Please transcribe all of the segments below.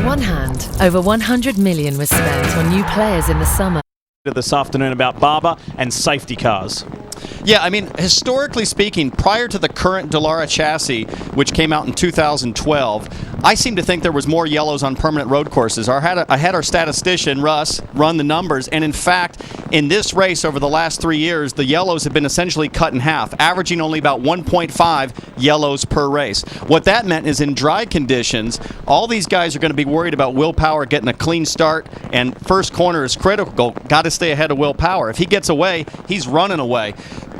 one hand, over 100 million was spent on new players in the summer. This afternoon about Barber and safety cars. Yeah, I mean, historically speaking, prior to the current Dallara chassis, which came out in 2012, I seem to think there was more yellows on permanent road courses. I had our statistician, Russ, run the numbers, and in fact, in this race over the last 3 years, the yellows have been essentially cut in half, averaging only about 1.5 yellows per race. What that meant is in dry conditions, all these guys are going to be worried about Will Power getting a clean start, and first corner is critical. Got to stay ahead of Will Power. If he gets away, he's running away.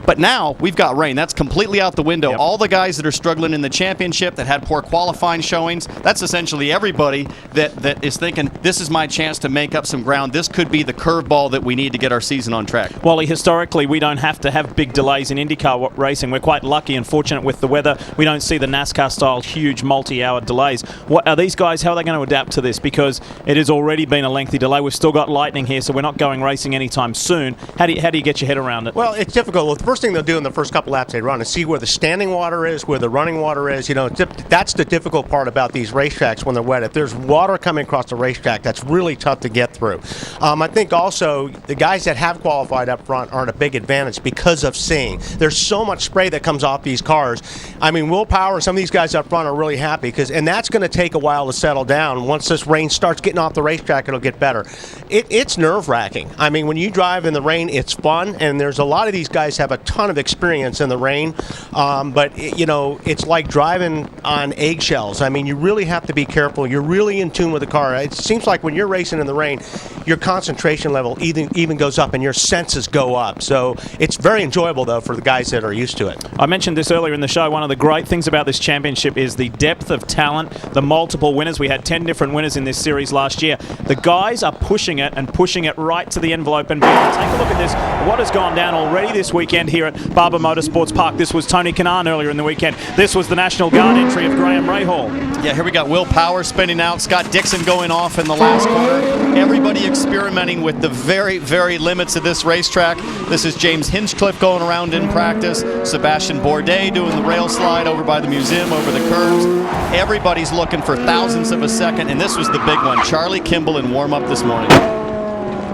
But now we've got rain. That's completely out the window. Yep. All the guys that are struggling in the championship that had poor qualifying showings, that's essentially everybody that is thinking, this is my chance to make up some ground. This could be the curveball that we need to get our season on track. Wally, historically, we don't have to have big delays in IndyCar racing. We're quite lucky and fortunate with the weather. We don't see the NASCAR-style huge multi-hour delays. What are these guys, how are they going to adapt to this? Because it has already been a lengthy delay. We've still got lightning here, so we're not going racing anytime soon. How do you get your head around it? Well, it's difficult. Well, the first thing they'll do in the first couple laps they run is see where the standing water is, where the running water is. You know, that's the difficult part about these racetracks when they're wet. If there's water coming across the racetrack, that's really tough to get through. I think also the guys that have qualified up front are at a big advantage because of seeing. There's so much spray that comes off these cars. I mean, Will Power, some of these guys up front are really happy and that's going to take a while to settle down. Once this rain starts getting off the racetrack, it'll get better. It's nerve-wracking. I mean, when you drive in the rain, it's fun, and there's a lot of these guys have a ton of experience in the rain, but it's like driving on eggshells. I mean, you really have to be careful. You're really in tune with the car. It seems like when you're racing in the rain, your concentration level even goes up and your senses go up. So it's very enjoyable, though, for the guys that are used to it. I mentioned this earlier in the show. One of the great things about this championship is the depth of talent, the multiple winners. We had 10 different winners in this series last year. The guys are pushing it right to the envelope. And take a look at this. What has gone down already this weekend here at Barber Motorsports Park. This was Tony Kanaan earlier in the weekend. This was the National Guard entry of Graham Rahal. Yeah, here we got Will Power spinning out, Scott Dixon going off in the last corner. Everybody experimenting with the very, very limits of this racetrack. This is James Hinchcliffe going around in practice. Sebastian Bourdais doing the rail slide over by the museum, over the curves. Everybody's looking for thousandths of a second, and this was the big one. Charlie Kimball in warm-up this morning.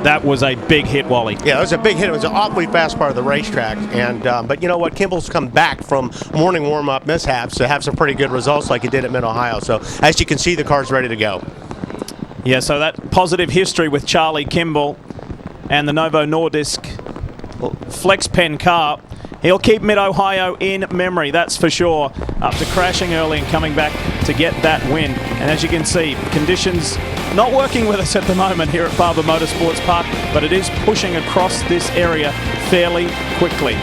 That was a big hit, Wally. Yeah, it was a big hit. It was an awfully fast part of the racetrack. And but you know what? Kimball's come back from morning warm-up mishaps to have some pretty good results like he did at Mid-Ohio. So as you can see, the car's ready to go. Yeah, so that positive history with Charlie Kimball and the Novo Nordisk Flex Pen car, he'll keep Mid-Ohio in memory, that's for sure, after crashing early and coming back to get that win. And as you can see, conditions not working with us at the moment here at Barber Motorsports Park, but it is pushing across this area fairly quickly.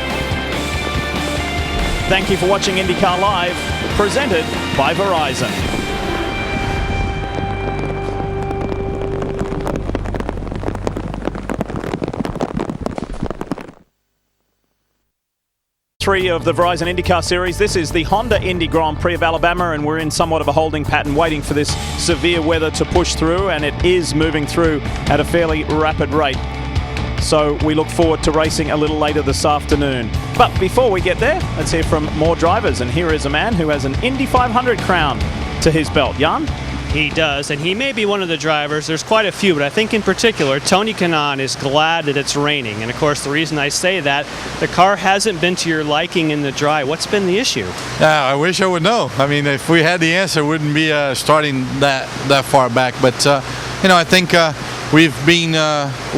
Thank you for watching IndyCar Live, presented by Verizon. Of the Verizon IndyCar Series. This is the Honda Indy Grand Prix of Alabama, and we're in somewhat of a holding pattern waiting for this severe weather to push through, and it is moving through at a fairly rapid rate. So we look forward to racing a little later this afternoon. But before we get there, let's hear from more drivers, and here is a man who has an Indy 500 crown to his belt. Jan? He does, and he may be one of the drivers. There's quite a few, but I think in particular, Tony Kanaan is glad that it's raining. And of course, the reason I say that, the car hasn't been to your liking in the dry. What's been the issue? Yeah, I wish I would know. I mean, if we had the answer, we wouldn't be starting that far back. But, I think we've been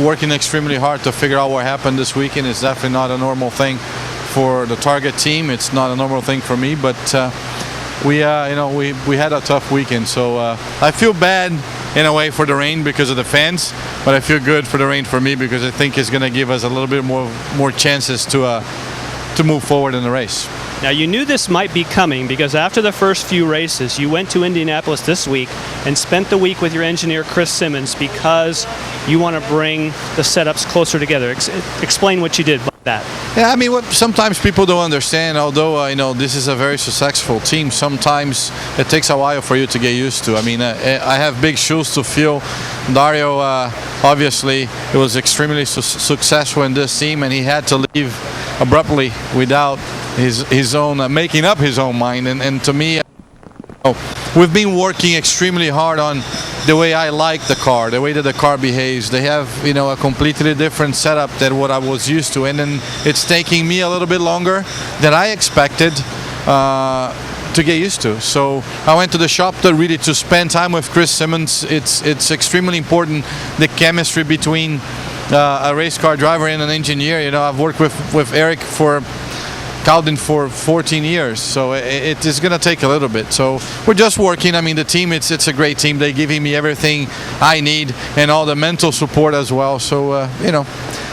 working extremely hard to figure out what happened this weekend. It's definitely not a normal thing for the Target team. It's not a normal thing for me, but we had a tough weekend, so I feel bad in a way for the rain because of the fans, but I feel good for the rain for me because I think it's going to give us a little bit more chances to move forward in the race. Now, you knew this might be coming because after the first few races, you went to Indianapolis this week and spent the week with your engineer, Chris Simmons, because you want to bring the setups closer together. Explain what you did about that. Yeah, I mean, what sometimes people don't understand, although this is a very successful team, sometimes it takes a while for you to get used to. I mean, I have big shoes to fill. Dario, obviously, it was extremely successful in this team, and he had to leave abruptly without his own making up his own mind. And to me, we've been working extremely hard on the way I like the car, the way that the car behaves. They have, you know, a completely different setup than what I was used to, and then it's taking me a little bit longer than I expected to get used to. So I went to the shop to spend time with Chris Simmons. It's extremely important, the chemistry between a race car driver and an engineer. You know, I've worked with Eric for Cowden for 14 years, so it is going to take a little bit. So we're just working. I mean, the team, it's a great team. They're giving me everything I need and all the mental support as well. So, you know,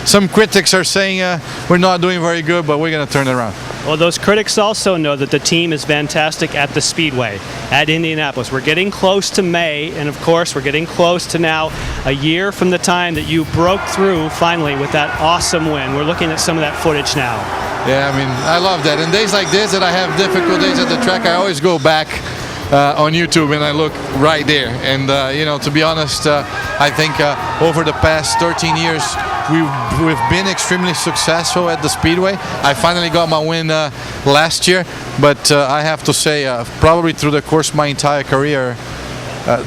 some critics are saying we're not doing very good, but we're going to turn it around. Well, those critics also know that the team is fantastic at the Speedway, at Indianapolis. We're getting close to May, and of course, we're getting close to now a year from the time that you broke through finally with that awesome win. We're looking at some of that footage now. Yeah, I mean, I love that. And days like this that I have difficult days at the track, I always go back on YouTube and I look right there. And, you know, to be honest, I think over the past 13 years, we've been extremely successful at the Speedway. I finally got my win last year, but I have to say, probably through the course of my entire career,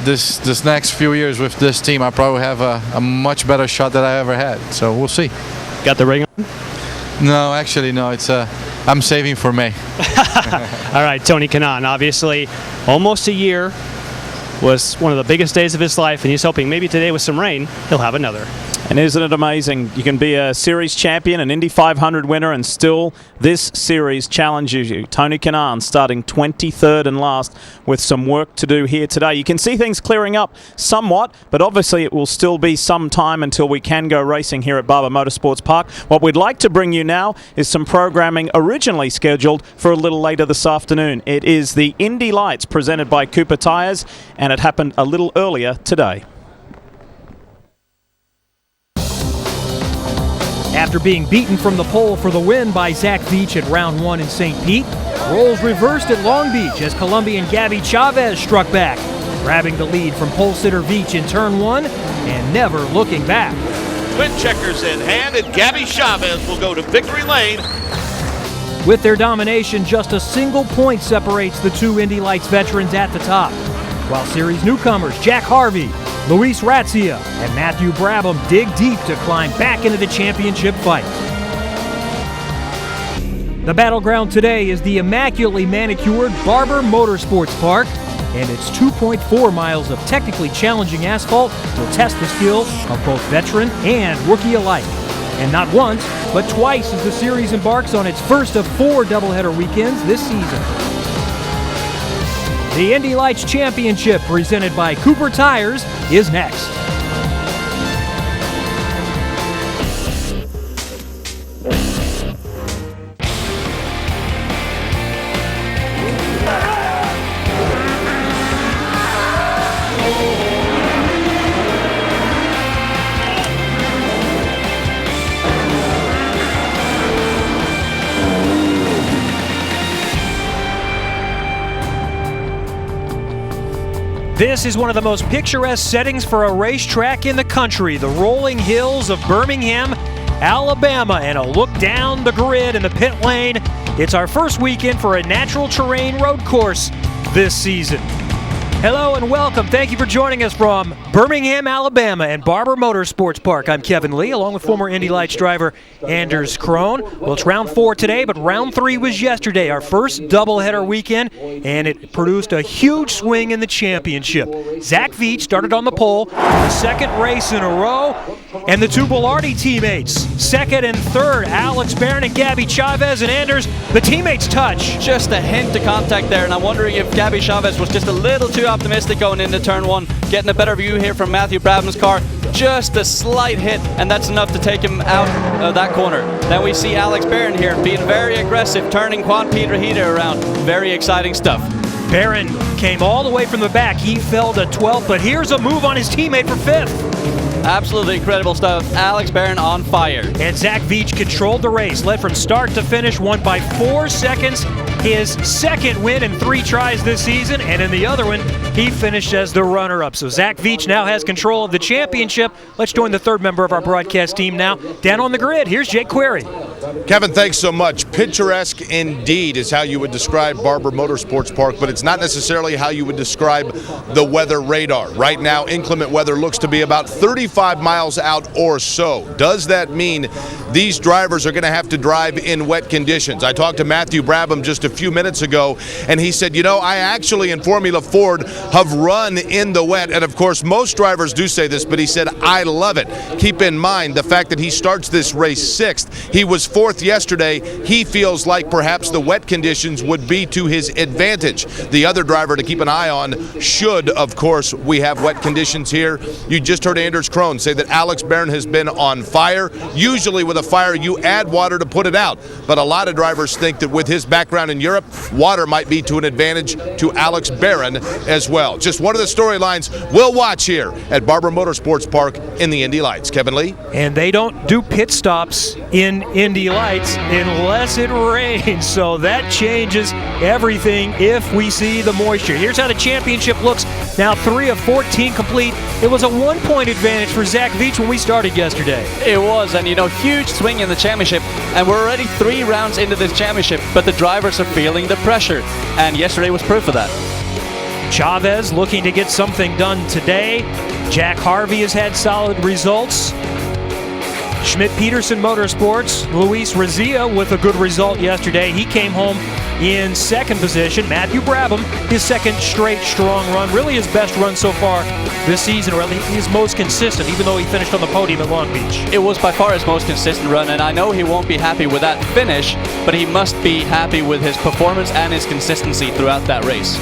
this next few years with this team, I probably have a much better shot than I ever had. So we'll see. Got the ring on? No, actually, no. It's I'm saving for May. All right, Tony Kanaan, obviously, almost a year was one of the biggest days of his life, and he's hoping maybe today with some rain, he'll have another. And isn't it amazing? You can be a series champion, an Indy 500 winner, and still this series challenges you. Tony Kanaan starting 23rd and last with some work to do here today. You can see things clearing up somewhat, but obviously it will still be some time until we can go racing here at Barber Motorsports Park. What we'd like to bring you now is some programming originally scheduled for a little later this afternoon. It is the Indy Lights presented by Cooper Tires, and it happened a little earlier today. After being beaten from the pole for the win by Zach Veach at round 1 in St. Pete, roles reversed at Long Beach as Colombian Gabby Chavez struck back, grabbing the lead from pole sitter Veach in turn 1 and never looking back. Twin checkers in hand, and Gabby Chavez will go to victory lane. With their domination, just a single point separates the two Indy Lights veterans at the top, while series newcomers Jack Harvey, Luis Razzia, and Matthew Brabham dig deep to climb back into the championship fight. The battleground today is the immaculately manicured Barber Motorsports Park, and its 2.4 miles of technically challenging asphalt will test the skill of both veteran and rookie alike. And not once, but twice as the series embarks on its first of 4 doubleheader weekends this season. The Indy Lights Championship, presented by Cooper Tires, is next. This is one of the most picturesque settings for a racetrack in the country, the rolling hills of Birmingham, Alabama, and a look down the grid in the pit lane. It's our first weekend for a natural terrain road course this season. Hello and welcome. Thank you for joining us from Birmingham, Alabama and Barber Motorsports Park. I'm Kevin Lee, along with former Indy Lights driver Anders Krohn. Well, it's round 4 today, but round 3 was yesterday, our first doubleheader weekend, and it produced a huge swing in the championship. Zach Veach started on the pole, the second race in a row, and the two Bilardi teammates, second and third, Alex Barron and Gabby Chavez, and Anders, the teammates touch. Just a hint of contact there, and I'm wondering if Gabby Chavez was just a little too optimistic going into turn 1, getting a better view here from Matthew Brabham's car. Just a slight hit, and that's enough to take him out of that corner. Then we see Alex Barron here being very aggressive, turning Juan Piedrahita around. Very exciting stuff. Barron came all the way from the back. He fell to 12th, but here's a move on his teammate for 5th. Absolutely incredible stuff. Alex Barron on fire. And Zach Veach controlled the race, led from start to finish, won by 4 seconds. his second win in 3 tries this season, and in the other one, he finished as the runner-up. So Zach Veach now has control of the championship. Let's join the third member of our broadcast team now. Down on the grid, here's Jake Query. Kevin, thanks so much. Picturesque indeed is how you would describe Barber Motorsports Park, but it's not necessarily how you would describe the weather radar. Right now, inclement weather looks to be about 35 miles out or so. Does that mean these drivers are going to have to drive in wet conditions? I talked to Matthew Brabham just a few minutes ago, and he said, you know, I actually in Formula Ford have run in the wet, and of course most drivers do say this, but he said, I love it. Keep in mind the fact that he starts this race 6th. He was 4th yesterday. He feels like perhaps the wet conditions would be to his advantage. The other driver to keep an eye on should, of course, we have wet conditions here. You just heard Anders Krohn say that Alex Barron has been on fire. Usually with a fire, you add water to put it out. But a lot of drivers think that with his background in Europe, water might be to an advantage to Alex Barron as well. Just one of the storylines we'll watch here at Barber Motorsports Park in the Indy Lights. Kevin Lee? And they don't do pit stops in Indy Lights unless it rains, so that changes everything if we see the moisture. Here's how the championship looks now. 3 of 14 complete. It was a 1-point advantage for Zach Veach when we started yesterday. It was, and you know, huge swing in the championship, and we're already 3 rounds into this championship, but the drivers are feeling the pressure, and yesterday was proof of that. Chavez looking to get something done today. Jack Harvey has had solid results. Schmidt-Peterson Motorsports, Luis Razia with a good result yesterday. He came home in 2nd position. Matthew Brabham, his 2nd straight strong run, really his best run so far this season, or at least his most consistent, even though he finished on the podium at Long Beach. It was by far his most consistent run, and I know he won't be happy with that finish, but he must be happy with his performance and his consistency throughout that race.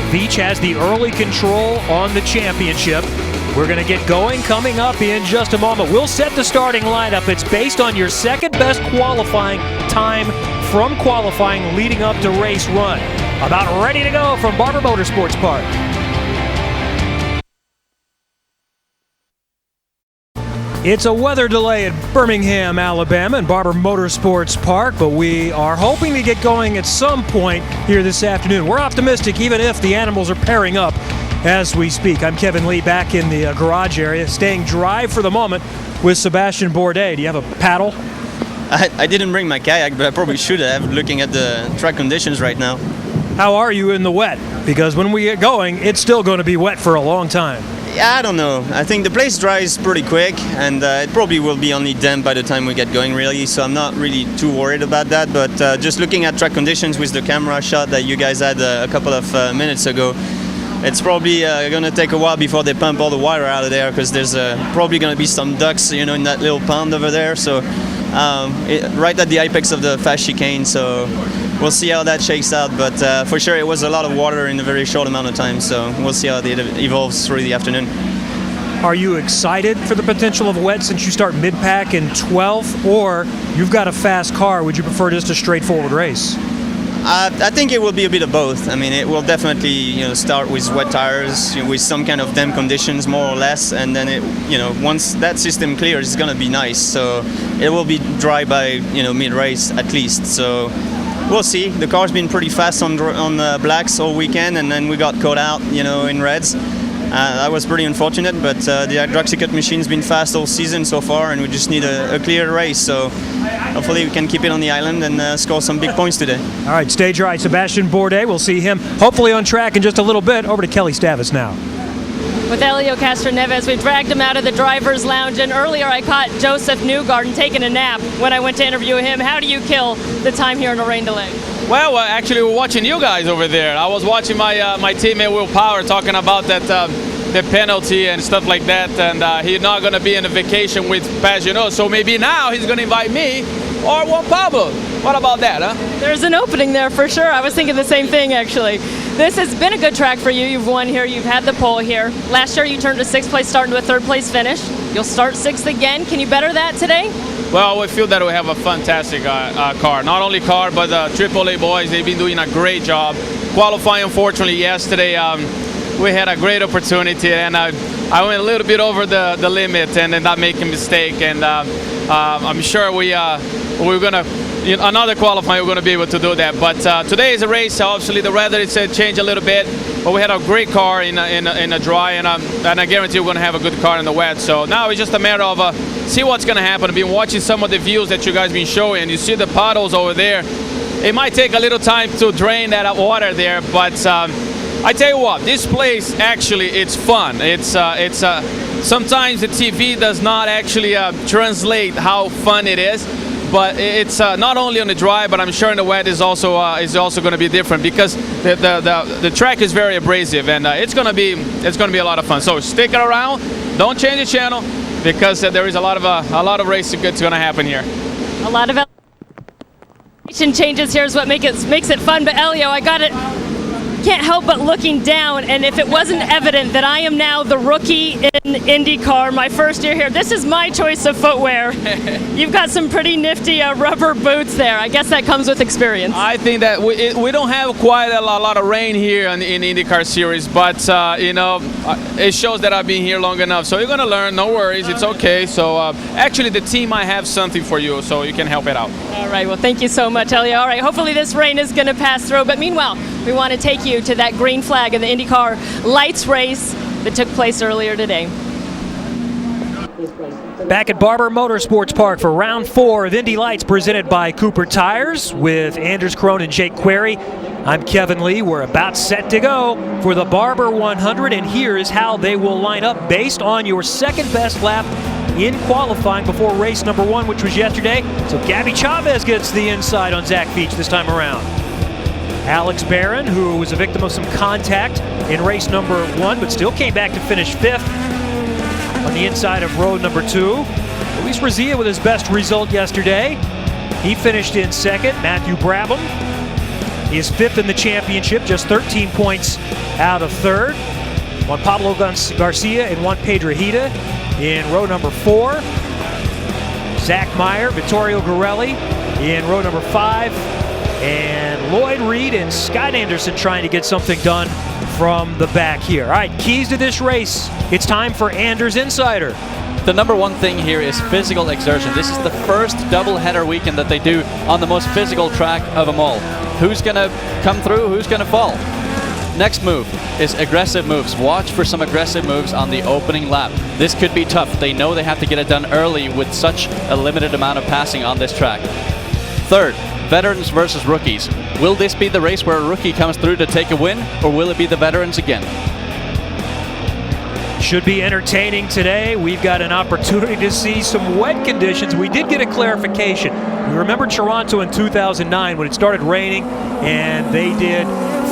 Veach has the early control on the championship. We're going to get going coming up in just a moment. We'll set the starting lineup. It's based on your second best qualifying time from qualifying leading up to race 1. About ready to go from Barber Motorsports Park. It's a weather delay at Birmingham, Alabama, and Barber Motorsports Park, but we are hoping to get going at some point here this afternoon. We're optimistic, even if the animals are pairing up as we speak. I'm Kevin Lee, back in the garage area, staying dry for the moment with Sebastian Bourdais. Do you have a paddle? I didn't bring my kayak, but I probably should have, looking at the track conditions right now. How are you in the wet? Because when we get going, it's still going to be wet for a long time. Yeah, I don't know. I think the place dries pretty quick, and it probably will be only damp by the time we get going, really, so I'm not really too worried about that. But just looking at track conditions with the camera shot that you guys had a couple of minutes ago, it's probably going to take a while before they pump all the water out of there, because there's probably going to be some ducks, you know, in that little pond over there. So right at the apex of the fast chicane, so we'll see how that shakes out. But for sure, it was a lot of water in a very short amount of time, so we'll see how it evolves through the afternoon. Are you excited for the potential of wet since you start mid-pack in 12th, or you've got a fast car? Would you prefer just a straightforward race? I think it will be a bit of both. I mean, it will definitely, you know, start with wet tires, with some kind of damp conditions, more or less, and then it, you know, once that system clears, it's going to be nice. So it will be dry by, you know, mid-race at least. So we'll see. The car's been pretty fast on blacks all weekend, and then we got caught out, you know, in reds. That was pretty unfortunate, but the Hydroxycut machine's been fast all season so far, and we just need a clear race. So hopefully we can keep it on the island and score some big points today. All right, stay dry. Sebastian Bourdais, we'll see him hopefully on track in just a little bit. Over to Kelly Stavis now. With Elio Castroneves, we dragged him out of the driver's lounge, and earlier I caught Joseph Newgarden taking a nap when I went to interview him. How do you kill the time here in a rain delay? Well, actually, we're watching you guys over there. I was watching my my teammate Will Power talking about that the penalty and stuff like that, and he's not going to be in a vacation with Pagenaud, so maybe now he's going to invite me or Juan Pablo. What about that, huh? There's an opening there for sure. I was thinking the same thing, actually. This has been a good track for you. You've won here. You've had the pole here. Last year you turned to 6th place, starting to a 3rd place finish. You'll start 6th again. Can you better that today? Well, we feel that we have a fantastic car. Not only car, but the AAA boys, they've been doing a great job. Qualifying, unfortunately, yesterday, we had a great opportunity, and I went a little bit over the limit and not making a mistake. And I'm sure we're going to another qualifying, we're going to be able to do that. But today is a race. Obviously, the weather it's changed a little bit, but we had a great car in a dry, and I guarantee we're going to have a good car in the wet. So now it's just a matter of see what's going to happen. I've been watching some of the views that you guys been showing, and you see the puddles over there. It might take a little time to drain that water there, but I tell you what, this place actually it's fun. It's sometimes the TV does not actually translate how fun it is. But it's not only on the dry, but I'm sure in the wet is also going to be different because the track is very abrasive, and it's going to be a lot of fun. So stick around, don't change the channel because there is a lot of racing that's going to happen here. A lot of changes here is what makes it fun. But Elio, I got it. Can't help but looking down, and if it wasn't evident that I am now the rookie in IndyCar, my first year here, this is my choice of footwear. You've got some pretty nifty rubber boots there. I guess that comes with experience. I think that we don't have quite a lot of rain here in the IndyCar series, but it shows that I've been here long enough. So you're going to learn, no worries, it's okay. So actually the team might have something for you, so you can help it out. All right, well, thank you so much, Elio. All right, hopefully this rain is going to pass through, but meanwhile, we want to take you to that green flag in the IndyCar Lights race that took place earlier today. Back at Barber Motorsports Park for round 4 of Indy Lights presented by Cooper Tires with Anders Krohn and Jake Query. I'm Kevin Lee. We're about set to go for the Barber 100, and here is how they will line up based on your second best lap in qualifying before race number 1, which was yesterday. So Gabby Chavez gets the inside on Zach Veach this time around. Alex Barron, who was a victim of some contact in race number 1, but still came back to finish 5th on the inside of road number 2. Luis Razia with his best result yesterday. He finished in 2nd. Matthew Brabham is 5th in the championship, just 13 points out of 3rd. Juan Pablo Garcia and Juan Pedro Hita in row number 4. Zach Meyer, Vittorio Garelli in row number 5. And Lloyd Reed and Scott Anderson trying to get something done from the back here. All right, keys to this race. It's time for Anders Insider. The number one thing here is physical exertion. This is the first doubleheader weekend that they do on the most physical track of them all. Who's going to come through? Who's going to fall? Next move is aggressive moves. Watch for some aggressive moves on the opening lap. This could be tough. They know they have to get it done early with such a limited amount of passing on this track. Third, veterans versus rookies. Will this be the race where a rookie comes through to take a win, or will it be the veterans again? Should be entertaining today. We've got an opportunity to see some wet conditions. We did get a clarification. We remember Toronto in 2009 when it started raining and they did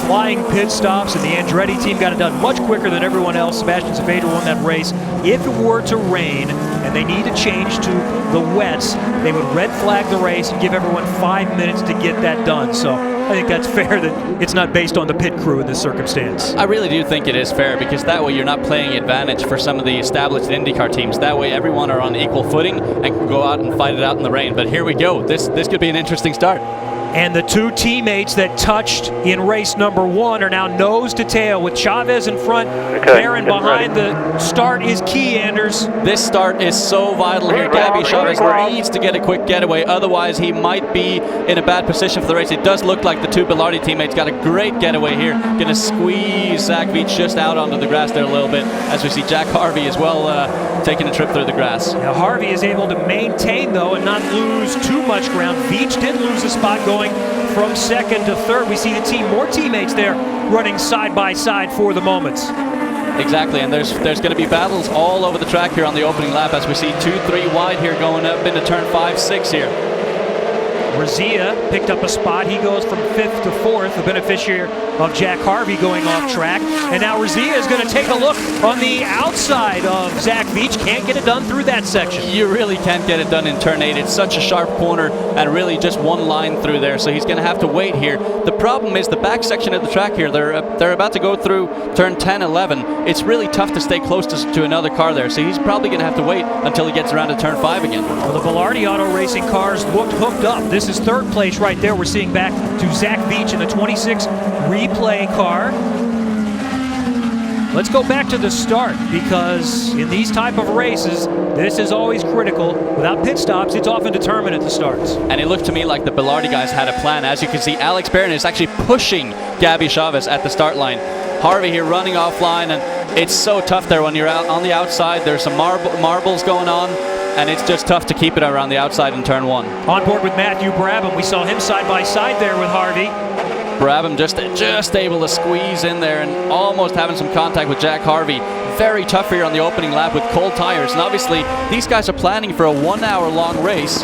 flying pit stops, and the Andretti team got it done much quicker than everyone else. Sebastian Saavedra won that race. If it were to rain and they need to change to the wets, they would red flag the race and give everyone 5 minutes to get that done. So I think that's fair that it's not based on the pit crew in this circumstance. I really do think it is fair, because that way you're not playing advantage for some of the established IndyCar teams. That way everyone are on equal footing and can go out and fight it out in the rain. But here we go. This could be an interesting start. And the two teammates that touched in race number 1 are now nose to tail with Chavez in front, Barron behind. The start is key, Anders. This start is so vital here. Gabby Chavez needs to get a quick getaway, otherwise he might be in a bad position for the race. It does look like the two Bilardi teammates got a great getaway here. Going to squeeze Zach Veach just out onto the grass there a little bit, as we see Jack Harvey as well taking a trip through the grass. Now Harvey is able to maintain, though, and not lose too much ground. Veach did lose a spot going from 2nd to 3rd. We see more teammates there running side by side for the moments. Exactly, and there's going to be battles all over the track here on the opening lap, as we see 2-3 wide here going up into turn 5-6 here. Razia picked up a spot. He goes from 5th to 4th, the beneficiary of Jack Harvey going off track. And now Razia is going to take a look on the outside of Zach Veach. Can't get it done through that section. You really can't get it done in turn 8. It's such a sharp corner and really just one line through there, so he's going to have to wait here. The problem is the back section of the track here. They're about to go through turn 10, 11. It's really tough to stay close to another car there, so he's probably going to have to wait until he gets around to turn 5 again. Well, the Bilardi Auto Racing cars looked hooked up. This is 3rd place right there. We're seeing back to Zach Veach in the 26 replay car. Let's go back to the start, because in these type of races, this is always critical. Without pit stops, it's often determined at the starts. And it looked to me like the Bilardi guys had a plan. As you can see, Alex Barron is actually pushing Gabby Chavez at the start line. Harvey here running offline, and it's so tough there when you're out on the outside. There's some marbles going on, and it's just tough to keep it around the outside in turn one. On board with Matthew Brabham. We saw him side by side there with Harvey. Brabham just able to squeeze in there and almost having some contact with Jack Harvey. Very tough here on the opening lap with cold tires. And obviously, these guys are planning for a 1 hour long race,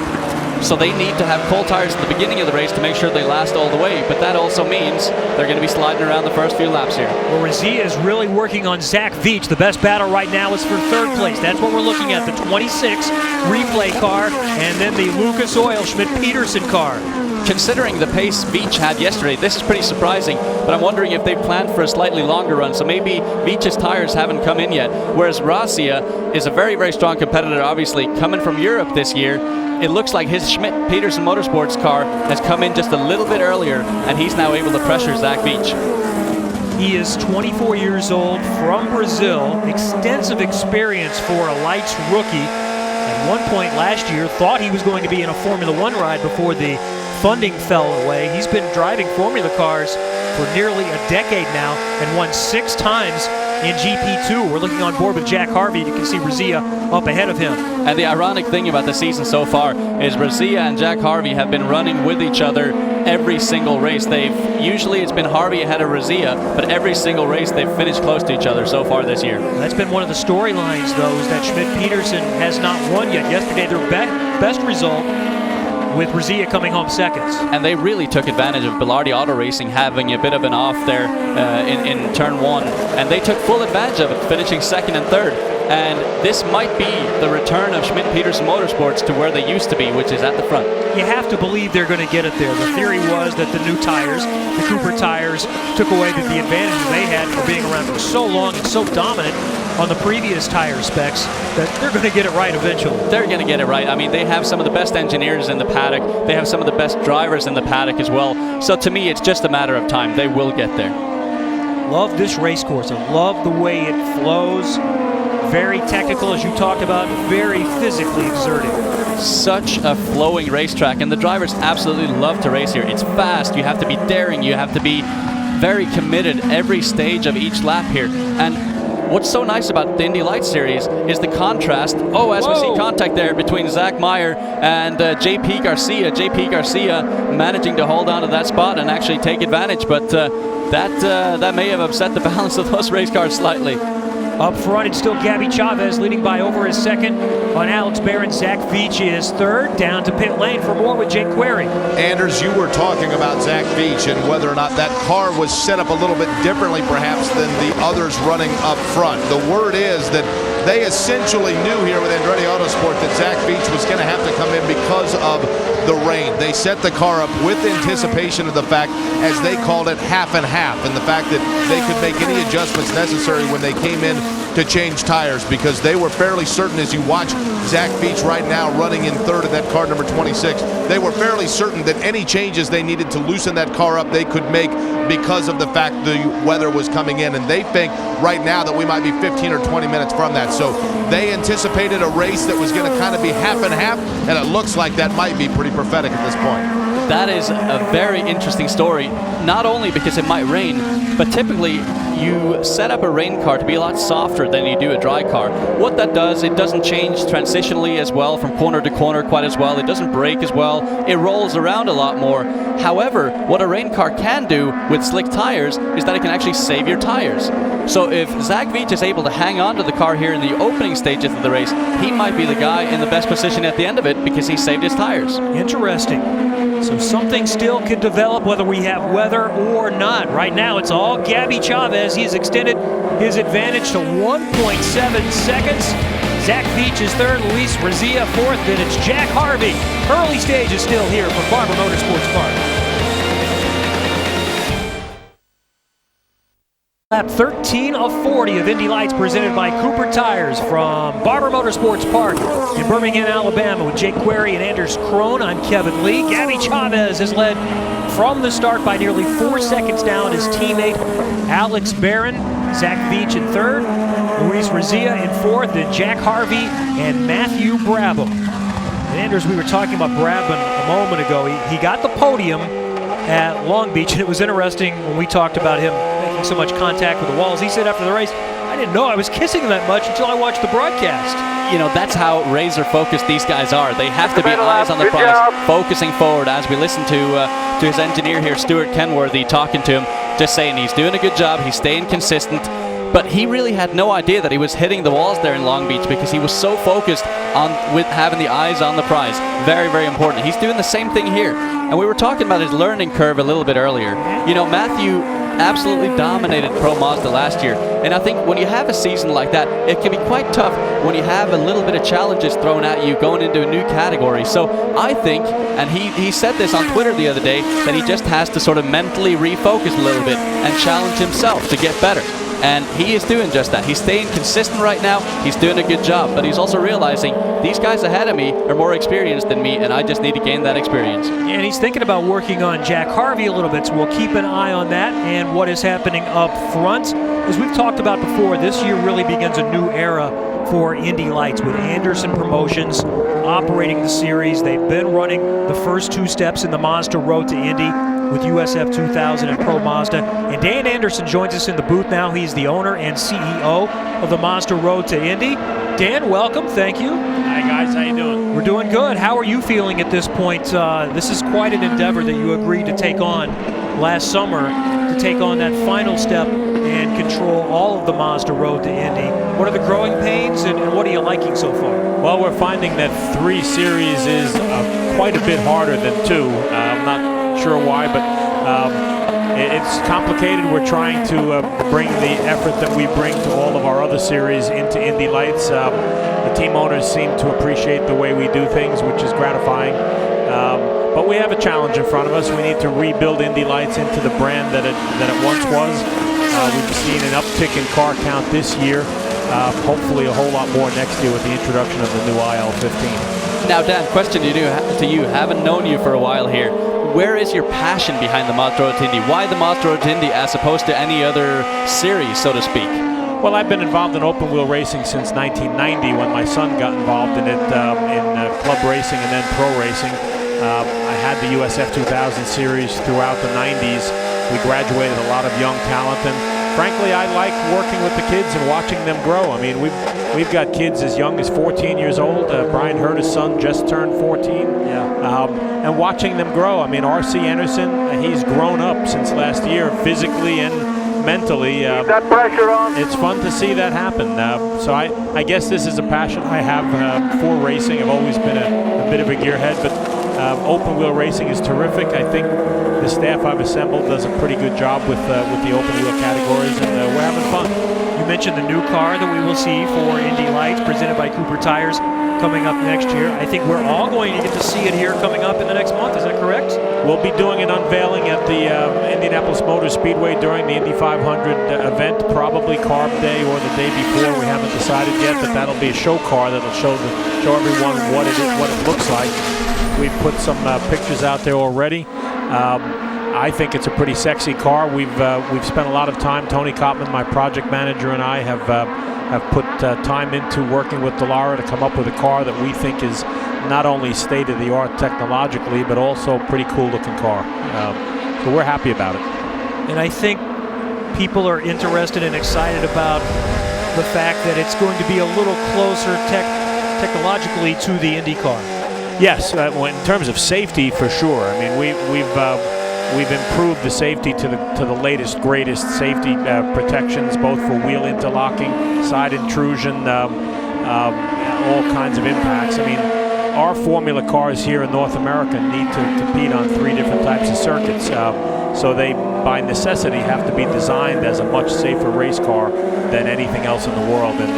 so they need to have cold tires at the beginning of the race to make sure they last all the way. But that also means they're going to be sliding around the first few laps here. Well, Rizia is really working on Zach Veach. The best battle right now is for third place. That's what we're looking at, the 26 replay car, and then the Lucas Oil Schmidt-Peterson car. Considering the pace Veach had yesterday, this is pretty surprising, but I'm wondering if they planned for a slightly longer run, so maybe Veach's tires haven't come in yet, whereas Rasia is a very, very strong competitor, obviously, coming from Europe this year. It looks like his Schmidt-Peterson Motorsports car has come in just a little bit earlier, and he's now able to pressure Zach Veach. He is 24 years old, from Brazil, extensive experience for a lights rookie. At one point last year, thought he was going to be in a Formula One ride before the funding fell away. He's been driving Formula cars for nearly a decade now and won 6 times in GP2. We're looking on board with Jack Harvey. You can see Rizia up ahead of him. And the ironic thing about the season so far is Rizia and Jack Harvey have been running with each other every single race. Usually it's been Harvey ahead of Rizia, but every single race they've finished close to each other so far this year. That's been one of the storylines, though, is that Schmidt-Peterson has not won yet. Yesterday, their best result with Rizia coming home seconds. And they really took advantage of Bilardi Auto Racing having a bit of an off there in turn one, and they took full advantage of it, finishing second and third. And this might be the return of Schmidt-Peterson Motorsports to where they used to be, which is at the front. You have to believe they're going to get it there. The theory was that the new tires, the Cooper tires, took away the advantage they had for being around for so long and so dominant on the previous tire specs that they're going to get it right eventually. They're going to get it right. I mean, they have some of the best engineers in the paddock. They have some of the best drivers in the paddock as well. So to me, it's just a matter of time. They will get there. Love this race course. I love the way it flows. Very technical, as you talked about, very physically exerting. Such a flowing racetrack, and the drivers absolutely love to race here. It's fast. You have to be daring. You have to be very committed every stage of each lap here. And what's so nice about the Indy Lights Series is the contrast. Oh, as we see contact there between Zach Meyer and JP Garcia. JP Garcia managing to hold on to that spot and actually take advantage, but that may have upset the balance of those race cars slightly. Up front, it's still Gabby Chavez leading by over his second on Alex Barron. Zach Veach is third. Down to pit lane for more with Jake Query. Anders, you were talking about Zach Veach and whether or not that car was set up a little bit differently perhaps than the others running up front. The word is that they essentially knew here with Andretti Autosport that Zach Veach was going to have to come in because of the rain. They set the car up with anticipation of the fact, as they called it, half and half, and the fact that they could make any adjustments necessary when they came in to change tires, because they were fairly certain, as you watch Zach Veach right now running in third in that car number 26, they were fairly certain that any changes they needed to loosen that car up they could make because of the fact the weather was coming in, and they think right now that we might be 15 or 20 minutes from that. So they anticipated a race that was going to kind of be half and half, and it looks like that might be pretty prophetic at this point. That is a very interesting story, not only because it might rain, but typically you set up a rain car to be a lot softer than you do a dry car. What that does, it doesn't change transitionally as well from corner to corner quite as well. It doesn't brake as well. It rolls around a lot more. However, what a rain car can do with slick tires is that it can actually save your tires. So if Zach Veach is able to hang on to the car here in the opening stages of the race, he might be the guy in the best position at the end of it because he saved his tires. Interesting. So something still could develop whether we have weather or not. Right now it's all Gabby Chavez. He has extended his advantage to 1.7 seconds. Zach Veach is third, Luis Rizia fourth, then it's Jack Harvey. Early stage is still here for Barber Motorsports Park. Lap 13 of 40 of Indy Lights presented by Cooper Tires from Barber Motorsports Park in Birmingham, Alabama with Jake Query and Anders Krohn. I'm Kevin Lee. Gabby Chavez has led from the start by nearly 4 seconds down his teammate Alex Barron. Zach Veach in third, Luis Rizia in fourth, then Jack Harvey and Matthew Brabham. And Anders, we were talking about Brabham a moment ago. He got the podium at Long Beach, and it was interesting when we talked about him making so much contact with the walls. He said after the race, I didn't know I was kissing him that much until I watched the broadcast. You know, that's how razor focused these guys are. They have to be eyes on the prize, focusing forward. As we listen to his engineer here, Stuart Kenworthy, talking to him, just saying he's doing a good job, he's staying consistent. But he really had no idea that he was hitting the walls there in Long Beach because he was so focused on with having the eyes on the prize. Very, very important. He's doing the same thing here. And we were talking about his learning curve a little bit earlier. You know, Matthew absolutely dominated Pro Mazda last year. And I think when you have a season like that, it can be quite tough when you have a little bit of challenges thrown at you going into a new category. So I think, and he said this on Twitter the other day, that he just has to sort of mentally refocus a little bit and challenge himself to get better. And he is doing just that. He's staying consistent right now. He's doing a good job. But he's also realizing these guys ahead of me are more experienced than me, and I just need to gain that experience. And he's thinking about working on Jack Harvey a little bit, so we'll keep an eye on that and what is happening up front. As we've talked about before, this year really begins a new era for Indy Lights with Anderson Promotions operating the series. They've been running the first two steps in the Mazda Road to Indy with USF 2000 and Pro Mazda. And Dan Anderson joins us in the booth now. He's the owner and CEO of the Mazda Road to Indy. Dan, welcome. Thank you. Hi, guys. How you doing? We're doing good. How are you feeling at this point? This is quite an endeavor that you agreed to take on last summer, to take on that final step and control all of the Mazda Road to Indy. What are the growing pains, and what are you liking so far? Well, we're finding that 3 series is quite a bit harder than 2. I'm not sure why, but it's complicated. We're trying to bring the effort that we bring to all of our other series into Indy Lights. The team owners seem to appreciate the way we do things, which is gratifying. But we have a challenge in front of us. We need to rebuild Indy Lights into the brand that it once was. We've seen an uptick in car count this year. Hopefully a whole lot more next year with the introduction of the new IL-15. Now, Dan, question to you. Haven't known you for a while here. Where is your passion behind the Mazda Road to Indy? Why the Mazda Road to Indy as opposed to any other series, so to speak? Well, I've been involved in open wheel racing since 1990 when my son got involved in it in club racing and then pro racing. I had the USF 2000 series throughout the 90s. We graduated a lot of young talent, and frankly, I like working with the kids and watching them grow. I mean, we've got kids as young as 14 years old. Brian Herta's son just turned 14. And watching them grow. I mean, R.C. Anderson, he's grown up since last year, physically and mentally. Keep that pressure on. It's fun to see that happen. So I guess this is a passion I have for racing. I've always been a bit of a gearhead, but open wheel racing is terrific. I think the staff I've assembled does a pretty good job with the open wheel categories, and we're having fun. You mentioned the new car that we will see for Indy Lights, presented by Cooper Tires, coming up next year. I think we're all going to get to see it here coming up in the next month. Is that correct? We'll be doing an unveiling at the Indianapolis Motor Speedway during the Indy 500 event, probably Carb Day or the day before. We haven't decided yet, but that'll be a show car that'll show everyone what it looks like. We've put some pictures out there already. I think it's a pretty sexy car. We've spent a lot of time. Tony Kottman, my project manager, and I have put time into working with Dallara to come up with a car that we think is not only state-of-the-art technologically, but also a pretty cool-looking car. So we're happy about it. And I think people are interested and excited about the fact that it's going to be a little closer technologically to the Indy car. Yes, in terms of safety, for sure. I mean, we've improved the safety to the latest, greatest safety protections, both for wheel interlocking, side intrusion, all kinds of impacts. I mean, our formula cars here in North America need to compete on 3 different types of circuits. So they, by necessity, have to be designed as a much safer race car than anything else in the world. And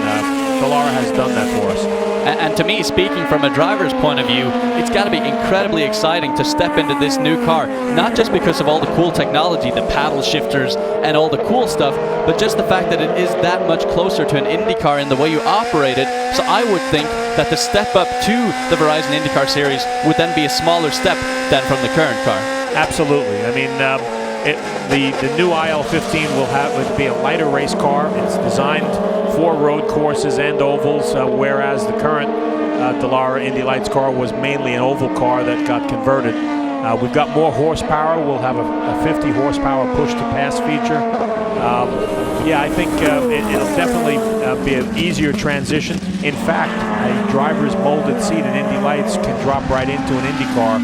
Dallara has done that for us. And to me, speaking from a driver's point of view, it's got to be incredibly exciting to step into this new car, not just because of all the cool technology, the paddle shifters and all the cool stuff, but just the fact that it is that much closer to an Indy car in the way you operate it. So I would think that the step up to the Verizon IndyCar Series would then be a smaller step than from the current car. Absolutely. I mean, the new IL-15 will be a lighter race car. It's designed for road courses and ovals, whereas the current Dallara Indy Lights car was mainly an oval car that got converted. We've got more horsepower. We'll have a 50 horsepower push-to-pass feature. Yeah, I think it'll definitely be an easier transition. In fact, a driver's molded seat in Indy Lights can drop right into an Indy car.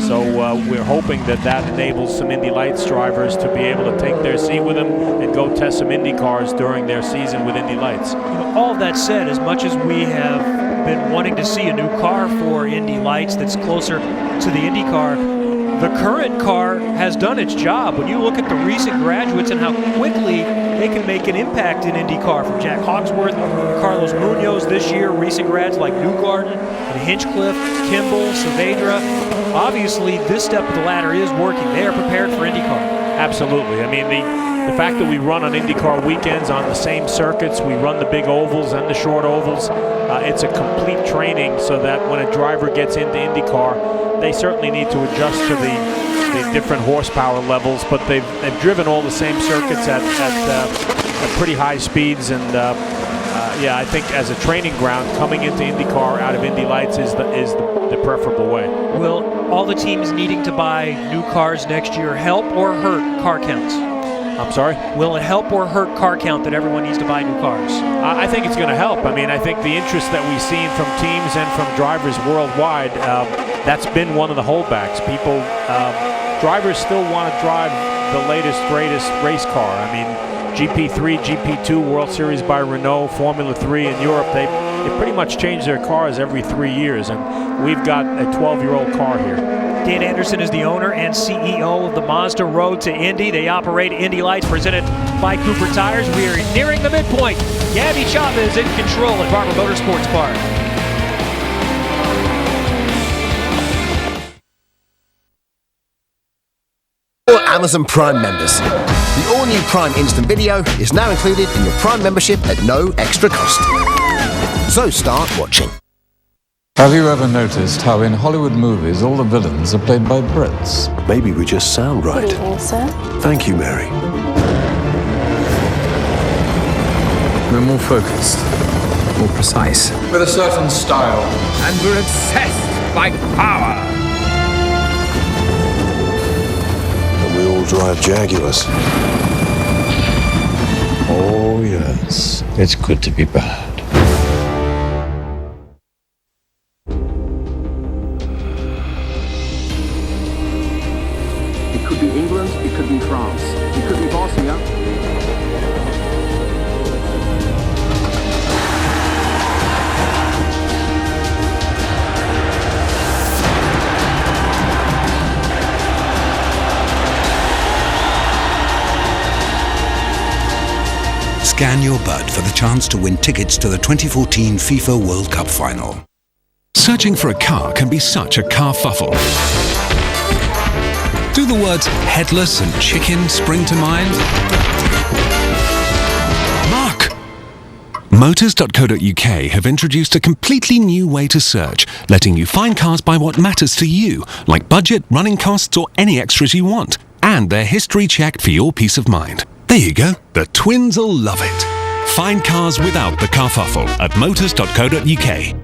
So we're hoping that enables some Indy Lights drivers to be able to take their seat with them and go test some Indy cars during their season with Indy Lights. All that said, as much as we have been wanting to see a new car for Indy Lights that's closer to the Indy car, the current car has done its job. When you look at the recent graduates and how quickly they can make an impact in IndyCar, from Jack Hawksworth, Carlos Munoz this year, recent grads like Newgarden and Hinchcliffe, Kimball, Saavedra. Obviously, this step of the ladder is working. They are prepared for IndyCar. Absolutely. I mean, the fact that we run on IndyCar weekends on the same circuits, we run the big ovals and the short ovals, it's a complete training so that when a driver gets into IndyCar, they certainly need to adjust to the different horsepower levels, but they've driven all the same circuits at pretty high speeds, and yeah, I think as a training ground, coming into IndyCar out of Indy Lights is the preferable way. Will all the teams needing to buy new cars next year help or hurt car counts? I'm sorry? Will it help or hurt car count that everyone needs to buy new cars? I think it's going to help. I mean, I think the interest that we've seen from teams and from drivers worldwide, that's been one of the holdbacks. Drivers still want to drive the latest, greatest race car. I mean, GP3, GP2, World Series by Renault, Formula 3 in Europe, they pretty much change their cars every 3 years, and we've got a 12-year-old car here. Dan Anderson is the owner and CEO of the Mazda Road to Indy. They operate Indy Lights, presented by Cooper Tires. We are nearing the midpoint. Gabby Chavez in control at Barber Motorsports Park. Amazon Prime members. The all-new Prime Instant Video is now included in your Prime membership at no extra cost. So start watching. Have you ever noticed how in Hollywood movies all the villains are played by Brits? Maybe we just sound right. Good evening, sir. Thank you, Mary. We're more focused, more precise. With a certain style. And we're obsessed by power. We all drive Jaguars. Oh, yes. It's good to be bad. It could be England, it could be France, it could be Bosnia. Scan your bud for the chance to win tickets to the 2014 FIFA World Cup final. Searching for a car can be such a carfuffle. Do the words headless and chicken spring to mind? Mark! Motors.co.uk have introduced a completely new way to search, letting you find cars by what matters to you, like budget, running costs, or any extras you want. And they're history checked for your peace of mind. There you go. The twins will love it. Find cars without the carfuffle at motors.co.uk.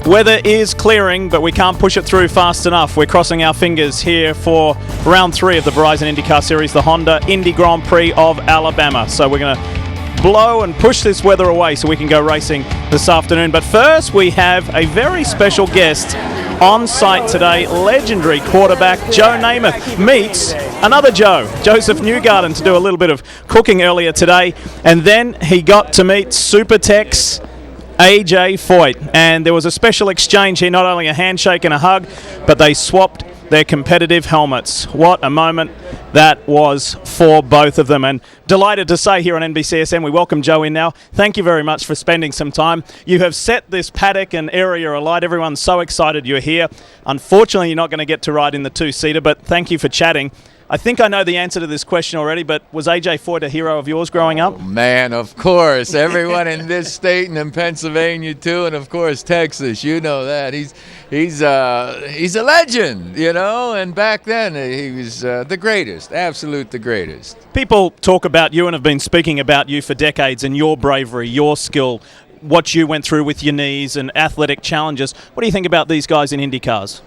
Weather is clearing, but we can't push it through fast enough. We're crossing our fingers here for round 3 of the Verizon IndyCar Series, the Honda Indy Grand Prix of Alabama. So we're going to blow and push this weather away so we can go racing this afternoon. But first, we have a very special guest on site today. Legendary quarterback Joe Namath meets another Joe, Joseph Newgarden, to do a little bit of cooking earlier today. And then he got to meet Super Tech's AJ Foyt. And there was a special exchange here, not only a handshake and a hug, but they swapped their competitive helmets. What a moment that was for both of them. And delighted to say here on NBCSN, we welcome Joe in now. Thank you very much for spending some time. You have set this paddock and area alight. Everyone's so excited you're here. Unfortunately, you're not going to get to ride in the two-seater, but thank you for chatting. I think I know the answer to this question already, but was A.J. Foyt a hero of yours growing up? Man, of course. Everyone in this state and in Pennsylvania too, and of course Texas. You know that he's a legend, you know. And back then he was the greatest, the greatest. People talk about you and have been speaking about you for decades and your bravery, your skill, what you went through with your knees and athletic challenges. What do you think about these guys in Indy cars?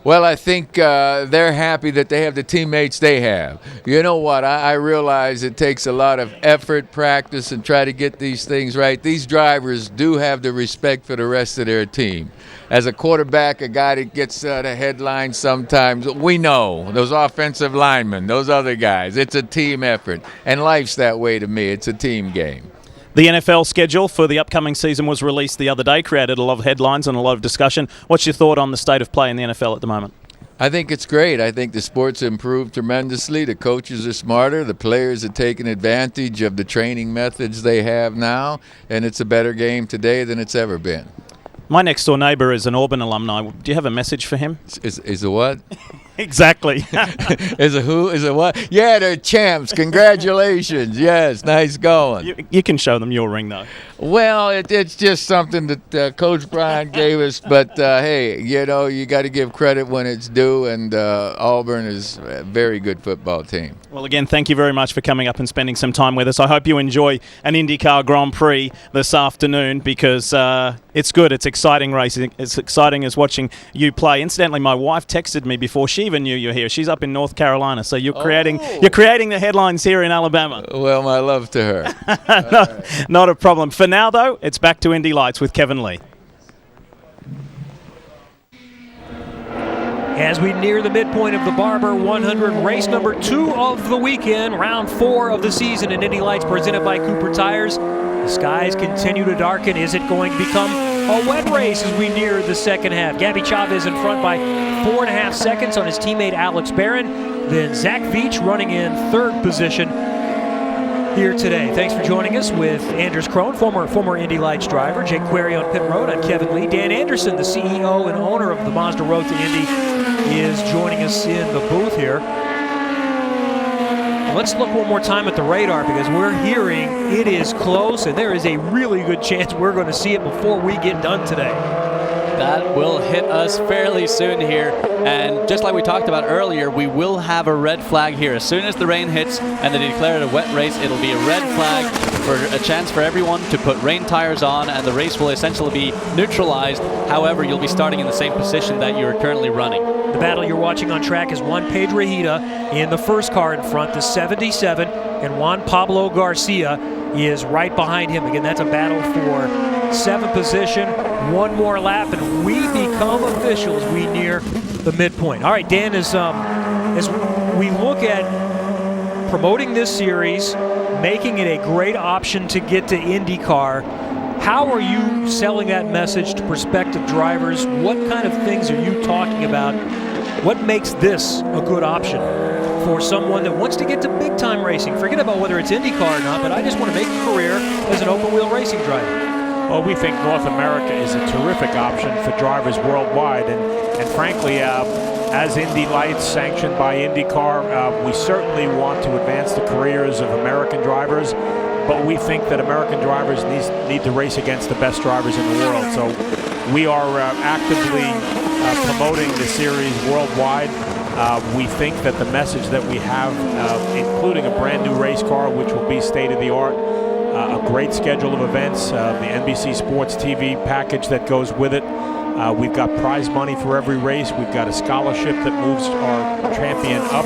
Well, I think they're happy that they have the teammates they have. You know what? I realize it takes a lot of effort, practice, and try to get these things right. These drivers do have the respect for the rest of their team. As a quarterback, a guy that gets the headlines sometimes, we know those offensive linemen, those other guys. It's a team effort, and life's that way to me. It's a team game. The NFL schedule for the upcoming season was released the other day, created a lot of headlines and a lot of discussion. What's your thought on the state of play in the NFL at the moment? I think it's great. I think the sport's improved tremendously. The coaches are smarter. The players are taking advantage of the training methods they have now, and it's a better game today than it's ever been. My next-door neighbour is an Auburn alumni. Do you have a message for him? Is a what? Exactly. Is a who? Is a what? Yeah, they're champs. Congratulations. Yes, nice going. You can show them your ring, though. Well, it's just something that Coach Brian gave us. But, hey, you know, you got to give credit when it's due, and Auburn is a very good football team. Well, again, thank you very much for coming up and spending some time with us. I hope you enjoy an IndyCar Grand Prix this afternoon because it's good. It's exciting racing. It's exciting as watching you play. Incidentally, my wife texted me before she even knew you're here. She's up in North Carolina, so you're creating the headlines here in Alabama. Well, my love to her. Not a problem. For now, though, it's back to Indy Lights with Kevin Lee. As we near the midpoint of the Barber 100, race number 2 of the weekend, round 4 of the season in Indy Lights presented by Cooper Tires. The skies continue to darken. Is it going to become a wet race as we near the second half? Gabby Chavez in front by 4.5 seconds on his teammate Alex Barron. Then Zach Veach running in 3rd position here today. Thanks for joining us with Anders Krohn, former Indy Lights driver, Jake Query on pit road. I'm Kevin Lee. Dan Anderson, the CEO and owner of the Mazda Road to Indy, is joining us in the booth here. Let's look one more time at the radar because we're hearing it is close and there is a really good chance we're going to see it before we get done today. That will hit us fairly soon here, and just like we talked about earlier, we will have a red flag here. As soon as the rain hits and they declare it a wet race, it'll be a red flag for a chance for everyone to put rain tires on, and the race will essentially be neutralized. However, you'll be starting in the same position that you're currently running. The battle you're watching on track is Juan Pedro Hita in the first car in front, the 77, and Juan Pablo Garcia is right behind him. Again, that's a battle for 7th position. One more lap, and we become official as we near the midpoint. All right, Dan, as we look at promoting this series, making it a great option to get to IndyCar, how are you selling that message to prospective drivers? What kind of things are you talking about? What makes this a good option for someone that wants to get to big-time racing? Forget about whether it's IndyCar or not, but I just want to make a career as an open-wheel racing driver. Well, we think North America is a terrific option for drivers worldwide, and frankly, as Indy Lights sanctioned by IndyCar, we certainly want to advance the careers of American drivers, but we think that American drivers need to race against the best drivers in the world. So we are actively promoting the series worldwide. We think that the message that we have, including a brand new race car, which will be state-of-the-art, a great schedule of events, the NBC Sports TV package that goes with it. We've got prize money for every race. We've got a scholarship that moves our champion up.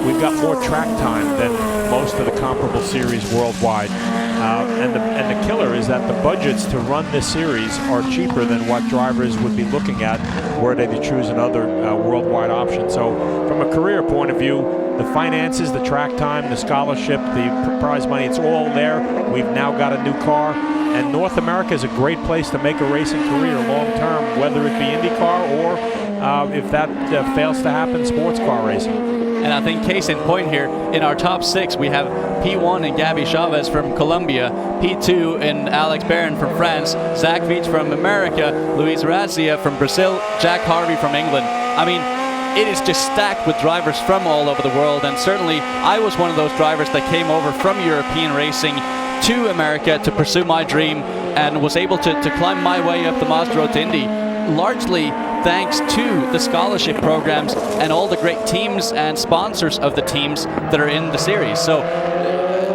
We've got more track time than most of the comparable series worldwide. And the killer is that the budgets to run this series are cheaper than what drivers would be looking at were they to choose another worldwide option. So from a career point of view, the finances, the track time, the scholarship, the prize money, it's all there. We've now got a new car. And North America is a great place to make a racing career long term, whether it be IndyCar or, if that fails to happen, sports car racing. And I think case in point here, in our top 6, we have P1 and Gabby Chavez from Colombia, P2 and Alex Barron from France, Zach Veach from America, Luis Razia from Brazil, Jack Harvey from England. I mean, it is just stacked with drivers from all over the world, and certainly I was one of those drivers that came over from European racing to America to pursue my dream and was able to climb my way up the Mazda Road to Indy, largely thanks to the scholarship programs and all the great teams and sponsors of the teams that are in the series. So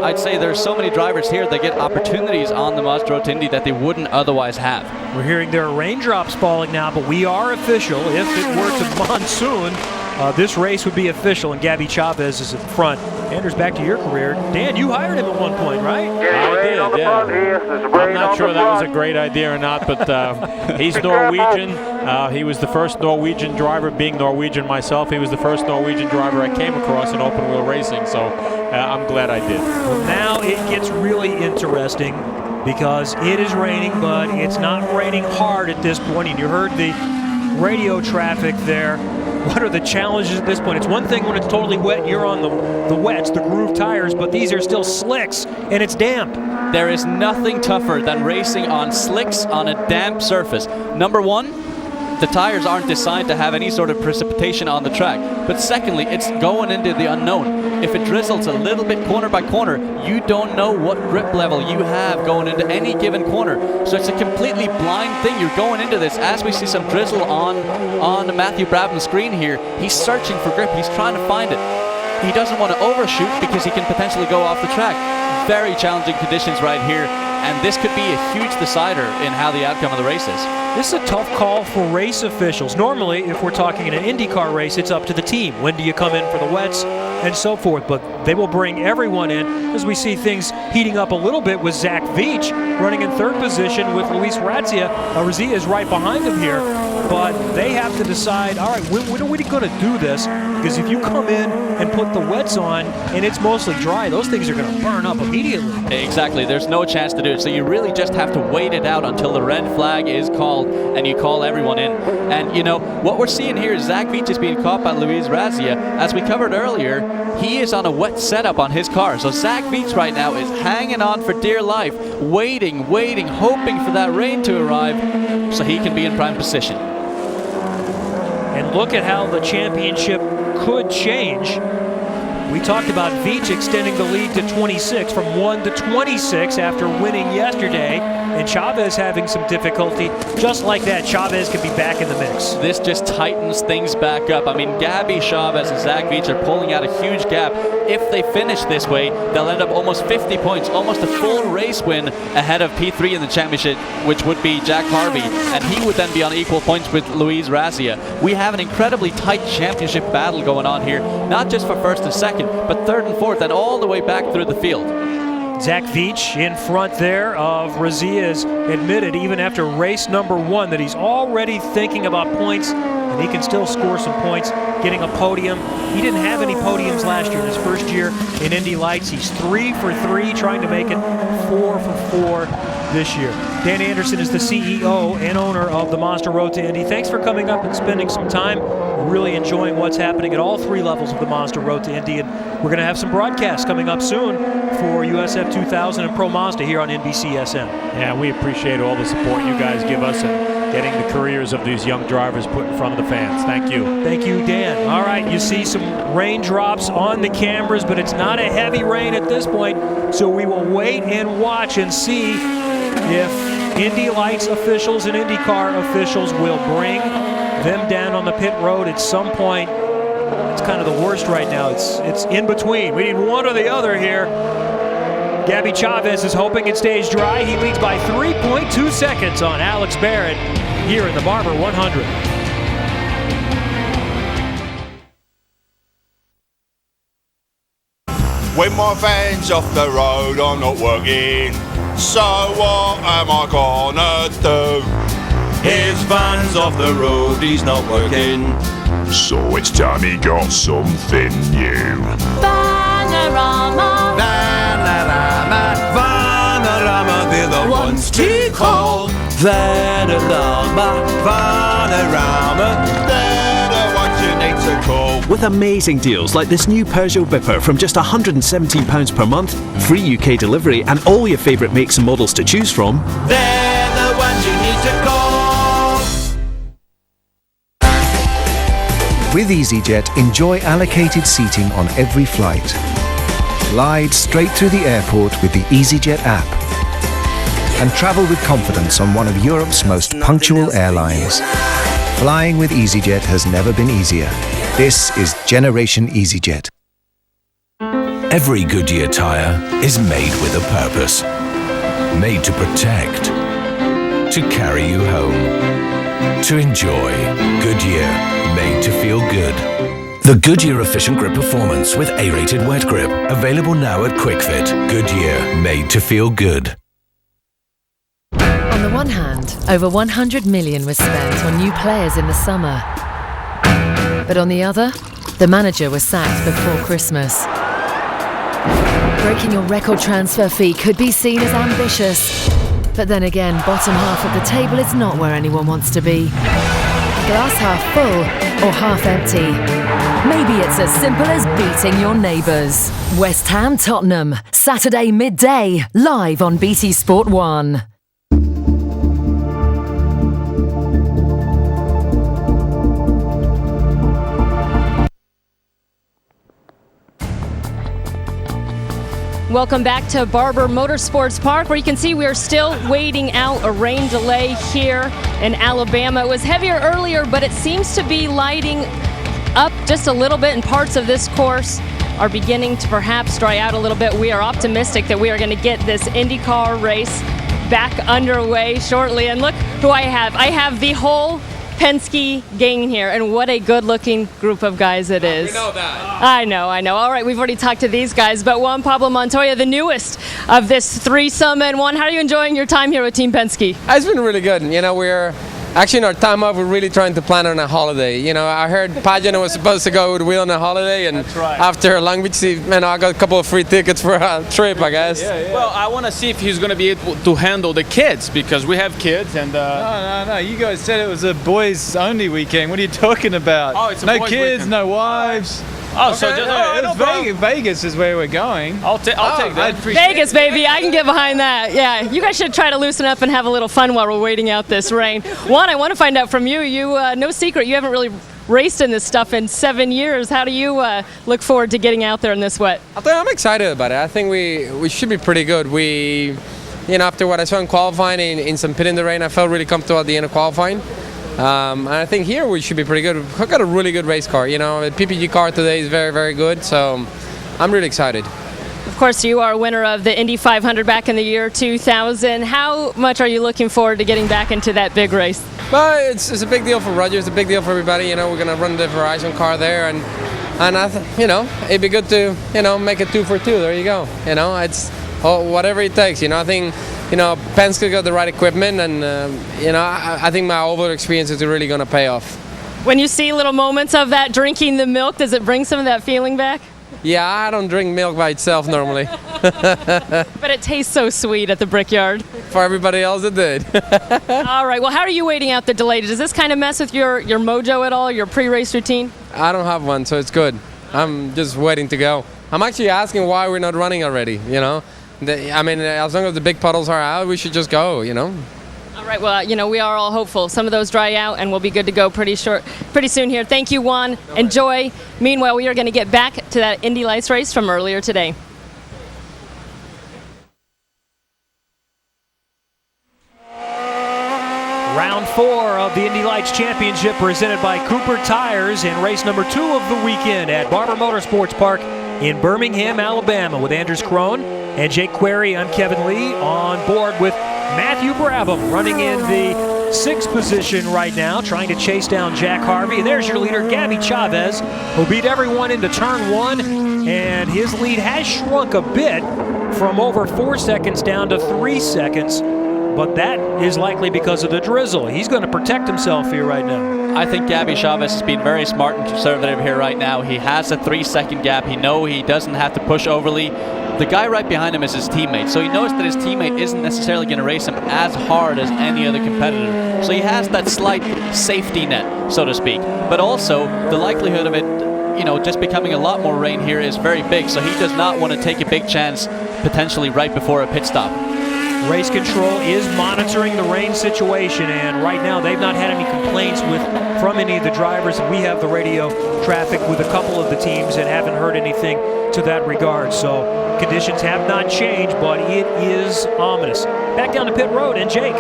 I'd say there's so many drivers here that get opportunities on the Mazda Road to Indy that they wouldn't otherwise have. We're hearing there are raindrops falling now, but we are official. If it were to monsoon, this race would be official, and Gabby Chavez is in front. Anders, back to your career. Dan, you hired him at one point, right? I did, yeah. I'm not sure that was a great idea or not, but he's Norwegian. He was the first Norwegian driver, being Norwegian myself. He was the first Norwegian driver I came across in open wheel racing, so I'm glad I did. Well, now it gets really interesting because it is raining, but it's not raining hard at this point, and you heard the radio traffic there. What are the challenges at this point? It's one thing when it's totally wet and you're on the wets, the groove tires, but these are still slicks and it's damp. There is nothing tougher than racing on slicks on a damp surface. Number one, the tires aren't designed to have any sort of precipitation on the track. But secondly, it's going into the unknown. If it drizzles a little bit corner by corner, you don't know what grip level you have going into any given corner. So it's a completely blind thing. You're going into this as we see some drizzle on Matthew Brabham's screen here. He's searching for grip. He's trying to find it. He doesn't want to overshoot because he can potentially go off the track. Very challenging conditions right here, and this could be a huge decider in how the outcome of the race is. This is a tough call for race officials. Normally, if we're talking in an IndyCar race, it's up to the team. When do you come in for the wets and so forth? But they will bring everyone in as we see things heating up a little bit with Zach Veach running in third position with Luis Razia. Razia is right behind him here, but they have to decide, all right, when are we going to do this? Because if you come in and put the wets on and it's mostly dry, those things are going to burn up immediately. Exactly. There's no chance to do it. So you really just have to wait it out until the red flag is called and you call everyone in. And, you know, what we're seeing here is Zach Veach is being caught by Luis Razia. As we covered earlier, he is on a wet setup on his car. So Zach Veach right now is hanging on for dear life, waiting, hoping for that rain to arrive so he can be in prime position. And look at how the championship could change. We talked about Veach extending the lead to 26 from 1 to 26 after winning yesterday, and Chavez having some difficulty. Just like that, Chavez could be back in the mix. This just tightens things back up. I mean, Gabby Chavez and Zach Veach are pulling out a huge gap. If they finish this way, they'll end up almost 50 points, almost a full race win ahead of P3 in the championship, which would be Jack Harvey, and he would then be on equal points with Luis Razia. We have an incredibly tight championship battle going on here, not just for first and second, but third and fourth, and all the way back through the field. Zach Veach in front there of Razia has admitted, even after race number 1, that he's already thinking about points, and he can still score some points, getting a podium. He didn't have any podiums last year in his first year in Indy Lights. He's 3 for 3, trying to make it 4 for 4 this year. Dan Anderson is the CEO and owner of the Mazda Road to Indy. Thanks for coming up and spending some time. We're really enjoying what's happening at all 3 levels of the Mazda Road to Indy, and we're going to have some broadcasts coming up soon for USF 2000 and Pro Mazda here on NBCSN. Yeah, we appreciate all the support you guys give us and getting the careers of these young drivers put in front of the fans. Thank you. Thank you, Dan. All right, you see some raindrops on the cameras, but it's not a heavy rain at this point, so we will wait and watch and see if Indy Lights officials and IndyCar officials will bring them down on the pit road at some point. It's kind of the worst right now. It's in between. We need one or the other here. Gabby Chavez is hoping it stays dry. He leads by 3.2 seconds on Alex Barrett here in the Barber 100. When my van's off the road, I'm not working. So what am I gonna do? His van's off the road, he's not working. So it's time he got something new. Vanarama, Vanarama, Vanarama, they're the ones to call. Vanarama, Vanarama, they're the ones you need to call. With amazing deals like this new Peugeot Bipper from just £117 per month, free UK delivery and all your favourite makes and models to choose from, they're the ones you need to call. With EasyJet, enjoy allocated seating on every flight. Glide straight through the airport with the EasyJet app. And travel with confidence on one of Europe's most punctual airlines. Flying with EasyJet has never been easier. This is Generation EasyJet. Every Goodyear tyre is made with a purpose. Made to protect. To carry you home. To enjoy. Goodyear, made to feel good. The Goodyear Efficient Grip Performance with A-rated wet grip. Available now at QuickFit. Goodyear, made to feel good. On the one hand, over 100 million was spent on new players in the summer. But on the other, the manager was sacked before Christmas. Breaking your record transfer fee could be seen as ambitious. But then again, bottom half of the table is not where anyone wants to be. Glass half full or half empty. Maybe it's as simple as beating your neighbours. West Ham Tottenham, Saturday midday, live on BT Sport 1. Welcome back to Barber Motorsports Park, where you can see we are still waiting out a rain delay here in Alabama. It was heavier earlier, but it seems to be lighting up just a little bit, and parts of this course are beginning to perhaps dry out a little bit. We are optimistic that we are going to get this IndyCar race back underway shortly. And look who I have. I have the whole Penske gang here, and what a good-looking group of guys it is. We know that. I know. All right, we've already talked to these guys, but Juan Pablo Montoya, the newest of this threesome. And Juan, how are you enjoying your time here with Team Penske? It's been really good. You know, we're actually in our time off, we're really trying to plan on a holiday. You know, I heard Pagano was supposed to go with Will on a holiday, and after Long Beach, I got a couple of free tickets for a trip, I guess. Well, I want to see if he's going to be able to handle the kids, because we have kids. And No. You guys said it was a boys-only weekend. What are you talking about? Oh, it's a no boys' kids, weekend. no wives. Oh, so just Vegas is where we're going. I'll take that. Vegas, baby, I can get behind that. Yeah, you guys should try to loosen up and have a little fun while we're waiting out this rain. Juan, I want to find out from you. No secret, you haven't really raced in this stuff in 7 years. How do you look forward to getting out there in this wet? I'm excited about it. I think we should be pretty good. After what I saw in qualifying in some pit in the rain, I felt really comfortable at the end of qualifying. And I think here we should be pretty good. We've got a really good race car. You know, the PPG car today is very, very good. So I'm really excited. Of course, you are a winner of the Indy 500 back in the year 2000. How much are you looking forward to getting back into that big race? Well, it's a big deal for Roger. It's a big deal for everybody. You know, we're going to run the Verizon car there. And it'd be good to, make it 2 for 2. There you go. It's whatever it takes. I think, Penske got the right equipment, and I think my overall experience is really going to pay off. When you see little moments of that drinking the milk, does it bring some of that feeling back? Yeah, I don't drink milk by itself normally. But it tastes so sweet at the Brickyard. For everybody else, it did. All right, well, how are you waiting out the delay? Does this kind of mess with your mojo at all, your pre-race routine? I don't have one, so it's good. I'm just waiting to go. I'm actually asking why we're not running already, as long as the big puddles are out, we should just go, All right, well, we are all hopeful. Some of those dry out, and we'll be good to go pretty soon here. Thank you, Juan. Enjoy. Meanwhile, we are going to get back to that Indy Lights race from earlier today. Round 4 of the Indy Lights Championship presented by Cooper Tires in race number 2 of the weekend at Barber Motorsports Park in Birmingham, Alabama, with Anders Krohn and Jake Query. I'm Kevin Lee on board with Matthew Brabham running in the 6th position right now, trying to chase down Jack Harvey. And there's your leader, Gabby Chavez, who beat everyone into turn 1, and his lead has shrunk a bit from over 4 seconds down to 3 seconds. But that is likely because of the drizzle. He's going to protect himself here right now. I think Gabby Chavez has been very smart and conservative here right now. He has a 3-second gap. He knows he doesn't have to push overly. The guy right behind him is his teammate, so he knows that his teammate isn't necessarily going to race him as hard as any other competitor. So he has that slight safety net, so to speak. But also, the likelihood of it, just becoming a lot more rain here is very big, so he does not want to take a big chance potentially right before a pit stop. Race control is monitoring the rain situation, and right now they've not had any complaints with from any of the drivers, and we have the radio traffic with a couple of the teams and haven't heard anything to that regard. So conditions have not changed, but it is ominous. Back down to pit road, and Jake.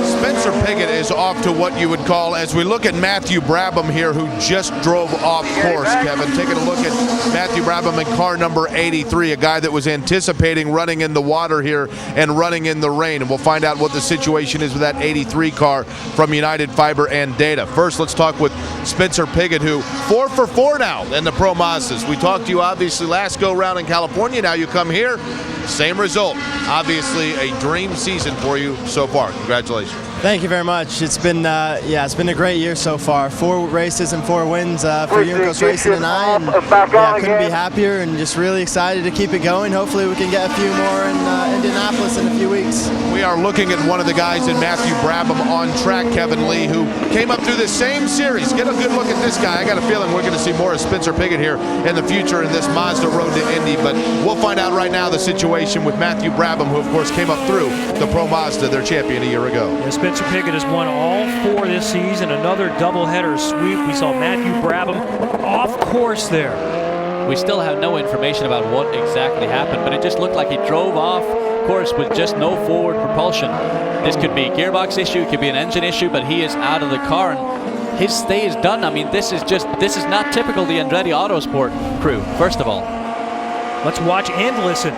Spencer Pigot is off to what you would call, as we look at Matthew Brabham here, who just drove off course, Kevin. Taking a look at Matthew Brabham in car number 83, a guy that was anticipating running in the water here and running in the rain. And we'll find out what the situation is with that 83 car from United Fiber and Data. First, let's talk with Spencer Pigot, who 4 for 4 now in the Pro Mazdas. We talked to you, obviously, last go-round in California. Now you come here, same result. Obviously, a dream season for you so far. Congratulations. Thank you very much. It's been it's been a great year so far. 4 races and 4 wins for Juncos Racing and I. And, couldn't be happier and just really excited to keep it going. Hopefully we can get a few more in Indianapolis in a few weeks. We are looking at one of the guys in Matthew Brabham on track, Kevin Lee, who came up through the same series. Get a good look at this guy. I got a feeling we're going to see more of Spencer Pigot here in the future in this Mazda Road to Indy. But we'll find out right now the situation with Matthew Brabham, who of course came up through the Pro Mazda, their champion a year ago. Yeah, Spencer Pigot has won all 4 this season. Another doubleheader sweep. We saw Matthew Brabham off course there. We still have no information about what exactly happened, but it just looked like he drove off course with just no forward propulsion. This could be a gearbox issue, it could be an engine issue, but he is out of the car and his stay is done. I mean, this is not typical the Andretti Autosport crew, first of all. Let's watch and listen.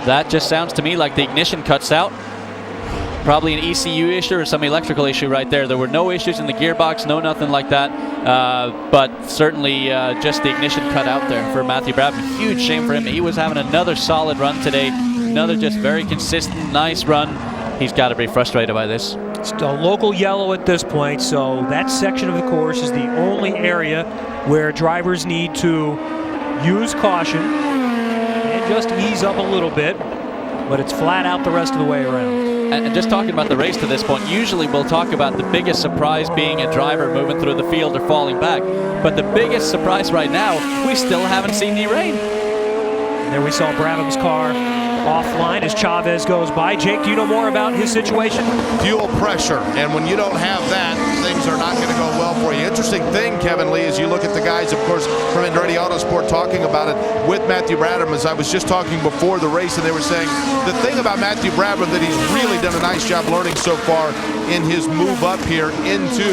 That just sounds to me like the ignition cuts out. Probably an ECU issue or some electrical issue right there. There were no issues in the gearbox, no nothing like that. But certainly just the ignition cut out there for Matthew Brabham. Huge shame for him. He was having another solid run today. Another just very consistent, nice run. He's got to be frustrated by this. It's a local yellow at this point, so that section of the course is the only area where drivers need to use caution and just ease up a little bit, but it's flat out the rest of the way around. And just talking about the race to this point, usually we'll talk about the biggest surprise being a driver moving through the field or falling back. But the biggest surprise right now, we still haven't seen any rain. And there we saw Brabham's car offline as Chavez goes by. Jake, do you know more about his situation? Fuel pressure, and when you don't have that, things are not going to go well for you. Interesting thing, Kevin Lee, as you look at the guys, of course, from Andretti Autosport talking about it with Matthew Brabham, as I was just talking before the race, and they were saying the thing about Matthew Brabham that he's really done a nice job learning so far in his move up here into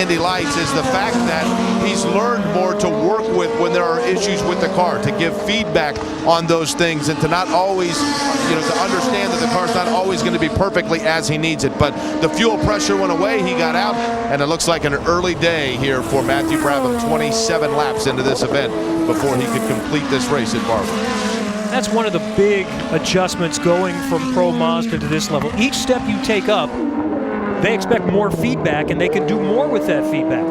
Indy Lights is the fact that he's learned more to work with when there are issues with the car, to give feedback on those things, and to not always, to understand that the car's not always going to be perfectly as he needs it. But the fuel pressure went away, he got out, and it looks like an early day here for Matthew Brabham. 27 laps into this event before he could complete this race at Barber. That's one of the big adjustments going from Pro Mazda to this level. Each step you take up, they expect more feedback, and they can do more with that feedback.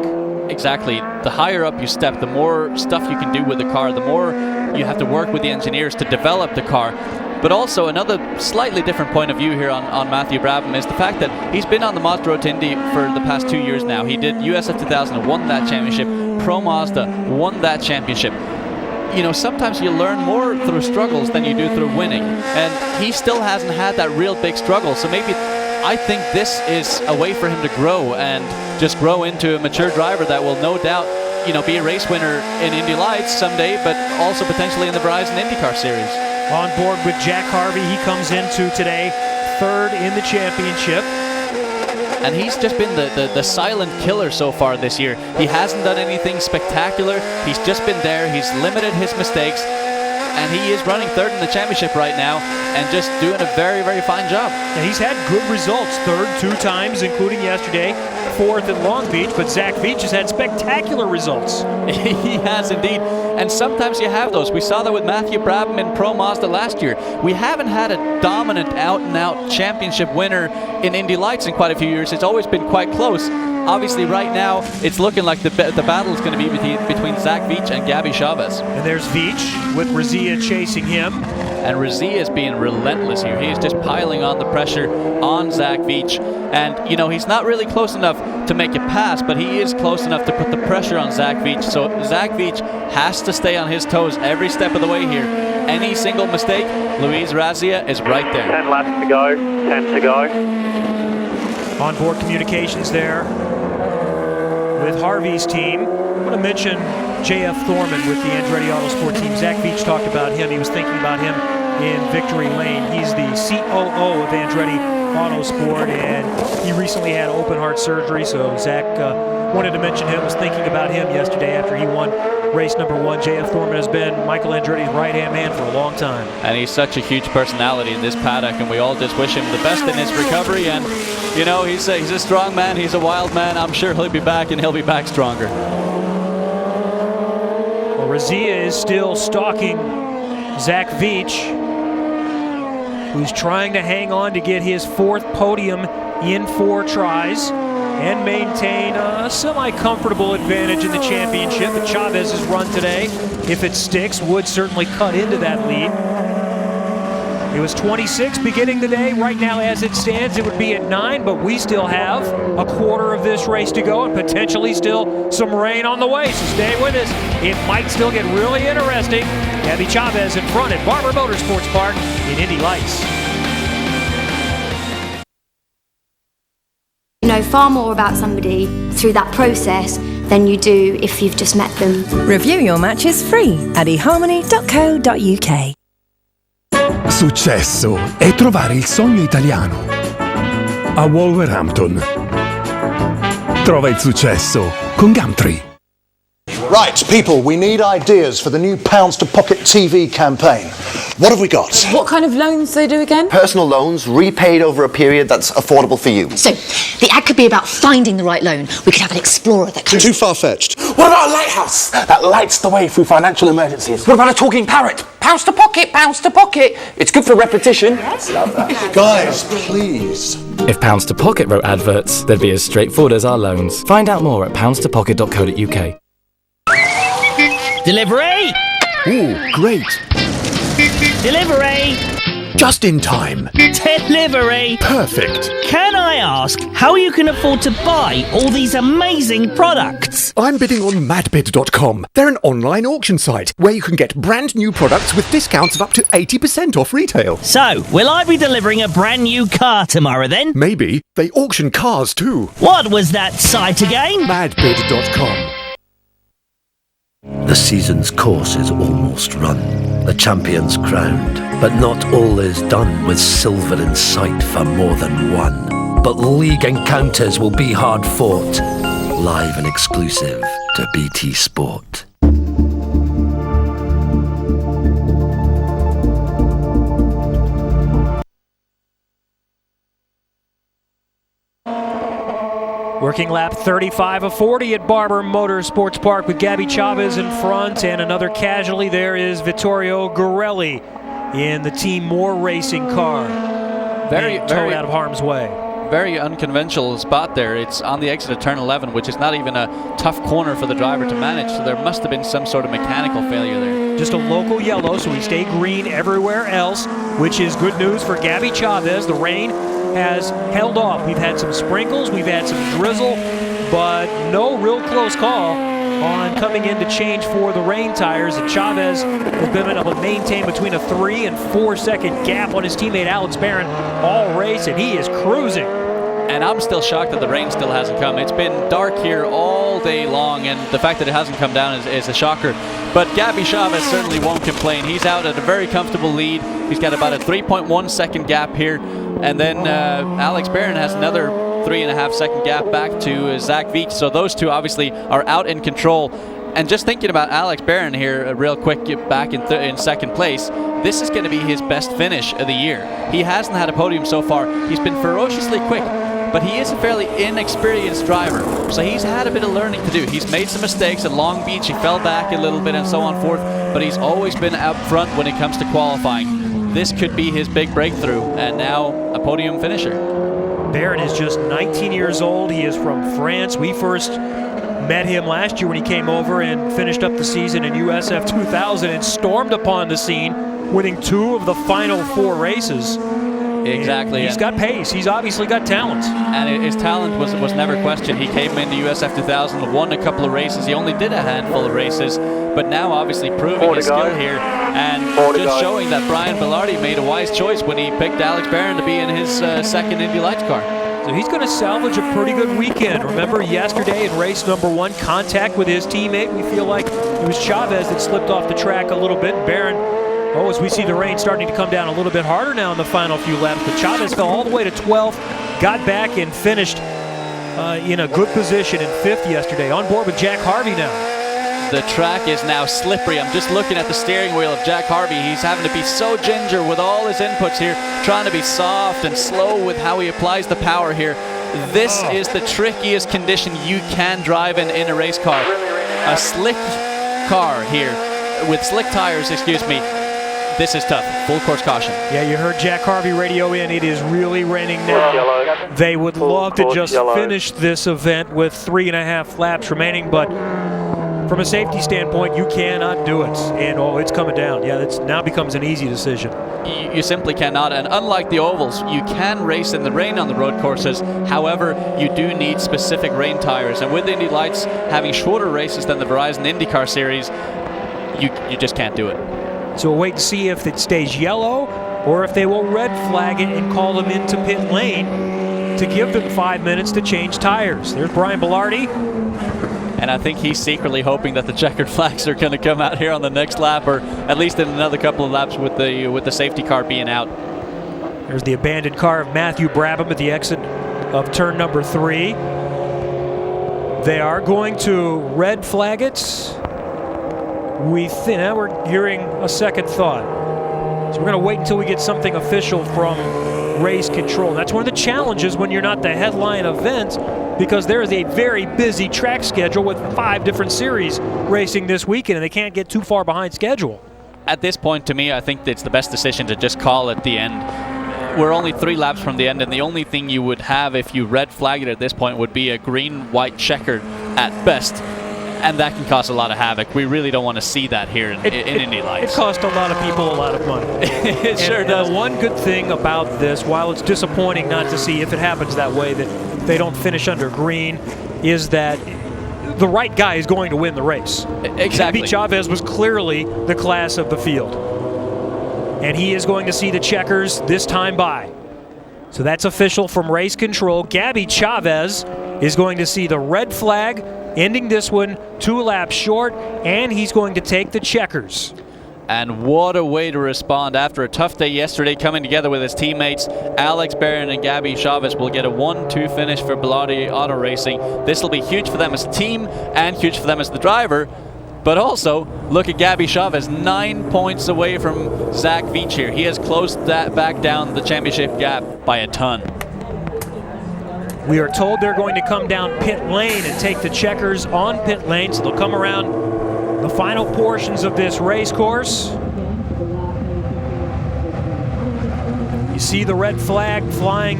Exactly. The higher up you step, the more stuff you can do with the car, the more you have to work with the engineers to develop the car. But also another slightly different point of view here on Matthew Brabham is the fact that he's been on the Mazda Road to Indy for the past 2 years now. He did USF 2000, won that championship. Pro Mazda won that championship. Sometimes you learn more through struggles than you do through winning. And he still hasn't had that real big struggle. So maybe I think this is a way for him to grow and just grow into a mature driver that will no doubt, be a race winner in Indy Lights someday, but also potentially in the Verizon IndyCar Series. On board with Jack Harvey, he comes into today third in the championship. And he's just been the silent killer so far this year. He hasn't done anything spectacular. He's just been there. He's limited his mistakes. And he is running third in the championship right now and just doing a very, very fine job. And he's had good results. Third 2 times, including yesterday. Fourth at Long Beach, but Zach Veach has had spectacular results. He has indeed. And sometimes you have those. We saw that with Matthew Brabham in Pro Mazda last year. We haven't had a dominant out-and-out championship winner in Indy Lights in quite a few years. It's always been quite close. Obviously, right now, it's looking like the battle is going to be between Zach Veach and Gabby Chavez. And there's Veach with Razia chasing him. And Razia is being relentless here. He is just piling on the pressure on Zach Veach. And, he's not really close enough to make a pass, but he is close enough to put the pressure on Zach Veach. So Zach Veach has to stay on his toes every step of the way here. any single mistake, Luis Razia is right there. 10 laps to go, 10 to go. Onboard communications there with Harvey's team. I want to mention J.F. Thorman with the Andretti Autosport team. Zach Veach talked about him. He was thinking about him in Victory Lane. He's the COO of Andretti Autosport, and he recently had open heart surgery, so Zach wanted to mention him, was thinking about him yesterday after he won race number 1. J.F. Thorman has been Michael Andretti's right-hand man for a long time. And he's such a huge personality in this paddock, and we all just wish him the best in his recovery. And, you know, he's a strong man, he's a wild man. I'm sure he'll be back, and he'll be back stronger. Well, Razia is still stalking Zach Veach, who's trying to hang on to get his 4th podium in 4 tries and maintain a semi-comfortable advantage in the championship. But Chavez's run today, if it sticks, would certainly cut into that lead. It was 26 beginning the day. Right now, as it stands, it would be at 9, but we still have a quarter of this race to go and potentially still some rain on the way, so stay with us. It might still get really interesting. Gabby Chavez in front at Barber Motorsports Park in Indy Lights. You know far more about somebody through that process than you do if you've just met them. Review your matches free at eharmony.co.uk. Successo è trovare il sogno italiano. A Wolverhampton. Trova il successo con Gumtree. Right, people, we need ideas for the new Pounds to Pocket TV campaign. What have we got? What kind of loans do they do again? Personal loans, repaid over a period that's affordable for you. So, the ad could be about finding the right loan. We could have an explorer that comes... Too far-fetched. What about a lighthouse that lights the way through financial emergencies? What about a talking parrot? Pounds to pocket, pounds to pocket. It's good for repetition. Yes. Love that. Guys, please. If Pounds to Pocket wrote adverts, they'd be as straightforward as our loans. Find out more at poundstopocket.co.uk. Delivery! Ooh, great. Delivery! Just in time. Delivery! Perfect. Can I ask how you can afford to buy all these amazing products? I'm bidding on madbid.com. They're an online auction site where you can get brand new products with discounts of up to 80% off retail. So, will I be delivering a brand new car tomorrow then? Maybe. They auction cars too. What was that site again? Madbid.com. The season's course is almost run, the champions crowned, but not all is done with silver in sight for more than one. But league encounters will be hard fought, live and exclusive to BT Sport. Working lap 35 of 40 at Barber Motorsports Park with Gabby Chavez in front, and another casualty there is Vittorio Gorelli in the Team Moore Racing car. Very out of harm's way. Very unconventional spot there. It's on the exit of turn 11, which is not even a tough corner for the driver to manage, so there must have been some sort of mechanical failure there. Just a local yellow, so we stay green everywhere else, which is good news for Gabby Chavez. The rain has held off. We've had some sprinkles, we've had some drizzle, but no real close call on coming in to change for the rain tires. And Chavez has been able to maintain between a 3 and 4 second gap on his teammate Alex Barron all race, and he is cruising. And I'm still shocked that the rain still hasn't come. It's been dark here all day long, and the fact that it hasn't come down is a shocker. But Gabby Chavez certainly won't complain. He's out at a very comfortable lead. He's got about a 3.1 second gap here. And then Alex Barron has another 3.5 second gap back to Zach Veach. So those two obviously are out in control. And just thinking about Alex Barron here real quick, back in second place, this is going to be his best finish of the year. He hasn't had a podium so far. He's been ferociously quick, but he is a fairly inexperienced driver. So he's had a bit of learning to do. He's made some mistakes at Long Beach. He fell back a little bit and so on forth, but he's always been out front when it comes to qualifying. This could be his big breakthrough, and now a podium finisher. Barron is just 19 years old. He is from France. We first met him last year when he came over and finished up the season in USF 2000 and stormed upon the scene, winning 2 of the final 4 races. Exactly. He's got pace. He's obviously got talent. And his talent was never questioned. He came into USF 2000, won a couple of races. He only did a handful of races, but now obviously proving his skill here and just showing that Brian Bilardi made a wise choice when he picked Alex Barron to be in his second Indy Lights car. So he's going to salvage a pretty good weekend. Remember yesterday in race number 1, contact with his teammate. We feel like it was Chavez that slipped off the track a little bit. Barron, as we see the rain starting to come down a little bit harder now in the final few laps. But Chavez fell all the way to 12th, got back and finished in a good position in 5th yesterday. On board with Jack Harvey now. The track is now slippery. I'm just looking at the steering wheel of Jack Harvey. He's having to be so ginger with all his inputs here, trying to be soft and slow with how he applies the power here. This is the trickiest condition you can drive in a race car. A slick car here, with slick tires, excuse me. This is tough. Full course caution. Yeah, you heard Jack Harvey radio in. It is really raining now. They would love to just finish this event with 3.5 laps remaining, but from a safety standpoint, you cannot do it. And it's coming down. Yeah, it now becomes an easy decision. You simply cannot. And unlike the ovals, you can race in the rain on the road courses. However, you do need specific rain tires. And with Indy Lights having shorter races than the Verizon IndyCar Series, you just can't do it. So we'll wait and see if it stays yellow or if they will red flag it and call them into pit lane to give them 5 minutes to change tires. There's Brian Bilardi. And I think he's secretly hoping that the checkered flags are going to come out here on the next lap, or at least in another couple of laps with the safety car being out. There's the abandoned car of Matthew Brabham at the exit of turn number 3. They are going to red flag it. Now we're hearing a second thought. So we're going to wait until we get something official from race control. That's one of the challenges when you're not the headline event, because there is a very busy track schedule with 5 different series racing this weekend, and they can't get too far behind schedule. At this point, to me, I think it's the best decision to just call at the end. We're only 3 laps from the end, and the only thing you would have if you red flagged it at this point would be a green-white checkered at best, and that can cause a lot of havoc. We really don't want to see that here in Indy Lights. It cost a lot of people a lot of money. It sure does. The one good thing about this, while it's disappointing not to see if it happens that way, that they don't finish under green, is that the right guy is going to win the race. Exactly. Gabby Chavez was clearly the class of the field. And he is going to see the checkers this time by. So that's official from race control. Gabby Chavez is going to see the red flag, ending this one 2 laps short, and he's going to take the checkers. And what a way to respond after a tough day yesterday, coming together with his teammates. Alex Barron and Gabby Chavez will get a 1-2 finish for Bilardi Auto Racing. This will be huge for them as a team and huge for them as the driver. But also, look at Gabby Chavez, 9 points away from Zach Veach here. He has closed that back down the championship gap by a ton. We are told they're going to come down pit lane and take the checkers on pit lane, so they'll come around the final portions of this race course. You see the red flag flying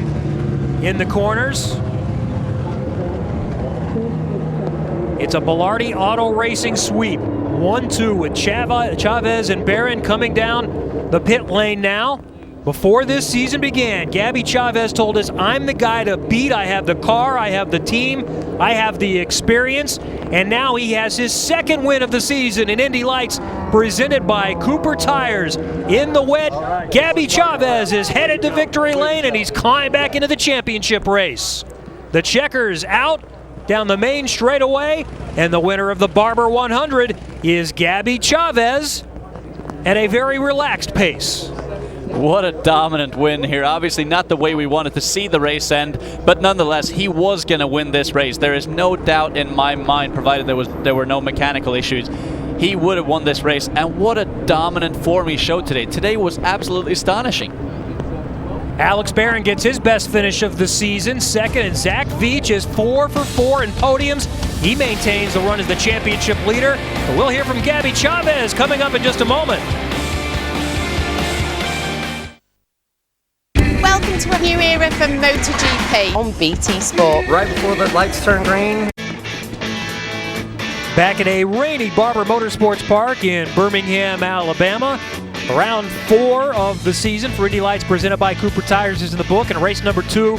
in the corners. It's a Bilardi Auto Racing sweep. 1-2 with Chavez and Barron coming down the pit lane now. Before this season began, Gabby Chavez told us, I'm the guy to beat. I have the car, I have the team, I have the experience. And now he has his second win of the season in Indy Lights, presented by Cooper Tires. In the wet, Gabby Chavez is headed to victory lane, and he's climbed back into the championship race. The checkers out down the main straightaway, and the winner of the Barber 100 is Gabby Chavez at a very relaxed pace. What a dominant win here. Obviously not the way we wanted to see the race end, but nonetheless, he was going to win this race. There is no doubt in my mind, provided there were no mechanical issues, he would have won this race. And what a dominant form he showed today. Today was absolutely astonishing. Alex Barron gets his best finish of the season, second, and Zach Veach is 4 for 4 in podiums. He maintains the run as the championship leader. But we'll hear from Gabby Chavez coming up in just a moment. Welcome to a new era for MotoGP on BT Sport. Right before the lights turn green. Back at a rainy Barber Motorsports Park in Birmingham, Alabama. Round 4 of the season for Indy Lights presented by Cooper Tires is in the book, and race number 2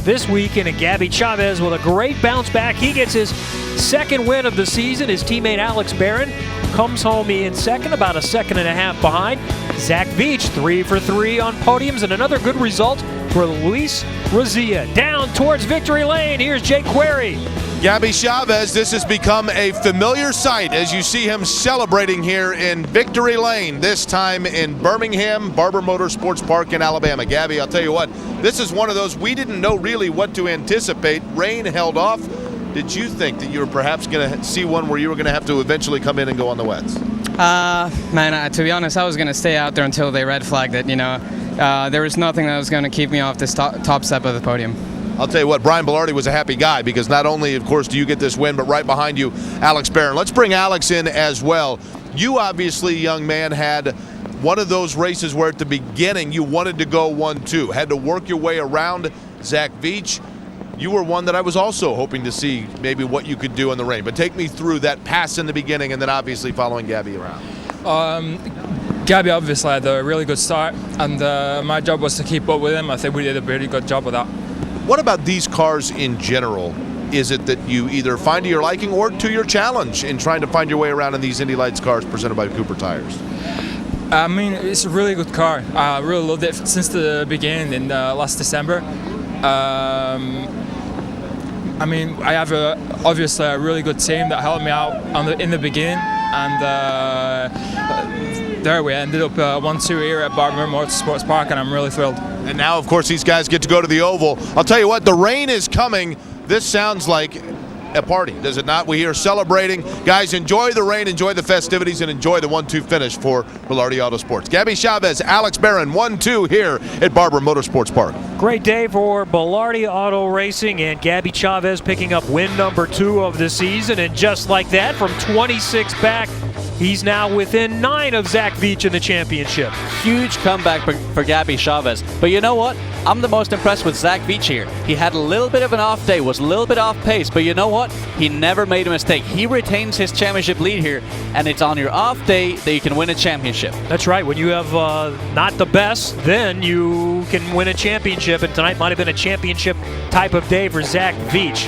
this weekend. And Gabby Chavez with a great bounce back. He gets his second win of the season. His teammate Alex Barron comes home in second, about a second and a half behind. Zach Veach 3 for 3 on podiums, and another good result for Luis Razia. Down towards victory lane, here's Jake Query. Gabby Chavez, this has become a familiar sight as you see him celebrating here in Victory Lane, this time in Birmingham, Barber Motorsports Park in Alabama. Gabby, I'll tell you what, this is one of those we didn't know really what to anticipate. Rain held off. Did you think that you were perhaps going to see one where you were going to have to eventually come in and go on the wets? To be honest, I was going to stay out there until they red flagged it. There was nothing that was going to keep me off this top step of the podium. I'll tell you what, Brian Bellardi was a happy guy because not only, of course, do you get this win, but right behind you, Alex Barron. Let's bring Alex in as well. You obviously, young man, had one of those races where at the beginning you wanted to go 1-2, had to work your way around Zach Veach. You were one that I was also hoping to see maybe what you could do in the rain. But take me through that pass in the beginning and then obviously following Gabby around. Gabby obviously had a really good start, and my job was to keep up with him. I think we did a pretty good job of that. What about these cars in general? Is it that you either find to your liking or to your challenge in trying to find your way around in these Indy Lights cars presented by Cooper Tires? I mean, it's a really good car. I really loved it since the beginning in last December. I have obviously a really good team that helped me out in the beginning, and there we ended up 1-2 here at Barber Motorsports Park, and I'm really thrilled. And now, of course, these guys get to go to the oval. I'll tell you what, the rain is coming. This sounds like a party, does it not? We are celebrating. Guys, enjoy the rain, enjoy the festivities, and enjoy the 1-2 finish for Bellardi Autosports. Gabby Chavez, Alex Barron, 1-2 here at Barber Motorsports Park. Great day for Bellardi Auto Racing, and Gabby Chavez picking up win number 2 of the season. And just like that, from 26 back, he's now within 9 of Zach Veach in the championship. Huge comeback for Gabby Chavez. But you know what? I'm the most impressed with Zach Veach here. He had a little bit of an off day, was a little bit off pace, but you know what? He never made a mistake. He retains his championship lead here, and it's on your off day that you can win a championship. That's right. When you have not the best, then you can win a championship, and tonight might have been a championship type of day for Zach Veach.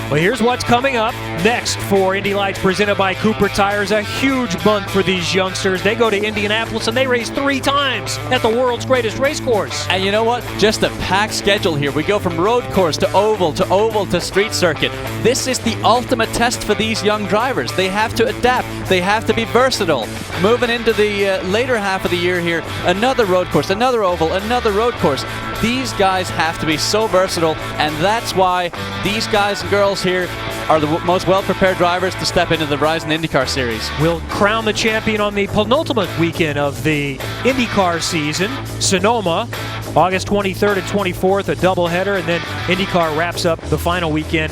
Well, here's what's coming up next for Indy Lights presented by Cooper Tires. A huge month for these youngsters. They go to Indianapolis and they race 3 times at the world's greatest race course. And you know what? Just a packed schedule here. We go from road course to oval to street circuit. This is the ultimate test for these young drivers. They have to adapt. They have to be versatile. Moving into the later half of the year here, another road course, another oval, another road course. These guys have to be so versatile, and that's why these guys and girls here are the most well-prepared drivers to step into the Verizon IndyCar Series. We'll crown the champion on the penultimate weekend of the IndyCar season. Sonoma, August 23rd and 24th, a doubleheader, and then IndyCar wraps up the final weekend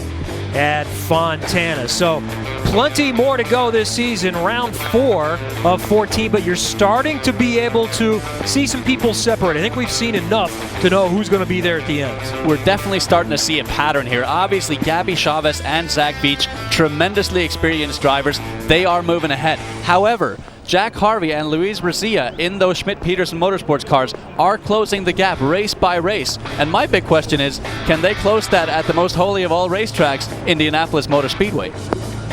at Fontana. So plenty more to go this season, round 4 of 14, but you're starting to be able to see some people separate. I think we've seen enough to know who's going to be there at the end. We're definitely starting to see a pattern here. Obviously, Gabby Chavez and Zach Veach, tremendously experienced drivers. They are moving ahead. However, Jack Harvey and Luis Razia in those Schmidt-Peterson Motorsports cars are closing the gap race by race. And my big question is, can they close that at the most holy of all racetracks, Indianapolis Motor Speedway?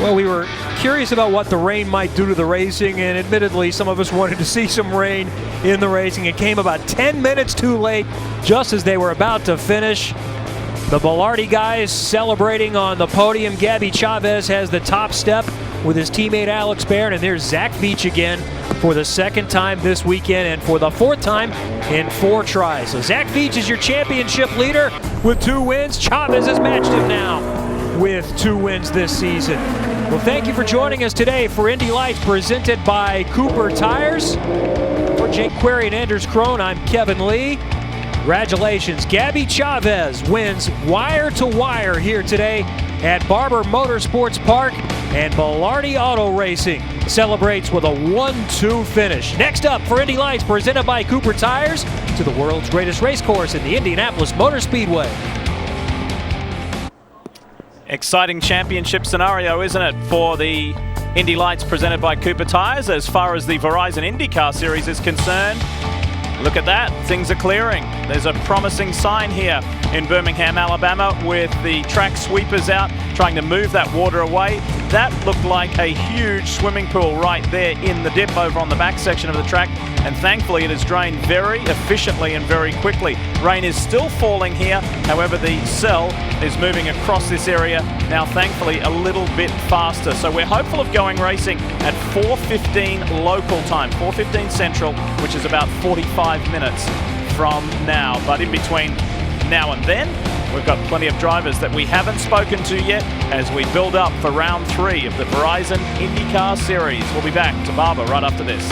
Well, we were curious about what the rain might do to the racing, and admittedly, some of us wanted to see some rain in the racing. It came about 10 minutes too late, just as they were about to finish. The Bellardi guys celebrating on the podium. Gabby Chavez has the top step with his teammate Alex Barron, and there's Zach Veach again for the 2nd time this weekend and for the 4th time in 4 tries. So Zach Veach is your championship leader with 2 wins. Chavez has matched him now with 2 wins this season. Well, thank you for joining us today for Indy Lights presented by Cooper Tires. For Jake Query and Anders Krohn, I'm Kevin Lee. Congratulations, Gabby Chavez wins wire to wire here today at Barber Motorsports Park, and Bellardi Auto Racing celebrates with a 1-2 finish. Next up for Indy Lights presented by Cooper Tires, to the world's greatest race course in the Indianapolis Motor Speedway. Exciting championship scenario, isn't it, for the Indy Lights presented by Cooper Tires. As far as the Verizon IndyCar Series is concerned, look at that, things are clearing. There's a promising sign here in Birmingham, Alabama, with the track sweepers out trying to move that water away. That looked like a huge swimming pool right there in the dip over on the back section of the track, and thankfully it has drained very efficiently and very quickly. Rain is still falling here, however the cell is moving across this area now, thankfully a little bit faster. So we're hopeful of going racing at 4:15 local time, 4:15 Central, which is about 45 minutes from now. But in between now and then, we've got plenty of drivers that we haven't spoken to yet as we build up for round 3 of the Verizon IndyCar Series. We'll be back to Barber right after this.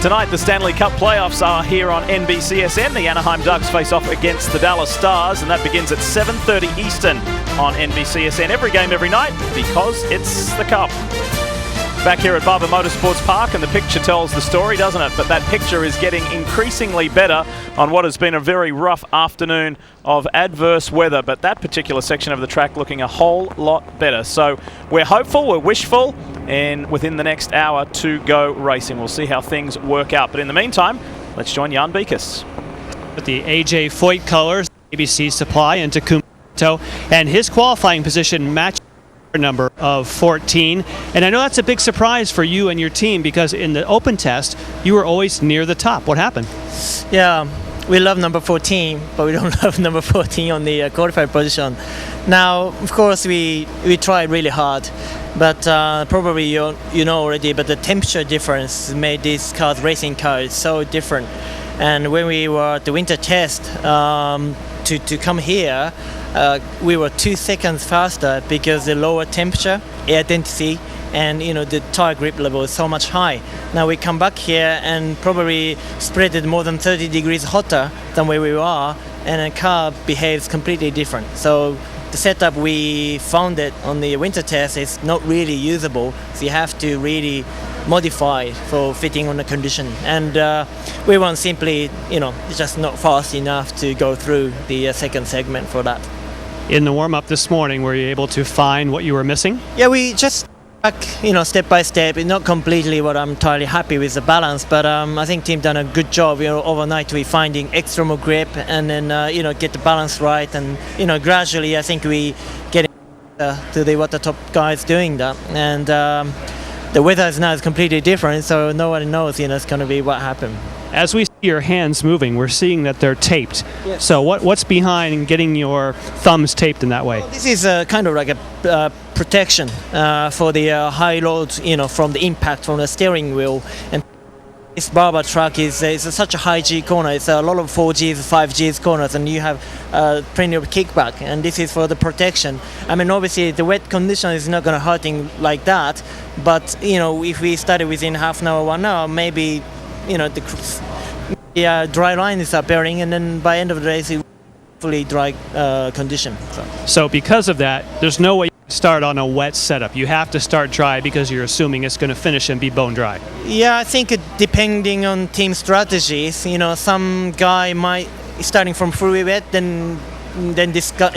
Tonight, the Stanley Cup playoffs are here on NBCSN. The Anaheim Ducks face off against the Dallas Stars, and that begins at 7:30 Eastern on NBCSN. Every game, every night, because it's the Cup. Back here at Barber Motorsports Park, and the picture tells the story, doesn't it? But that picture is getting increasingly better on what has been a very rough afternoon of adverse weather. But that particular section of the track looking a whole lot better. So we're hopeful, we're wishful, and within the next hour to go racing. We'll see how things work out. But in the meantime, let's join Jan Beekes. With the AJ Foyt colors, ABC Supply and Takuma Sato, and his qualifying position matched number of 14, and I know that's a big surprise for you and your team because in the open test you were always near the top. What happened? Yeah, we love number 14, but we don't love number 14 on the qualified position. Now, of course, we tried really hard, but probably you know already, but the temperature difference made these cars, racing cars, so different. And when we were at the winter test to come here, we were 2 seconds faster because the lower temperature, air density, and the tire grip level is so much high. Now we come back here and probably spread it more than 30 degrees hotter than where we are, and the car behaves completely different. So the setup we found it on the winter test is not really usable, so you have to really modify for fitting on the condition. And we weren't simply, just not fast enough to go through the second segment for that. In the warm-up this morning, were you able to find what you were missing? Yeah, we just back, step by step. It's not completely what I'm entirely happy with the balance, but I think team done a good job. Overnight we finding extra more grip and then get the balance right, and gradually I think we get to what the top guys doing that, and the weather is now completely different, so no one knows it's going to be what happened. As we see your hands moving, we're seeing that they're taped. Yes. So what's behind getting your thumbs taped in that way? Well, this is kind of like a protection for the high load, from the impact from the steering wheel. And this Barber track is such a high G corner. It's a lot of 4Gs, 5Gs corners, and you have plenty of kickback. And this is for the protection. I mean, obviously the wet condition is not going to hurting like that. But if we started within half an hour, 1 hour, maybe the dry line is appearing, and then by end of the day it's fully dry condition. So because of that, there's no way you can start on a wet setup. You have to start dry because you're assuming it's going to finish and be bone dry. Yeah, I think depending on team strategies, some guy might starting from fully wet, then discuss,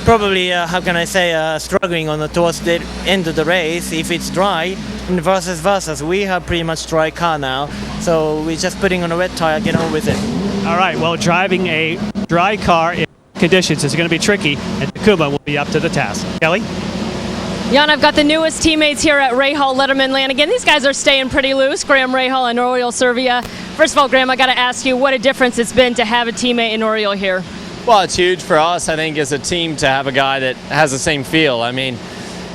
probably how can I say struggling towards the end of the race if it's dry, and versus we have pretty much dry car now, so we're just putting on a wet tire, get on with it. All right, well, driving a dry car in conditions is going to be tricky, and Takuma will be up to the task. Kelly? Jan, I've got the newest teammates here at Rahal, Letterman, Lanigan. These guys are staying pretty loose, Graham Rahal and Oriol Servia. First of all, Graham, I got to ask you what a difference it's been to have a teammate in Oriol here. Well, it's huge for us, I think, as a team to have a guy that has the same feel. I mean,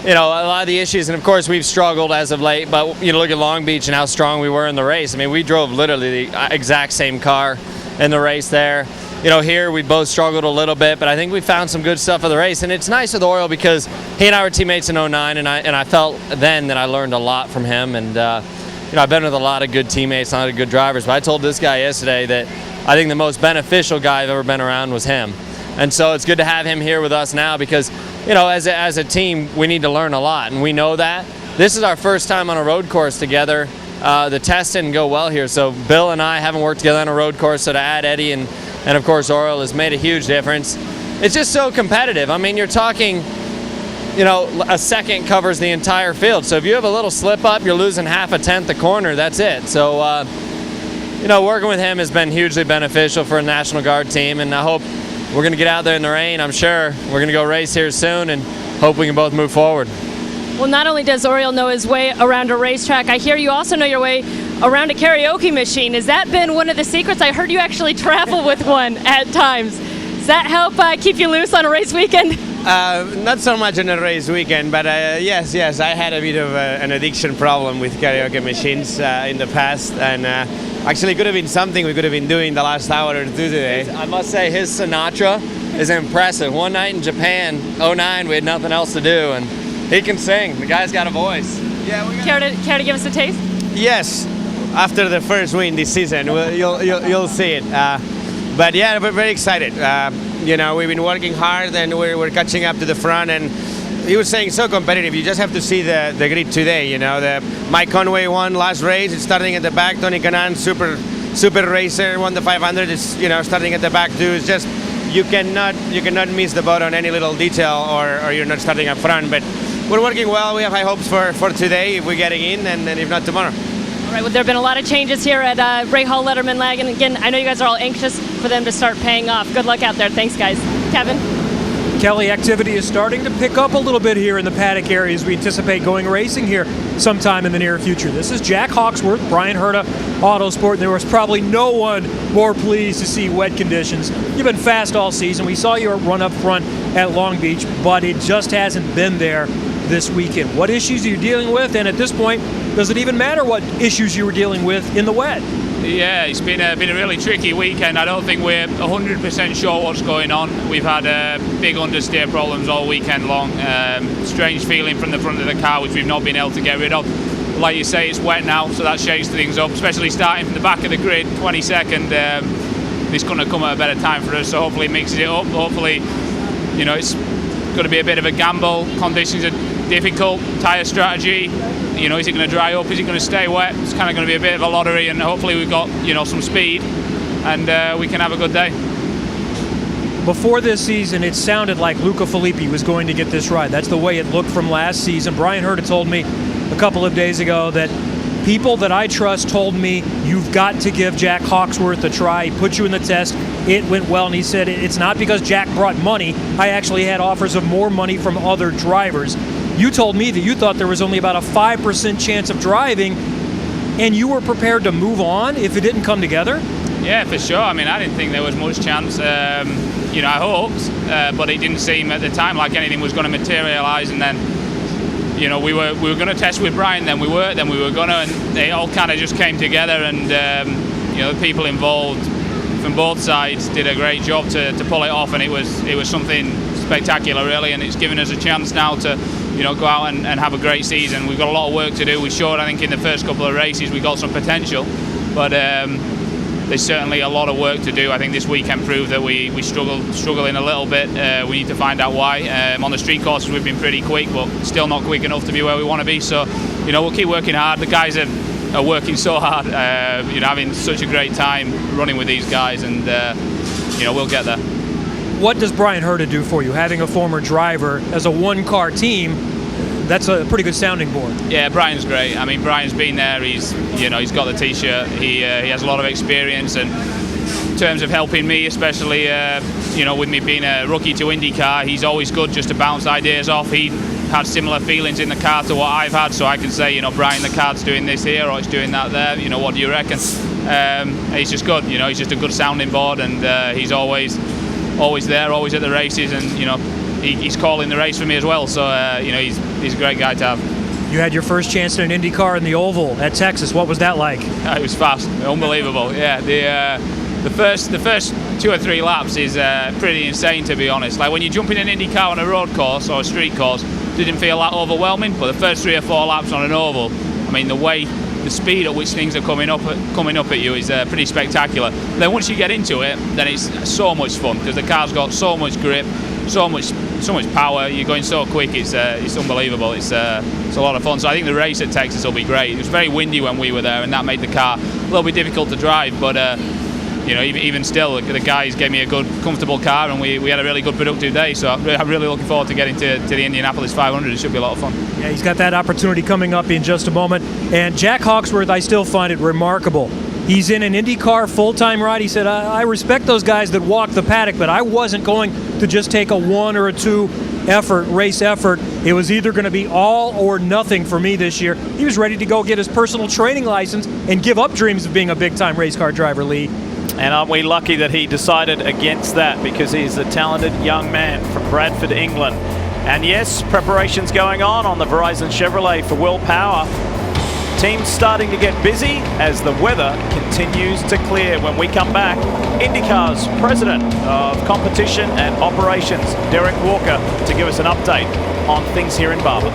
a lot of the issues, and of course we've struggled as of late, but look at Long Beach and how strong we were in the race. I mean, we drove literally the exact same car in the race there. Here we both struggled a little bit, but I think we found some good stuff for the race. And it's nice with Oriol because he and I were teammates in 09, and I felt then that I learned a lot from him. And I've been with a lot of good teammates, a lot of good drivers, but I told this guy yesterday that I think the most beneficial guy I've ever been around was him. And so it's good to have him here with us now because, as a team, we need to learn a lot, and we know that. This is our first time on a road course together. The test didn't go well here, so Bill and I haven't worked together on a road course, so to add Eddie and of course Oriol has made a huge difference. it's just so competitive. I mean, you're talking, you know, a second covers the entire field. So if you have a little slip up, you're losing half a tenth a corner. That's it. So, you know, working with him has been hugely beneficial for a National Guard team, and I hope we're going to get out there in the rain. I'm sure we're going to go race here soon, and hope we can both move forward. Well, not only does Oriel know his way around a racetrack, I hear you also know your way around a karaoke machine. Has that been one of the secrets? I heard you actually travel with one at times. Does that help keep you loose on a race weekend? Not so much on a race weekend, but yes, I had a bit of an addiction problem with karaoke machines in the past, and actually could have been something we could have been doing the last hour or two today. I must say his Sinatra is impressive. One night in Japan, 2009, we had nothing else to do, and he can sing. The guy's got a voice. Yeah, care to give us a taste? Yes, after the first win this season, you'll see it. But yeah, we're very excited. You know, we've been working hard, and we're catching up to the front. And he was saying so competitive. You just have to see the grid today. You know, Mike Conway won last race. It's starting at the back. Tony Kanaan, super racer, won the 500. It's, you know, starting at the back too. It's just you cannot miss the boat on any little detail, or you're not starting up front. But we're working well. We have high hopes for today if we're getting in, and if not, tomorrow. All right, well, there have been a lot of changes here at Rahal Letterman Lag, and again, I know you guys are all anxious for them to start paying off. Good luck out there. Thanks, guys. Kevin? Kelly, activity is starting to pick up a little bit here in the paddock area as we anticipate going racing here sometime in the near future. This is Jack Hawksworth, Brian Herta, Autosport. There was probably no one more pleased to see wet conditions. You've been fast all season. We saw you run up front at Long Beach, but it just hasn't been there this weekend. What issues are you dealing with? And at this point, does it even matter what issues you were dealing with in the wet? Yeah, it's been a really tricky weekend. I don't think we're 100% sure what's going on. We've had big understeer problems all weekend long. Strange feeling from the front of the car, which we've not been able to get rid of. Like you say, it's wet now, so that shakes things up, especially starting from the back of the grid, 22nd. This couldn't have come at a better time for us, so hopefully it mixes it up. Hopefully, you know, it's going to be a bit of a gamble. Conditions are difficult. Tyre strategy, you know, is it going to dry up? Is it going to stay wet? It's kind of going to be a bit of a lottery, and hopefully we've got, you know, some speed, and we can have a good day. Before this season, it sounded like Luca Filippi was going to get this ride. That's the way it looked from last season. Brian Herta told me a couple of days ago that people that I trust told me, you've got to give Jack Hawksworth a try. He put you in the test. It went well, and he said it's not because Jack brought money. I actually had offers of more money from other drivers. You told me that you thought there was only about a 5% chance of driving, and you were prepared to move on if it didn't come together? Yeah, for sure. I mean, I didn't think there was much chance. You know, I hoped, but it didn't seem at the time like anything was going to materialise. And then, you know, we were going to test with Brian, then we were going to, and they all kind of just came together. And you know, the people involved from both sides did a great job to pull it off, and it was something spectacular, really. And it's given us a chance now to, you know, go out and have a great season. We've got a lot of work to do. We showed, I think, in the first couple of races we got some potential, but there's certainly a lot of work to do. I think this weekend proved that we struggling a little bit. We need to find out why. On the street courses we've been pretty quick, but still not quick enough to be where we want to be. So, you know, we'll keep working hard. The guys are working so hard, you know, having such a great time running with these guys, and you know, we'll get there. What does Brian Herta do for you? Having a former driver as a one-car team, that's a pretty good sounding board. Yeah, Brian's great. I mean, Brian's been there. He's got the T-shirt. He has a lot of experience, and in terms of helping me, especially, you know, with me being a rookie to IndyCar, he's always good just to bounce ideas off. He had similar feelings in the car to what I've had, so I can say, you know, Brian, the car's doing this here, or it's doing that there. You know, what do you reckon? He's just good. You know, he's just a good sounding board, and he's always there, always at the races, and you know, he's calling the race for me as well. So you know, he's a great guy to have. You had your first chance in an IndyCar in the Oval at Texas. What was that like? It was fast, unbelievable. Yeah, the first 2 or 3 laps is pretty insane, to be honest. Like when you jump in an IndyCar on a road course or a street course, didn't feel that overwhelming. But the first 3 or 4 laps on an oval, I mean, the speed at which things are coming up at you is pretty spectacular. Then once you get into it, then it's so much fun because the car's got so much grip, so much power. You're going so quick, it's unbelievable. It's a lot of fun. So I think the race at Texas will be great. It was very windy when we were there, and that made the car a little bit difficult to drive. But you know, even still, the guys gave me a good, comfortable car, and we had a really good productive day. So I'm really looking forward to getting to the Indianapolis 500. It should be a lot of fun. Yeah, he's got that opportunity coming up in just a moment. And Jack Hawksworth, I still find it remarkable. He's in an IndyCar full-time ride. He said, I respect those guys that walk the paddock, but I wasn't going to just take a 1 or a 2 race effort. It was either going to be all or nothing for me this year. He was ready to go get his personal training license and give up dreams of being a big-time race car driver, Lee. And aren't we lucky that he decided against that, because he's a talented young man from Bradford, England. And yes, preparations going on the Verizon Chevrolet for Will Power. Team's starting to get busy as the weather continues to clear. When we come back, IndyCar's President of Competition and Operations, Derek Walker, to give us an update on things here in Barber.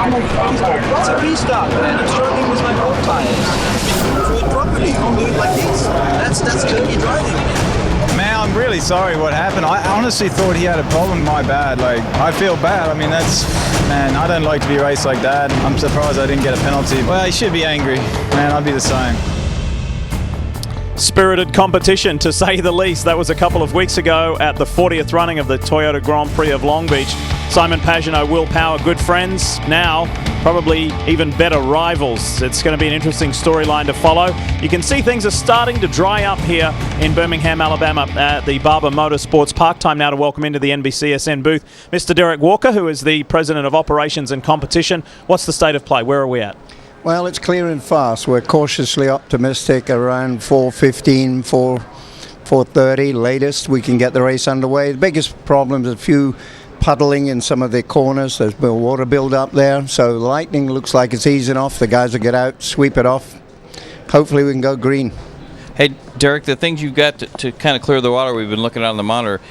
It's a restart, man. I'm struggling with my road tires. Do it properly. Don't do it like this. That's dirty driving. Man, I'm really sorry what happened. I honestly thought he had a problem. My bad. Like, I feel bad. I mean, man, I don't like to be raced like that. I'm surprised I didn't get a penalty. Well, he should be angry. Man, I'd be the same. Spirited competition, to say the least. That was a couple of weeks ago at the 40th running of the Toyota Grand Prix of Long Beach. Simon Pagenaud, Will Power, good friends. Now, probably even better rivals. It's going to be an interesting storyline to follow. You can see things are starting to dry up here in Birmingham, Alabama at the Barber Motorsports Park. Time now to welcome into the NBCSN booth Mr. Derek Walker, who is the President of Operations and Competition. What's the state of play? Where are we at? Well, it's clearing fast. We're cautiously optimistic around 4:15, 4:30 latest. We can get the race underway. The biggest problem is a few puddling in some of the corners. There's more water build up there. So the lightning looks like it's easing off. The guys will get out, sweep it off. Hopefully we can go green. Hey, Derek, the things you've got to kind of clear the water, we've been looking at on the monitor.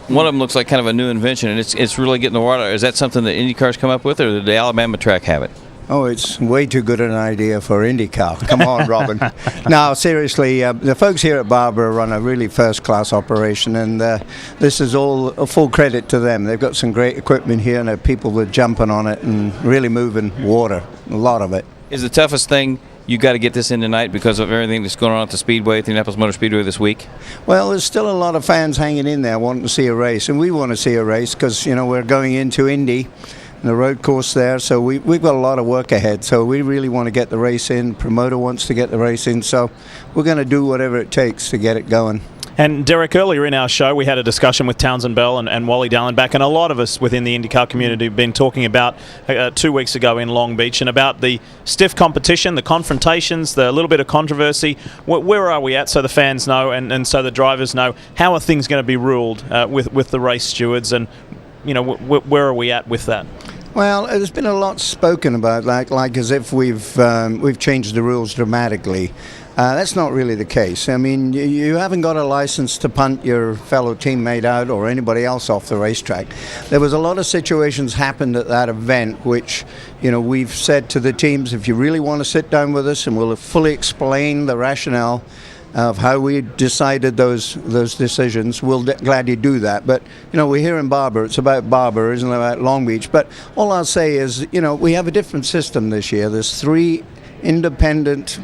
One of them looks like kind of a new invention, and it's really getting the water. Is that something that IndyCars come up with, or did the Alabama track have it? Oh, it's way too good an idea for IndyCar. Come on, Robin. No, seriously, the folks here at Barber run a really first-class operation, and this is all a full credit to them. They've got some great equipment here, and people were jumping on it and really moving water, a lot of it. Is the toughest thing you got to get this in tonight because of everything that's going on at the Speedway, at the Indianapolis Motor Speedway this week? Well, there's still a lot of fans hanging in there wanting to see a race, and we want to see a race because, you know, we're going into Indy, the road course there, so we've got a lot of work ahead. So we really want to get the race in. Promoter wants to get the race in, so we're going to do whatever it takes to get it going. And Derek, earlier in our show, we had a discussion with Townsend Bell and Wally Dallenbach, and a lot of us within the IndyCar community have been talking about 2 weeks ago in Long Beach and about the stiff competition, the confrontations, the little bit of controversy. Where are we at, so the fans know and so the drivers know? How are things going to be ruled with the race stewards, and you know, where are we at with that? Well, there's been a lot spoken about, like as if we've changed the rules dramatically. That's not really the case. I mean, you haven't got a license to punt your fellow teammate out or anybody else off the racetrack. There was a lot of situations happened at that event, which, you know, we've said to the teams, if you really want to sit down with us and we'll fully explain the rationale of how we decided those decisions, we'll gladly do that. But, you know, we're here in Barber. It's about Barber, isn't it, about Long Beach. But all I'll say is, you know, we have a different system this year. There's 3 independent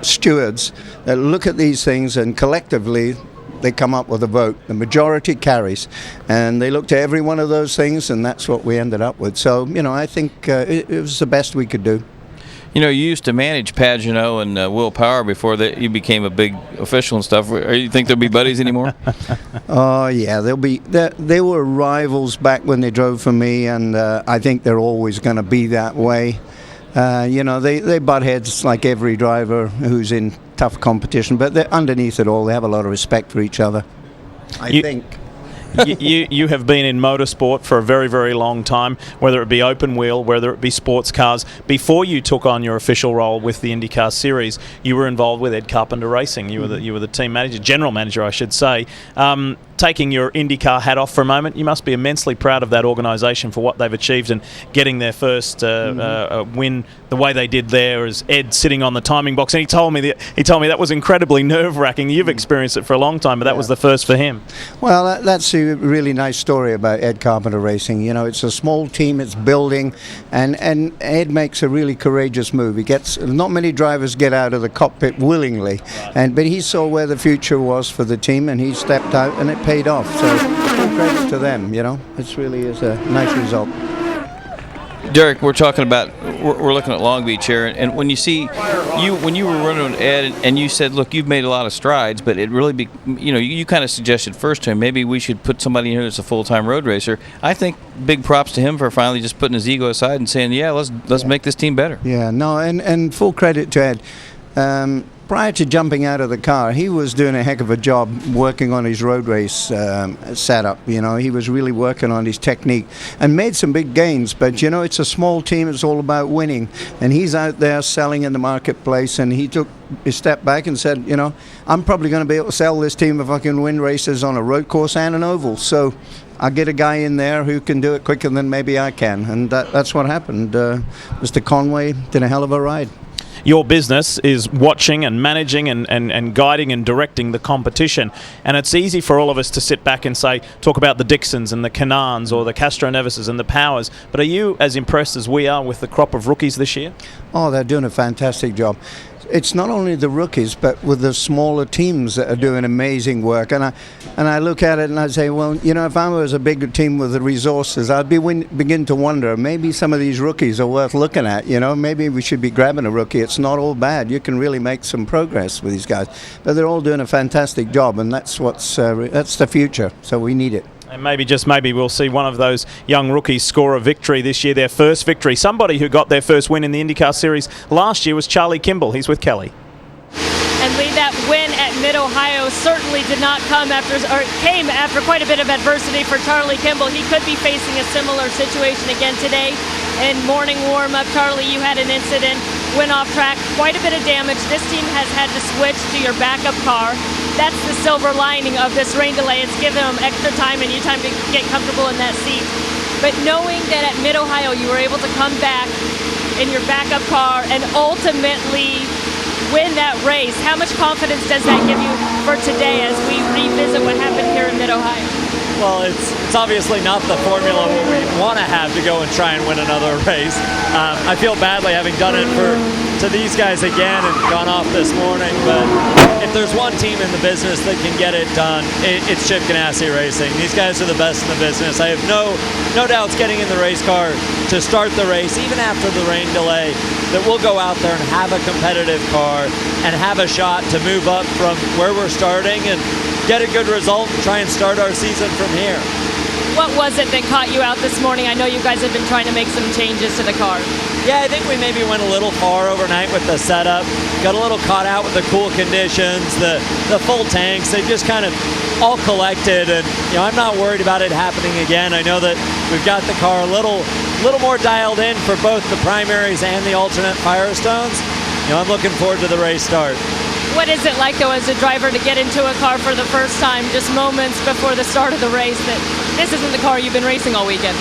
stewards that look at these things, and collectively they come up with a vote. The majority carries, and they looked at every one of those things, and that's what we ended up with. So, you know, I think it was the best we could do. You know, you used to manage Pagenaud and Will Power before that you became a big official and stuff. You think they'll be buddies anymore? Oh, yeah, they'll be. They were rivals back when they drove for me, and I think they're always going to be that way. You know, they butt heads like every driver who's in tough competition, but underneath it all, they have a lot of respect for each other, I think. you have been in motorsport for a very, very long time, whether it be open wheel, whether it be sports cars. Before you took on your official role with the IndyCar Series, you were involved with Ed Carpenter Racing. You were the team manager, general manager, I should say. Taking your IndyCar hat off for a moment, you must be immensely proud of that organisation for what they've achieved and getting their first win the way they did there. As Ed sitting on the timing box, and he told me that was incredibly nerve-wracking. You've experienced it for a long time, but that was the first for him. Well, that's a really nice story about Ed Carpenter Racing. You know, it's a small team, it's building, and Ed makes a really courageous move. Not many drivers get out of the cockpit willingly, but he saw where the future was for the team, and he stepped out, and it paid off. So full credit to them. You know, it really is a nice result. Derek, we're talking about, we're looking at Long Beach here, and when you see when you were running with Ed, and you said, look, you've made a lot of strides, but it really you kind of suggested first to him, maybe we should put somebody in here that's a full-time road racer. I think big props to him for finally just putting his ego aside and saying, yeah, let's make this team better. Yeah, no, and full credit to Ed. Prior to jumping out of the car, he was doing a heck of a job working on his road race setup. You know, he was really working on his technique and made some big gains. But, you know, it's a small team. It's all about winning. And he's out there selling in the marketplace. And he took a step back and said, you know, I'm probably going to be able to sell this team if I can win races on a road course and an oval. So I'll get a guy in there who can do it quicker than maybe I can. And that's what happened. Mr. Conway did a hell of a ride. Your business is watching and managing and guiding and directing the competition. And it's easy for all of us to sit back and talk about the Dixons and the Canans or the Castro Nevises and the Powers. But are you as impressed as we are with the crop of rookies this year? Oh, they're doing a fantastic job. It's not only the rookies, but with the smaller teams that are doing amazing work. And I look at it and I say, well, you know, if I was a bigger team with the resources, I'd begin to wonder, maybe some of these rookies are worth looking at. You know, maybe we should be grabbing a rookie. It's not all bad. You can really make some progress with these guys. But they're all doing a fantastic job, and that's that's the future. So we need it. And maybe, just maybe, we'll see one of those young rookies score a victory this year, their first victory. Somebody who got their first win in the IndyCar Series last year was Charlie Kimball. He's with Kelly. And Lee, that win at Mid-Ohio certainly did not came after quite a bit of adversity for Charlie Kimball. He could be facing a similar situation again today. In morning warm-up, Charlie, you had an incident, went off track, quite a bit of damage. This team has had to switch to your backup car. That's the silver lining of this rain delay. It's given them extra time and you time to get comfortable in that seat. But knowing that at Mid-Ohio you were able to come back in your backup car and ultimately win that race, how much confidence does that give you for today as we revisit what happened here in Mid-Ohio? Well, it's obviously not the formula we want to have to go and try and win another race. I feel badly having done it to these guys again and gone off this morning, but if there's one team in the business that can get it done, it's Chip Ganassi Racing. These guys are the best in the business. I have no doubts getting in the race car to start the race, even after the rain delay, that we'll go out there and have a competitive car and have a shot to move up from where we're starting and get a good result and try and start our season from here. What was it that caught you out this morning? I know you guys have been trying to make some changes to the car. Yeah, I think we maybe went a little far overnight with the setup. Got a little caught out with the cool conditions, the full tanks. They just kind of all collected, and you know, I'm not worried about it happening again. I know that we've got the car a little more dialed in for both the primaries and the alternate Firestones. You know, I'm looking forward to the race start. What is it like, though, as a driver to get into a car for the first time, just moments before the start of the race, that this isn't the car you've been racing all weekend?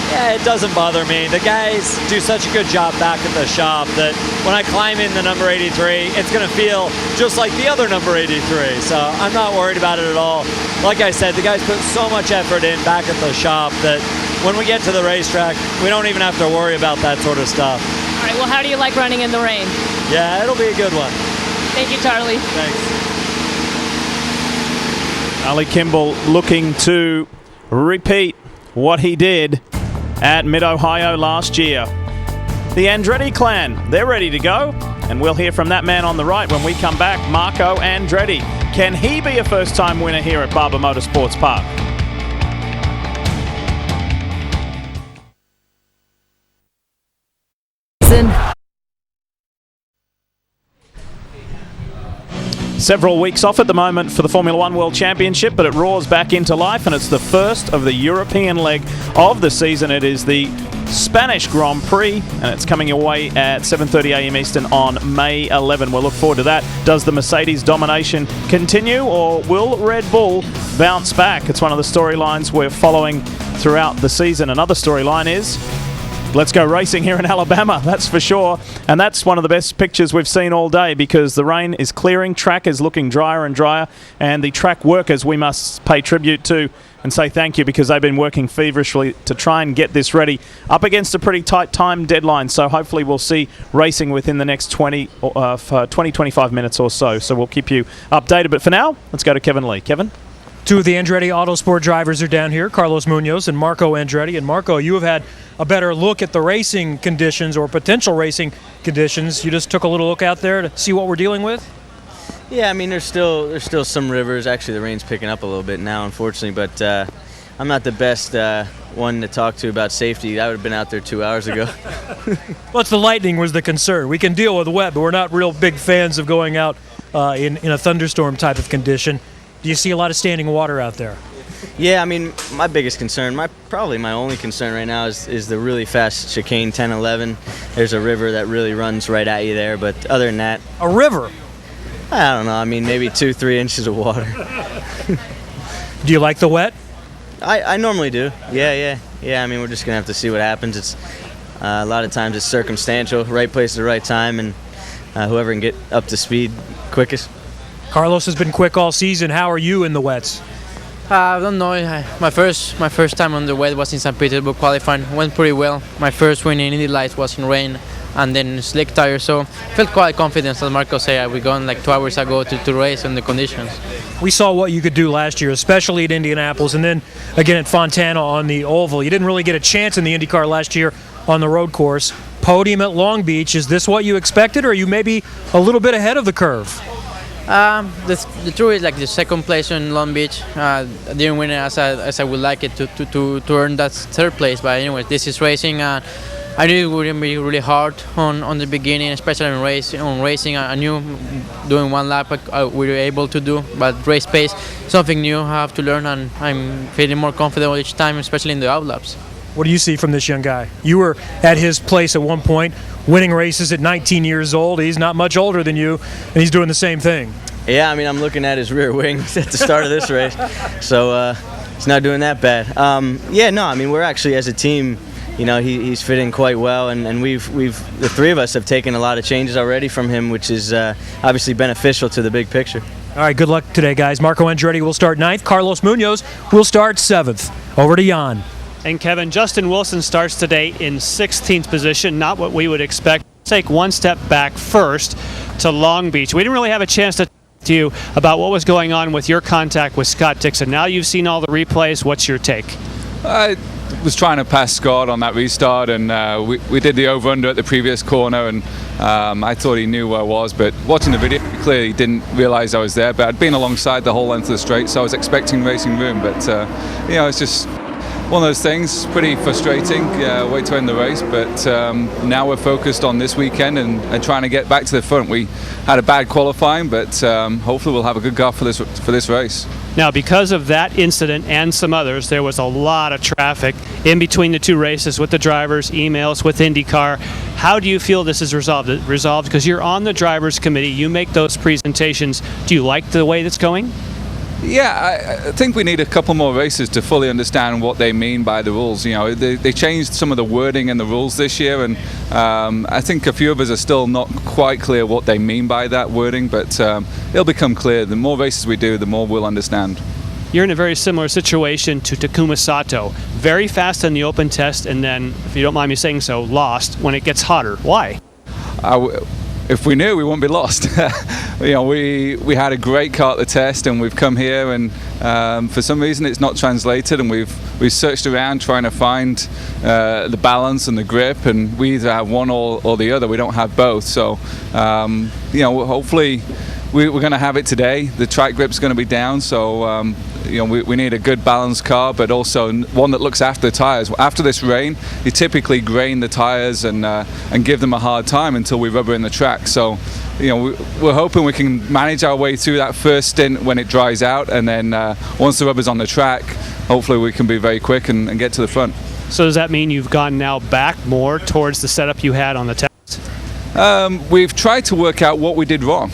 Yeah, it doesn't bother me. The guys do such a good job back at the shop that when I climb in the number 83, it's going to feel just like the other number 83. So I'm not worried about it at all. Like I said, the guys put so much effort in back at the shop that when we get to the racetrack, we don't even have to worry about that sort of stuff. All right, well, how do you like running in the rain? Yeah, it'll be a good one. Thank you, Charlie. Thanks. Charlie Kimball looking to repeat what he did at Mid-Ohio last year. The Andretti clan, they're ready to go, and we'll hear from that man on the right when we come back, Marco Andretti. Can he be a first-time winner here at Barber Motorsports Park? Several weeks off at the moment for the Formula One World Championship, but it roars back into life, and it's the first of the European leg of the season. It is the Spanish Grand Prix, and it's coming your way at 7:30 a.m. Eastern on May 11. We'll look forward to that. Does the Mercedes domination continue, or will Red Bull bounce back? It's one of the storylines we're following throughout the season. Another storyline is let's go racing here in Alabama, that's for sure. And that's one of the best pictures we've seen all day, because the rain is clearing, track is looking drier and drier, and the track workers we must pay tribute to and say thank you, because they've been working feverishly to try and get this ready up against a pretty tight time deadline. So hopefully we'll see racing within the next 20-25 minutes or so. So we'll keep you updated. But for now, let's go to Kevin Lee. Kevin? Two of the Andretti Autosport drivers are down here, Carlos Munoz and Marco Andretti. And Marco, you have had a better look at the racing conditions, or potential racing conditions. You just took a little look out there to see what we're dealing with? Yeah, I mean, there's still some rivers. Actually, the rain's picking up a little bit now, unfortunately. But I'm not the best one to talk to about safety. I would have been out there 2 hours ago. Well, it's the lightning was the concern. We can deal with wet, but we're not real big fans of going out in a thunderstorm type of condition. Do you see a lot of standing water out there? Yeah, I mean, my biggest concern, probably my only concern right now is the really fast chicane 10-11. There's a river that really runs right at you there, but other than that... A river? I don't know, I mean, maybe 2-3 inches of water. Do you like the wet? I normally do, yeah, I mean, we're just going to have to see what happens. It's a lot of times it's circumstantial, right place at the right time, and whoever can get up to speed quickest. Carlos has been quick all season. How are you in the wets? I don't know. My first time on the wet was in St. Petersburg qualifying. Went pretty well. My first win in Indy Lights was in rain and then slick tires. So I felt quite confident, as Marco said. We gone like 2 hours ago to race in the conditions. We saw what you could do last year, especially at Indianapolis, and then again at Fontana on the oval. You didn't really get a chance in the IndyCar last year on the road course. Podium at Long Beach. Is this what you expected, or are you maybe a little bit ahead of the curve? The truth is, like, the second place in Long Beach, I didn't win it as I would like it to earn that third place. But anyway, this is racing, and I knew it would be really hard on the beginning, especially on racing. I knew doing one lap we were able to do, but race pace, something new I have to learn, and I'm feeling more confident each time, especially in the out laps. What do you see from this young guy? You were at his place at one point, winning races at 19 years old. He's not much older than you, and he's doing the same thing. Yeah, I mean, I'm looking at his rear wings at the start of this race, so he's not doing that bad. Yeah, no, I mean, we're actually, as a team, you know, he's fitting quite well, and we've the three of us have taken a lot of changes already from him, which is obviously beneficial to the big picture. All right, good luck today, guys. Marco Andretti will start 9th. Carlos Munoz will start 7th. Over to Jan. And Kevin, Justin Wilson starts today in 16th position, not what we would expect. Take one step back first to Long Beach. We didn't really have a chance to talk to you about what was going on with your contact with Scott Dixon. Now you've seen all the replays. What's your take? I was trying to pass Scott on that restart, and we did the over-under at the previous corner, and I thought he knew where I was, but watching the video, he clearly didn't realize I was there. But I'd been alongside the whole length of the straight, so I was expecting racing room, but you know, it's just one of those things, pretty frustrating way to end the race, but now we're focused on this weekend and trying to get back to the front. We had a bad qualifying, but hopefully we'll have a good car for this race. Now, because of that incident and some others, there was a lot of traffic in between the two races with the drivers, emails with IndyCar. How do you feel this is resolved? Resolved because you're on the drivers' committee, you make those presentations. Do you like the way that's going? Yeah, I think we need a couple more races to fully understand what they mean by the rules. You know, they changed some of the wording in the rules this year, and I think a few of us are still not quite clear what they mean by that wording, but it'll become clear. The more races we do, the more we'll understand. You're in a very similar situation to Takuma Sato. Very fast in the open test, and then, if you don't mind me saying so, lost when it gets hotter. Why? If we knew, we wouldn't be lost. You know, we had a great car at the test, and we've come here, and for some reason it's not translated, and we've searched around trying to find the balance and the grip, and we either have one or the other. We don't have both. So you know, hopefully we're going to have it today. The track grip's going to be down, so we need a good balanced car, but also one that looks after the tires. After this rain, you typically grain the tires and give them a hard time until we rubber in the track. So we're hoping we can manage our way through that first stint when it dries out, and then once the rubber's on the track, hopefully we can be very quick and get to the front. So does that mean you've gone now back more towards the setup you had on the test? We've tried to work out what we did wrong.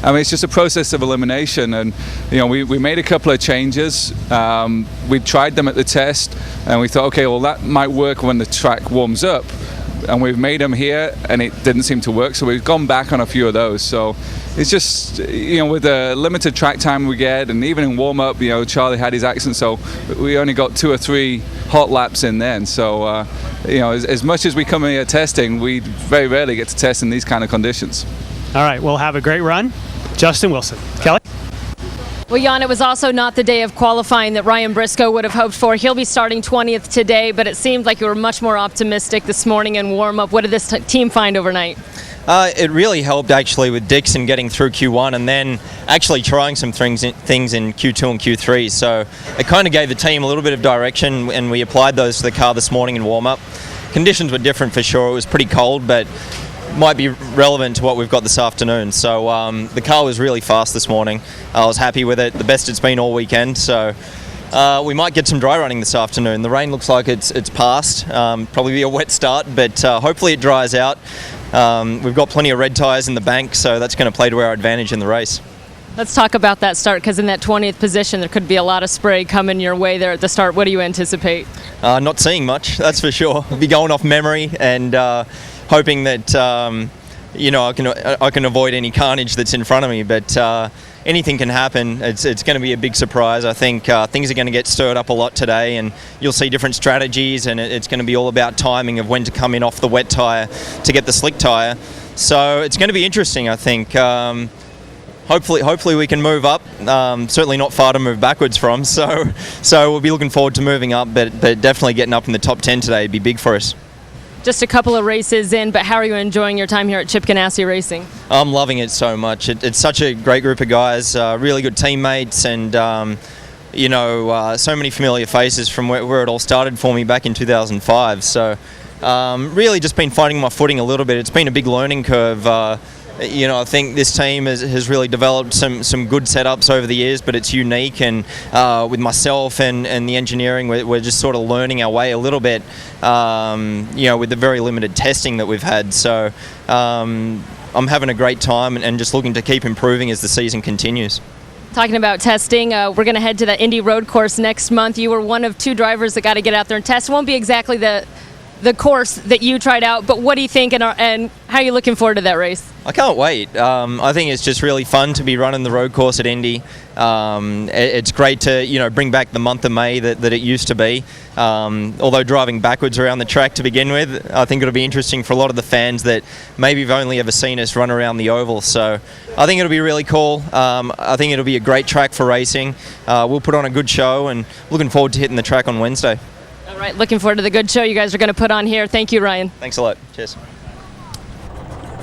I mean, it's just a process of elimination, and we made a couple of changes. We tried them at the test, and we thought, okay, well, that might work when the track warms up. And we've made them here, and it didn't seem to work, so we've gone back on a few of those. So it's just, with the limited track time we get, and even in warm-up, Charlie had his accident, so we only got 2 or 3 hot laps in then. So, as much as we come here testing, we very rarely get to test in these kind of conditions. All right, well, have a great run. Justin Wilson. Kelly? Well, Jan, it was also not the day of qualifying that Ryan Briscoe would have hoped for. He'll be starting 20th today, but it seemed like you were much more optimistic this morning in warm-up. What did this team find overnight? It really helped actually with Dixon getting through Q1 and then actually trying some things in Q2 and Q3. So it kind of gave the team a little bit of direction, and we applied those to the car this morning in warm-up. Conditions were different for sure. It was pretty cold, but might be relevant to what we've got this afternoon. So the car was really fast this morning. I was happy with it, the best it's been all weekend. So we might get some dry running this afternoon. The rain looks like it's passed. Probably be a wet start, but hopefully it dries out. We've got plenty of red tyres in the bank, so that's going to play to our advantage in the race. Let's talk about that start, because in that 20th position, there could be a lot of spray coming your way there at the start. What do you anticipate? Not seeing much, that's for sure. We'll be going off memory and hoping that I can avoid any carnage that's in front of me, but anything can happen. It's going to be a big surprise. I think things are going to get stirred up a lot today, and you'll see different strategies, and it's going to be all about timing of when to come in off the wet tyre to get the slick tyre. So it's going to be interesting, I think. Hopefully we can move up. Certainly not far to move backwards from. So we'll be looking forward to moving up, but definitely getting up in the top 10 today would be big for us. Just a couple of races in, but how are you enjoying your time here at Chip Ganassi Racing? I'm loving it so much. It's such a great group of guys, really good teammates, and so many familiar faces from where it all started for me back in 2005. So really just been finding my footing a little bit. It's been a big learning curve. I think this team has really developed some good setups over the years, but it's unique, and with myself and the engineering, we're just sort of learning our way a little bit, with the very limited testing that we've had. So I'm having a great time and just looking to keep improving as the season continues. Talking about testing, we're going to head to the Indy road course next month. You were one of 2 drivers that got to get out there and test. It won't be exactly the course that you tried out, but what do you think, and how are you looking forward to that race? I can't wait. I think it's just really fun to be running the road course at Indy. It's great to bring back the month of May that it used to be. Although driving backwards around the track to begin with, I think it'll be interesting for a lot of the fans that maybe have only ever seen us run around the oval. So I think it'll be really cool. I think it'll be a great track for racing. We'll put on a good show, and looking forward to hitting the track on Wednesday. All right, looking forward to the good show you guys are going to put on here. Thank you, Ryan. Thanks a lot. Cheers.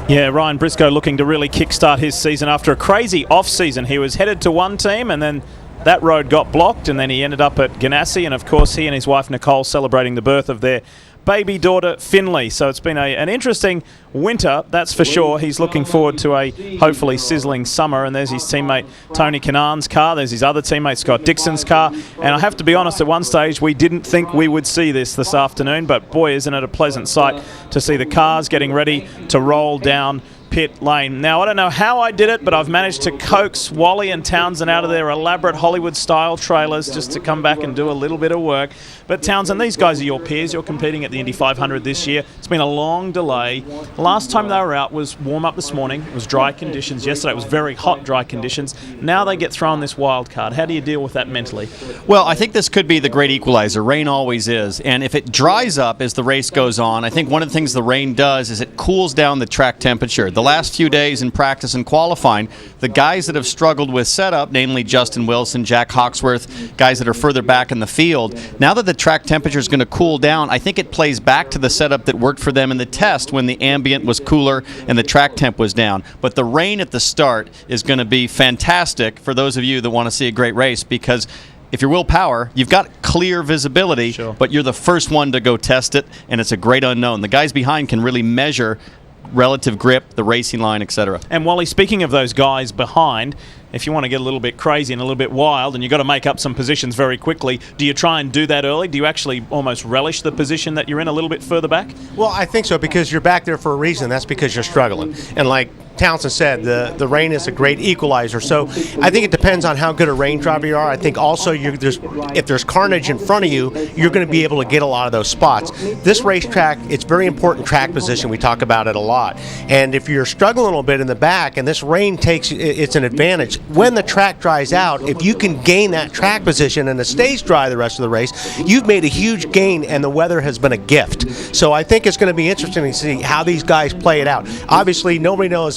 Yeah, Ryan Briscoe looking to really kickstart his season after a crazy off-season. He was headed to one team, and then that road got blocked, and then he ended up at Ganassi, and of course he and his wife Nicole celebrating the birth of their baby daughter Finley. So it's been an interesting winter, that's for sure. He's looking forward to a hopefully sizzling summer, and there's his teammate Tony Kanaan's car, there's his other teammate Scott Dixon's car, and I have to be honest, at one stage we didn't think we would see this afternoon, but boy, isn't it a pleasant sight to see the cars getting ready to roll down pit lane. Now, I don't know how I did it, but I've managed to coax Wally and Townsend out of their elaborate Hollywood-style trailers just to come back and do a little bit of work. But Townsend, these guys are your peers. You're competing at the Indy 500 this year. It's been a long delay. Last time they were out was warm-up this morning. It was dry conditions. Yesterday it was very hot, dry conditions. Now they get thrown this wild card. How do you deal with that mentally? Well, I think this could be the great equalizer. Rain always is. And if it dries up as the race goes on, I think one of the things the rain does is it cools down the track temperature. The last few days in practice and qualifying, the guys that have struggled with setup, namely Justin Wilson, Jack Hawksworth, guys that are further back in the field, now that the track temperature is going to cool down, I think it plays back to the setup that worked for them in the test when the ambient was cooler and the track temp was down. But the rain at the start is going to be fantastic for those of you that want to see a great race, because if you're Will Power, you've got clear visibility, but you're the first one to go test it, and it's a great unknown. The guys behind can really measure relative grip, the racing line, etc. And Wally, speaking of those guys behind, if you want to get a little bit crazy and a little bit wild and you've got to make up some positions very quickly, do you try and do that early? Do you actually almost relish the position that you're in a little bit further back? Well, I think so, because you're back there for a reason. That's because you're struggling. And like Townsend said, the rain is a great equalizer. So I think it depends on how good a rain driver you are. I think also if there's carnage in front of you, you're going to be able to get a lot of those spots. This racetrack, it's very important track position. We talk about it a lot. And if you're struggling a little bit in the back and this rain it's an advantage, when the track dries out, if you can gain that track position and it stays dry the rest of the race, you've made a huge gain, and the weather has been a gift. So I think it's going to be interesting to see how these guys play it out. Obviously, nobody knows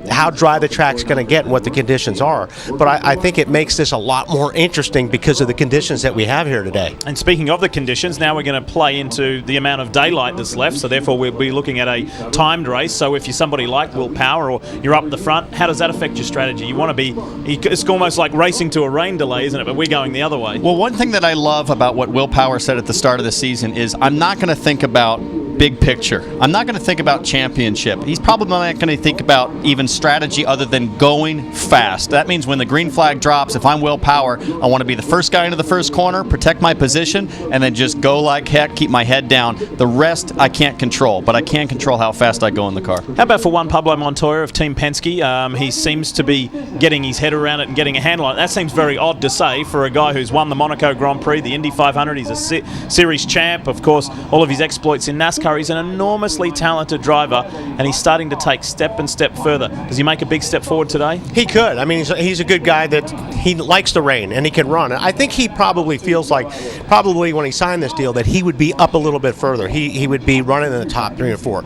how dry the track's going to get and what the conditions are, but I think it makes this a lot more interesting because of the conditions that we have here today. And speaking of the conditions, now we're going to play into the amount of daylight that's left, so therefore we'll be looking at a timed race. So if you're somebody like Will Power or you're up the front, how does that affect your strategy? You want to be, it's almost like racing to a rain delay, isn't it? But we're going the other way. Well, one thing that I love about what Will Power said at the start of the season is, I'm not going to think about big picture. I'm not going to think about championship. He's probably not going to think about even strategy other than going fast. That means when the green flag drops, if I'm Will Power, I want to be the first guy into the first corner, protect my position, and then just go like heck, keep my head down. The rest I can't control, but I can control how fast I go in the car. How about for Juan Pablo Montoya of Team Penske? He seems to be getting his head around it and getting a handle on it. That seems very odd to say for a guy who's won the Monaco Grand Prix, the Indy 500. He's a series champ, of course, all of his exploits in NASCAR. He's an enormously talented driver, and he's starting to take step and step further. Does he make a big step forward today? He could. I mean, he's a good guy that he likes the rain and he can run. I think he probably feels like, when he signed this deal, that he would be up a little bit further. He would be running in the top 3 or 4.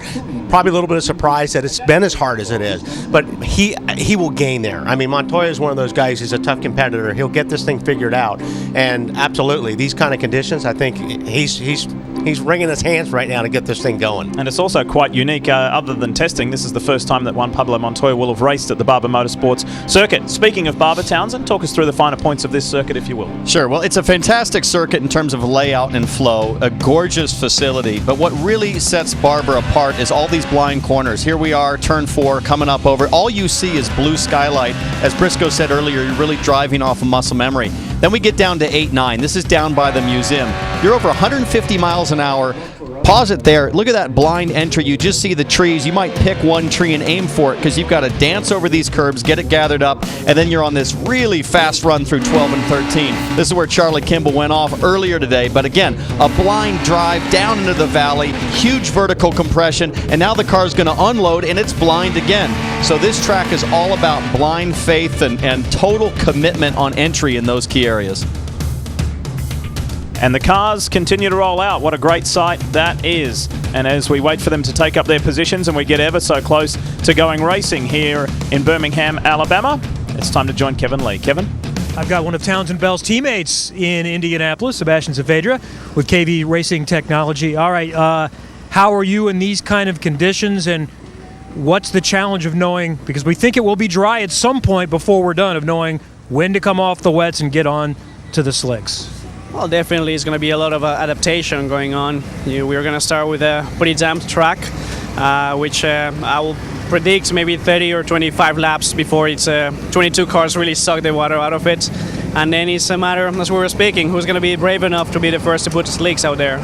Probably a little bit of surprise that it's been as hard as it is, but he will gain there. I mean, Montoya is one of those guys. He's a tough competitor. He'll get this thing figured out, and absolutely, these kind of conditions, I think he's wringing his hands right now to get this thing going. And it's also quite unique. Other than testing, this is the first time that Juan Pablo Montoya will have raced at the Barber Motorsports circuit. Speaking of Barber, Townsend, talk us through the finer points of this circuit, if you will. Sure. Well, it's a fantastic circuit in terms of layout and flow, a gorgeous facility, but what really sets Barber apart is all these blind corners. Here we are, turn 4, coming up over. All you see is blue skylight. As Briscoe said earlier, you're really driving off of muscle memory. Then we get down to 8-9. This is down by the museum. You're over 150 miles an hour. Pause it there. Look at that blind entry. You just see the trees. You might pick one tree and aim for it because you've got to dance over these curbs, get it gathered up, and then you're on this really fast run through 12 and 13. This is where Charlie Kimball went off earlier today. But again, a blind drive down into the valley, huge vertical compression, and now the car's going to unload and it's blind again. So this track is all about blind faith and total commitment on entry in those key areas. And the cars continue to roll out. What a great sight that is. And as we wait for them to take up their positions and we get ever so close to going racing here in Birmingham, Alabama, it's time to join Kevin Lee. Kevin? I've got one of Townsend Bell's teammates in Indianapolis, Sebastian Saavedra, with KV Racing Technology. All right, how are you in these kind of conditions, and what's the challenge of knowing, because we think it will be dry at some point before we're done, of knowing when to come off the wets and get on to the slicks? Well, definitely it's going to be a lot of adaptation going on. We're going to start with a pretty damped track, which I will predict maybe 30 or 25 laps before it's 22 cars really suck the water out of it. And then it's a matter, as we were speaking, who's going to be brave enough to be the first to put slicks out there.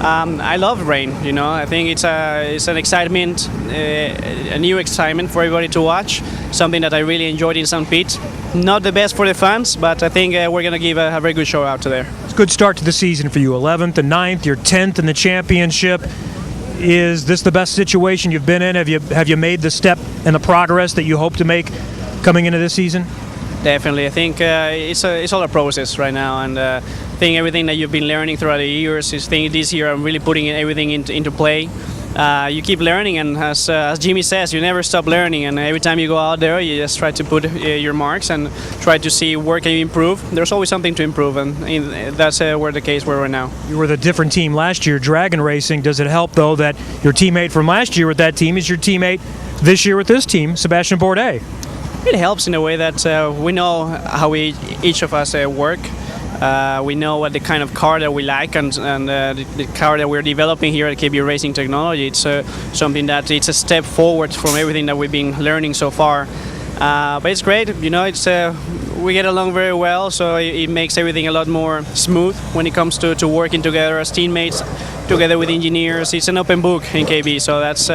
I love rain, I think it's an excitement, a new excitement for everybody to watch, something that I really enjoyed in St. Pete. Not the best for the fans, but I think we're going to give a very good show out to there. It's a good start to the season for you, 11th and 9th, you're 10th in the championship. Is this the best situation you've been in? Have you made the step and the progress that you hope to make coming into this season? Definitely. I think it's all a process right now, and I think everything that you've been learning throughout the years, this year I'm really putting everything into play. You keep learning, and as Jimmy says, you never stop learning, and every time you go out there, you just try to put your marks and try to see where can you improve. There's always something to improve, and that's where the case we're right now. You were the different team last year, Dragon Racing. Does it help, though, that your teammate from last year with that team is your teammate this year with this team, Sebastian Bourdais? It helps in a way that we know how each of us work. We know what the kind of car that we like, and the car that we're developing here at KB Racing Technology. It's something that it's a step forward from everything that we've been learning so far. But it's great, you know. It's we get along very well, so it makes everything a lot more smooth when it comes to working together as teammates, together with engineers. It's an open book in KB, so that's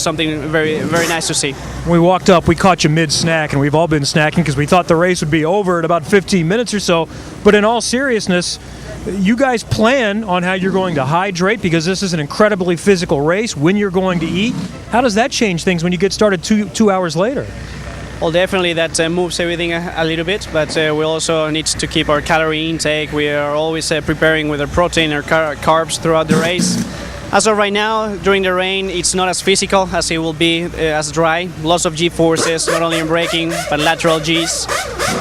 something very, very nice to see. When we walked up, we caught you mid-snack, and we've all been snacking because we thought the race would be over in about 15 minutes or so. But in all seriousness, you guys plan on how you're going to hydrate, because this is an incredibly physical race, when you're going to eat. How does that change things when you get started two hours later? Well, definitely that moves everything a little bit, but we also need to keep our calorie intake. We are always preparing with our protein or carbs throughout the race. As of right now, during the rain, it's not as physical as it will be as dry. Lots of G-forces, not only in braking, but lateral Gs.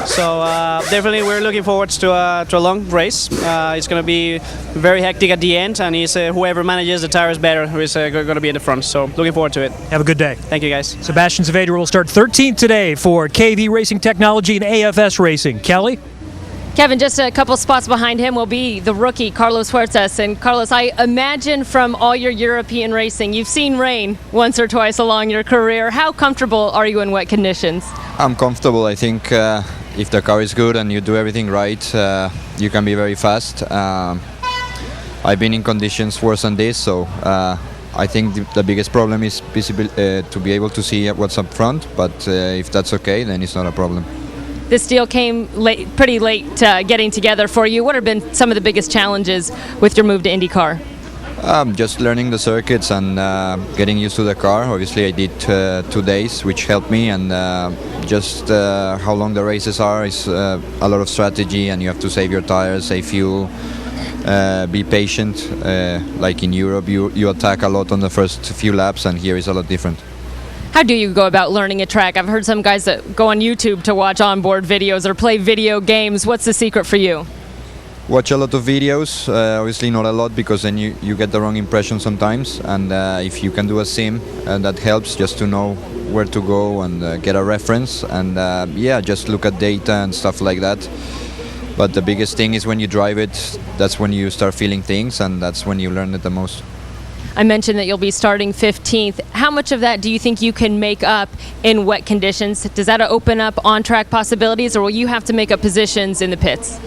So definitely we're looking forward to a long race. It's going to be very hectic at the end, and it's whoever manages the tires better who is going to be in the front. So looking forward to it. Have a good day. Thank you, guys. Sebastian Saavedra will start 13th today for KV Racing Technology and AFS Racing. Kelly? Kevin, just a couple spots behind him will be the rookie, Carlos Huertas. And Carlos, I imagine from all your European racing, you've seen rain once or twice along your career. How comfortable are you in wet conditions? I'm comfortable. I think if the car is good and you do everything right, you can be very fast. I've been in conditions worse than this, so I think the biggest problem is to be able to see what's up front, but if that's okay, then it's not a problem. This deal came pretty late getting together for you. What have been some of the biggest challenges with your move to IndyCar? Just learning the circuits and getting used to the car. Obviously I did 2 days, which helped me, and just how long the races are is a lot of strategy, and you have to save your tires, save fuel, be patient. Like in Europe, you attack a lot on the first few laps, and here is a lot different. How do you go about learning a track? I've heard some guys that go on YouTube to watch onboard videos or play video games. What's the secret for you? Watch a lot of videos, obviously not a lot, because then you get the wrong impression sometimes, and if you can do a sim, that helps just to know where to go and get a reference, and yeah, just look at data and stuff like that. But the biggest thing is when you drive it, that's when you start feeling things, and that's when you learn it the most. I mentioned that you'll be starting 15th. How much of that do you think you can make up in wet conditions? Does that open up on-track possibilities, or will you have to make up positions in the pits?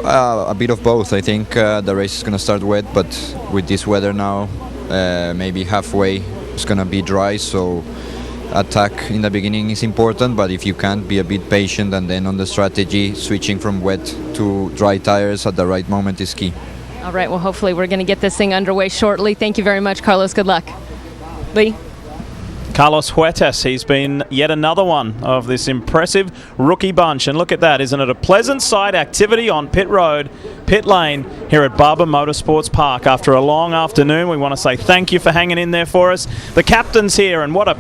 A bit of both. I think the race is going to start wet, but with this weather now, maybe halfway it's going to be dry, so attack in the beginning is important, but if you can't, be a bit patient, and then on the strategy, switching from wet to dry tires at the right moment is key. All right, well, hopefully we're going to get this thing underway shortly. Thank you very much, Carlos. Good luck. Lee? Carlos Huertas, he's been yet another one of this impressive rookie bunch. And look at that, isn't it a pleasant sight activity on pit road, pit lane here at Barber Motorsports Park. After a long afternoon, we want to say thank you for hanging in there for us. The captain's here, and what a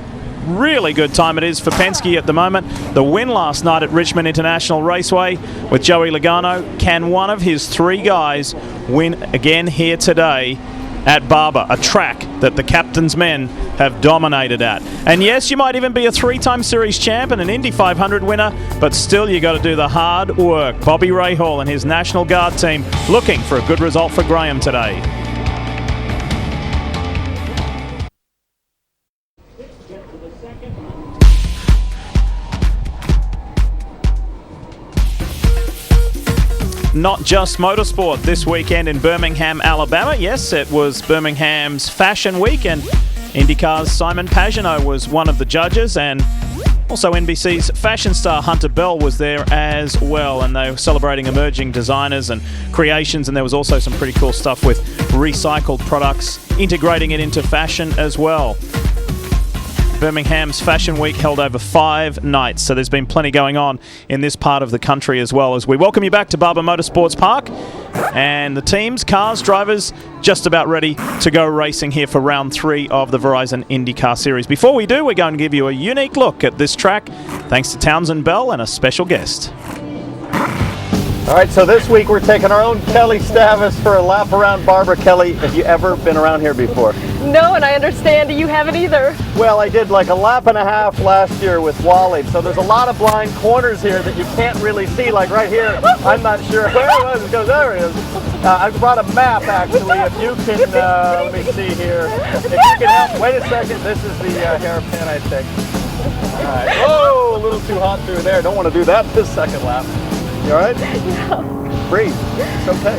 really good time it is for Penske at the moment. The win last night at Richmond International Raceway with Joey Logano. Can one of his 3 guys win again here today at Barber, a track that the captain's men have dominated at? And yes, you might even be a 3-time series champ and an Indy 500 winner, but still you got to do the hard work. Bobby Rahal and his National Guard team looking for a good result for Graham today. Not just motorsport this weekend in Birmingham, Alabama. Yes, it was Birmingham's Fashion Week, and IndyCar's Simon Pagenaud was one of the judges, and also NBC's fashion star Hunter Bell was there as well, and they were celebrating emerging designers and creations, and there was also some pretty cool stuff with recycled products, integrating it into fashion as well. Birmingham's Fashion Week held over 5 nights, so there's been plenty going on in this part of the country as well. As we welcome you back to Barber Motorsports Park, and the teams, cars, drivers, just about ready to go racing here for round 3 of the Verizon IndyCar Series. Before we do, we're going to give you a unique look at this track, thanks to Townsend Bell and a special guest. All right, so this week we're taking our own Kelly Stavis for a lap around Barbara. Kelly, have you ever been around here before? No, and I understand you haven't either. Well, I did like a lap and a half last year with Wally, so there's a lot of blind corners here that you can't really see, like right here. I'm not sure where it was. It goes, there it is. I brought a map, actually, if you can, let me see here. If you can help, wait a second, this is the hairpin, I think. All right, whoa, a little too hot through there. Don't want to do that this second lap. You all right? No. Breathe, it's okay.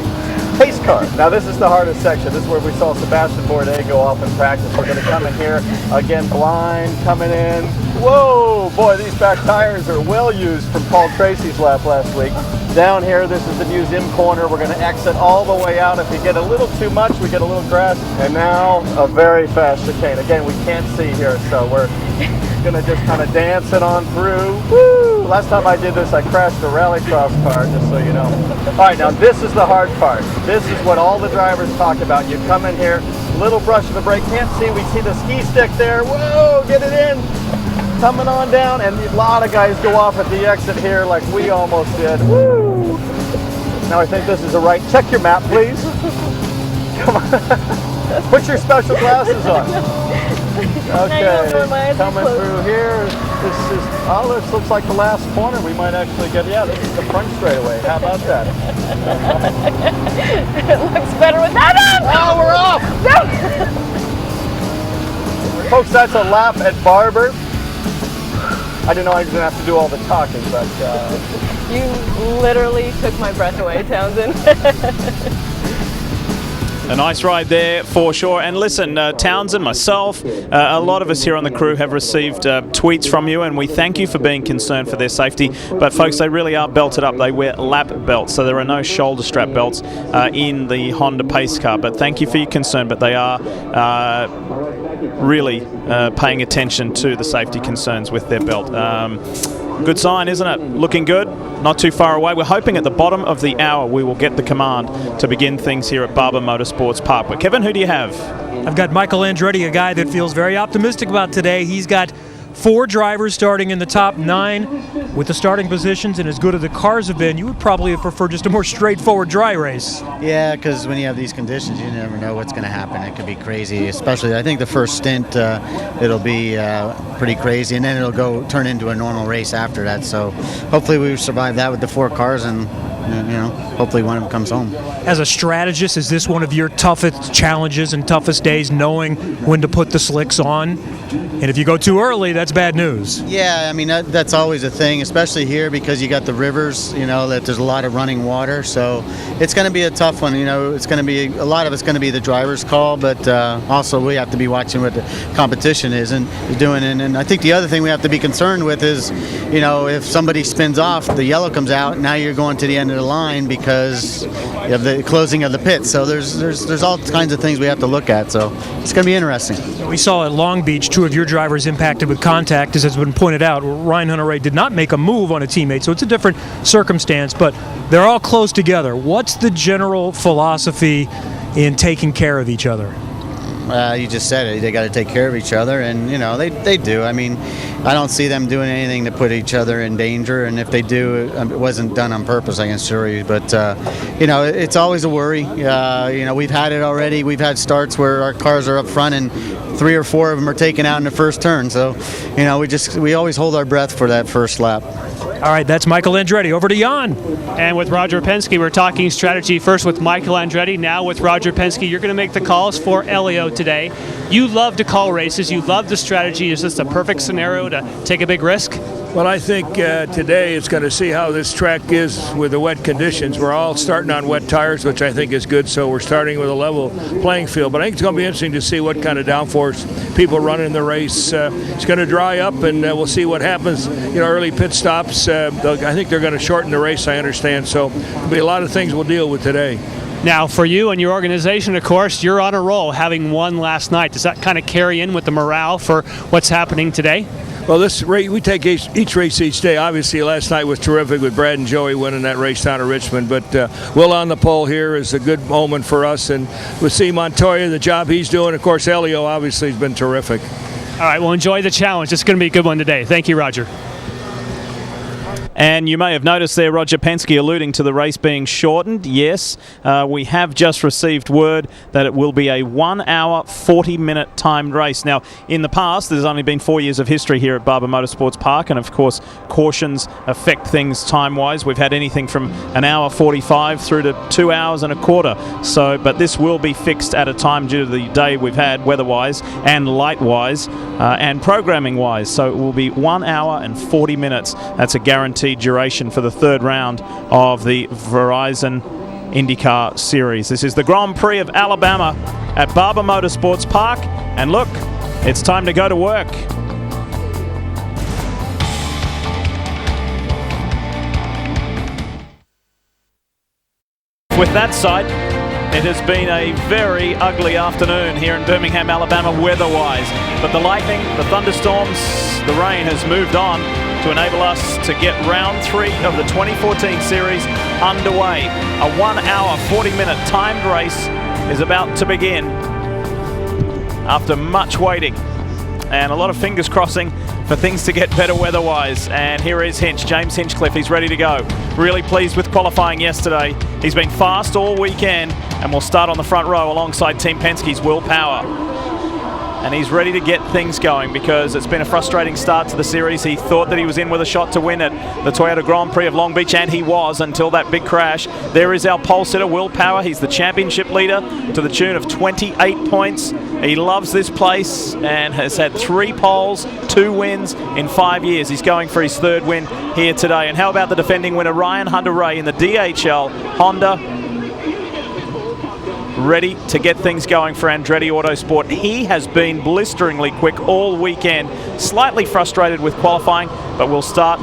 Pace car. Now this is the hardest section. This is where we saw Sebastian Bourdais go off in practice. We're going to come in here, again blind, coming in. Whoa, boy, these back tires are well used from Paul Tracy's lap last week. Down here, this is the museum corner. We're going to exit all the way out. If you get a little too much, we get a little grass. And now a very fast chicane. Again, we can't see here, so we're going to just kind of dance it on through. Woo! Last time I did this, I crashed a rallycross car, just so you know. All right, now this is the hard part. This is what all the drivers talk about. You come in here, little brush of the brake, can't see, we see the ski stick there. Whoa, get it in. Coming on down, and a lot of guys go off at the exit here like we almost did. Woo! Now I think this is the right. Check your map, please. Come on. Put your special glasses on. Okay, coming through here. This is, oh, this looks like the last corner. We might actually get, yeah, this is the front straightaway. How about that? It looks better with that on. Oh, we're off! No. Folks, that's a lap at Barber. I didn't know I was going to have to do all the talking, but... You literally took my breath away, Townsend. A nice ride there for sure. And listen, Townsend, myself, a lot of us here on the crew have received tweets from you, and we thank you for being concerned for their safety. But folks, they really are belted up. They wear lap belts, so there are no shoulder strap belts in the Honda Pace car. But thank you for your concern, but they are really paying attention to the safety concerns with their belt. Good sign, isn't it? Looking good, not too far away. We're hoping at the bottom of the hour we will get the command to begin things here at Barber Motorsports Park. But Kevin, who do you have? I've got Michael Andretti, a guy that feels very optimistic about today. He's got 4 drivers starting in the top 9 with the starting positions, and as good as the cars have been, you would probably have preferred just a more straightforward dry race. Yeah, because when you have these conditions, you never know what's going to happen. It could be crazy, especially I think the first stint it'll be pretty crazy, and then it'll turn into a normal race after that. So hopefully we survive that with the 4 cars, and hopefully one of them comes home. As a strategist, is this one of your toughest challenges and toughest days, knowing when to put the slicks on? And if you go too early, that's bad news. Yeah, I mean, that's always a thing, especially here because you got the rivers, that there's a lot of running water. So it's going to be a tough one. It's going to be, a lot of it's going to be the driver's call, but also we have to be watching what the competition is doing. And I think the other thing we have to be concerned with is, if somebody spins off, the yellow comes out, now you're going to the end of the line because of the closing of the pit. So there's all kinds of things we have to look at. So it's going to be interesting. We saw at Long Beach 2 of your drivers impacted with contact, as has been pointed out. Ryan Hunter-Reay did not make a move on a teammate, so it's a different circumstance, but they're all close together. What's the general philosophy in taking care of each other? You just said it. They got to take care of each other, and they do. I mean, I don't see them doing anything to put each other in danger, and if they do, it wasn't done on purpose, I can assure you. But it's always a worry. We've had it already. We've had starts where our cars are up front, and 3 or 4 of them are taken out in the first turn. So, we always hold our breath for that first lap. All right, that's Michael Andretti. Over to Jan. And with Roger Penske, we're talking strategy first with Michael Andretti. Now with Roger Penske, you're going to make the calls for Elio today. You love to call races. You love the strategy. Is this a perfect scenario to take a big risk? Well, I think today it's going to see how this track is with the wet conditions. We're all starting on wet tires, which I think is good, so we're starting with a level playing field. But I think it's going to be interesting to see what kind of downforce people run in the race. It's going to dry up, and we'll see what happens. Early pit stops, I think they're going to shorten the race, I understand. So there'll be a lot of things we'll deal with today. Now, for you and your organization, of course, you're on a roll, having won last night. Does that kind of carry in with the morale for what's happening today? Well, this race, we take each race each day. Obviously, last night was terrific with Brad and Joey winning that race down at Richmond. But Will on the pole here is a good moment for us. And with C. Montoya, the job he's doing, of course, Elio obviously has been terrific. All right, well, enjoy the challenge. It's going to be a good one today. Thank you, Roger. And you may have noticed there Roger Penske alluding to the race being shortened. Yes, we have just received word that it will be a 1 hour, 40-minute timed race. Now, in the past, there's only been 4 years of history here at Barber Motorsports Park, and of course, cautions affect things time-wise. We've had anything from an hour 45 through to 2 hours and a quarter. So, but this will be fixed at a time due to the day we've had weather-wise and light-wise and programming-wise. So it will be 1 hour and 40 minutes. That's a guaranteed duration for the third round of the Verizon IndyCar Series. This is the Grand Prix of Alabama at Barber Motorsports Park. And look, it's time to go to work. With that sight, it has been a very ugly afternoon here in Birmingham, Alabama, weather-wise. But the lightning, the thunderstorms, the rain has moved on to enable us to get round 3 of the 2014 series underway. A 1 hour, 40-minute timed race is about to begin after much waiting and a lot of fingers crossing for things to get better weather-wise. And here is Hinch, James Hinchcliffe. He's ready to go. Really pleased with qualifying yesterday. He's been fast all weekend and will start on the front row alongside Team Penske's Will Power. And he's ready to get things going because it's been a frustrating start to the series. He thought that he was in with a shot to win it, the Toyota Grand Prix of Long Beach, and he was until that big crash. There is our pole sitter, Will Power. He's the championship leader to the tune of 28 points. He loves this place and has had 3 poles, 2 wins in 5 years. He's going for his 3rd win here today. And how about the defending winner, Ryan Hunter-Reay, in the DHL Honda? Ready to get things going for Andretti Autosport. He has been blisteringly quick all weekend, slightly frustrated with qualifying, but will start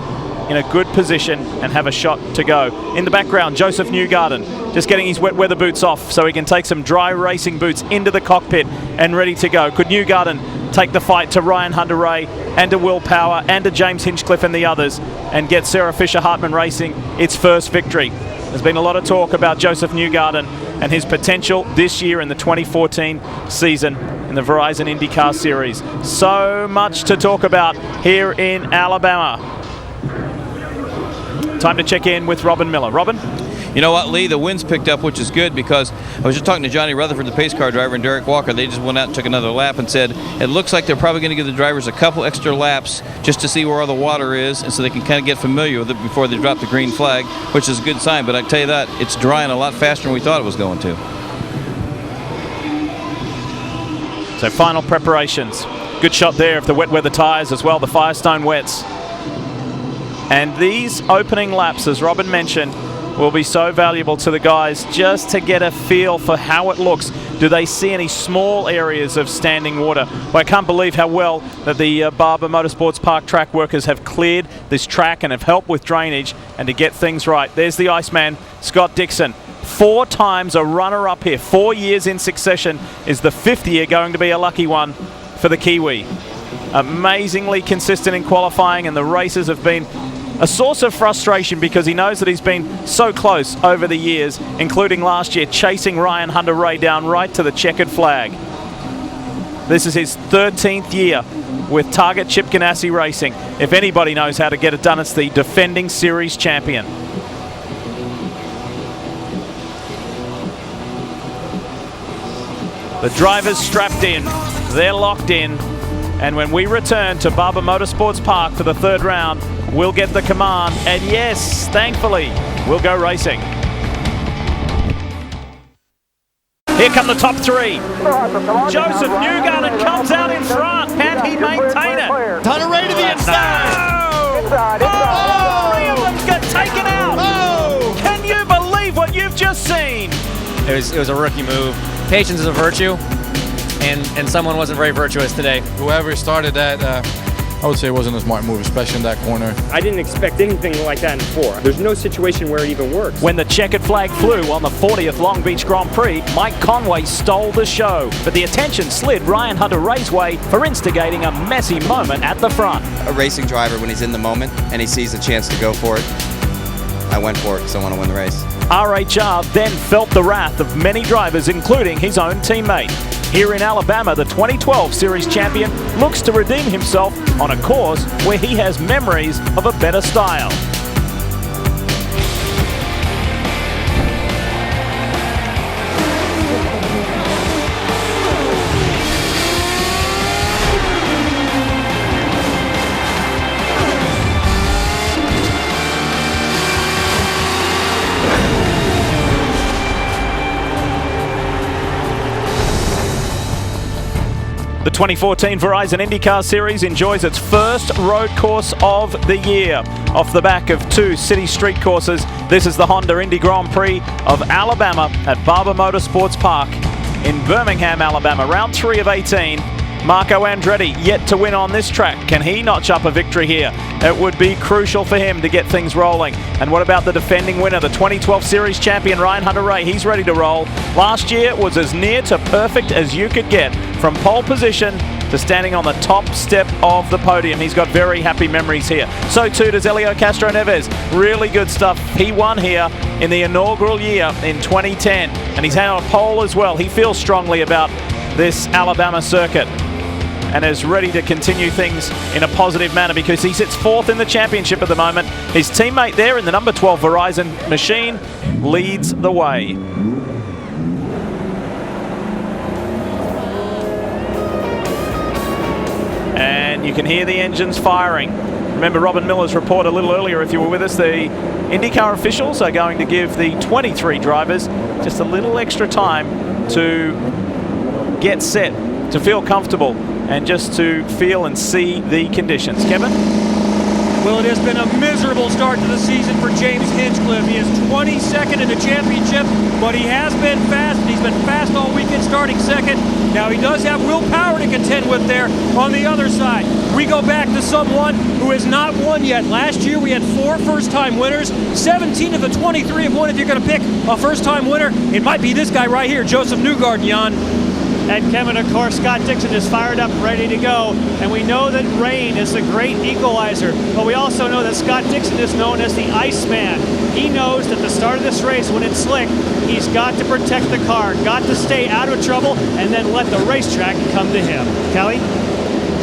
in a good position and have a shot to go. In the background, Joseph Newgarden just getting his wet weather boots off so he can take some dry racing boots into the cockpit and ready to go. Could Newgarden take the fight to Ryan Hunter-Reay and to Will Power and to James Hinchcliffe and the others and get Sarah Fisher-Hartman Racing its first victory? There's been a lot of talk about Joseph Newgarden and his potential this year in the 2014 season in the Verizon IndyCar Series. So much to talk about here in Alabama. Time to check in with Robin Miller. Robin? You know what, Lee? The wind's picked up, which is good because I was just talking to Johnny Rutherford, the pace car driver, and Derek Walker. They just went out and took another lap and said it looks like they're probably going to give the drivers a couple extra laps just to see where all the water is and so they can kind of get familiar with it before they drop the green flag, which is a good sign. But I tell you that, it's drying a lot faster than we thought it was going to. So final preparations. Good shot there of the wet weather tyres as well, the Firestone wets. And these opening laps, as Robin mentioned, will be so valuable to the guys just to get a feel for how it looks. Do they see any small areas of standing water? Well, I can't believe how well that the Barber Motorsports Park track workers have cleared this track and have helped with drainage and to get things right. There's the Iceman, Scott Dixon. 4 times a runner-up here. 4 years in succession. Is the 5th year going to be a lucky one for the Kiwi? Amazingly consistent in qualifying, and the races have been a source of frustration because he knows that he's been so close over the years, including last year, chasing Ryan Hunter-Reay down right to the checkered flag. This is his 13th year with Target Chip Ganassi Racing. If anybody knows how to get it done, it's the defending series champion. The drivers strapped in, they're locked in, and when we return to Barber Motorsports Park for the 3rd round, we'll get the command, and yes, thankfully, we'll go racing. Here come the top 3. Joseph Newgarden comes out in front. Can he maintain it? Hunter-Reay to the inside. Oh! 3 of them get taken out. Oh! Can you believe what you've just seen? It was a rookie move. Patience is a virtue, and someone wasn't very virtuous today. Whoever started that, I would say it wasn't a smart move, especially in that corner. I didn't expect anything like that in 4. There's no situation where it even works. When the checkered flag flew on the 40th Long Beach Grand Prix, Mike Conway stole the show, but the attention slid Ryan Hunter-Reay's way for instigating a messy moment at the front. A racing driver, when he's in the moment and he sees a chance to go for it, I went for it because I want to win the race. RHR then felt the wrath of many drivers, including his own teammate. Here in Alabama, the 2012 Series champion looks to redeem himself on a course where he has memories of a better style. The 2014 Verizon IndyCar Series enjoys its first road course of the year. Off the back of 2 city street courses, this is the Honda Indy Grand Prix of Alabama at Barber Motorsports Park in Birmingham, Alabama. Round 3 of 18. Marco Andretti yet to win on this track. Can he notch up a victory here? It would be crucial for him to get things rolling. And what about the defending winner, the 2012 Series champion, Ryan Hunter-Reay? He's ready to roll. Last year was as near to perfect as you could get, from pole position to standing on the top step of the podium. He's got very happy memories here. So too does Helio Castro-Neves. Really good stuff. He won here in the inaugural year in 2010, and he's had a pole as well. He feels strongly about this Alabama circuit and is ready to continue things in a positive manner because he sits 4th in the championship at the moment. His teammate there in the number 12 Verizon machine leads the way. And you can hear the engines firing. Remember Robin Miller's report a little earlier, if you were with us, the IndyCar officials are going to give the 23 drivers just a little extra time to get set, to feel comfortable, and just to feel and see the conditions. Kevin? Well, it has been a miserable start to the season for James Hinchcliffe. He is 22nd in the championship, but he has been fast, and he's been fast all weekend, starting second. Now, he does have Will Power to contend with there on the other side. We go back to someone who has not won yet. Last year, we had 4 first-time winners. 17 of the 23 have won. If you're going to pick a first-time winner, it might be this guy right here, Joseph Newgarden, Jan. And Kevin, of course, Scott Dixon is fired up, ready to go. And we know that rain is a great equalizer, but we also know that Scott Dixon is known as the Iceman. He knows at the start of this race, when it's slick, he's got to protect the car, got to stay out of trouble, and then let the racetrack come to him. Kelly?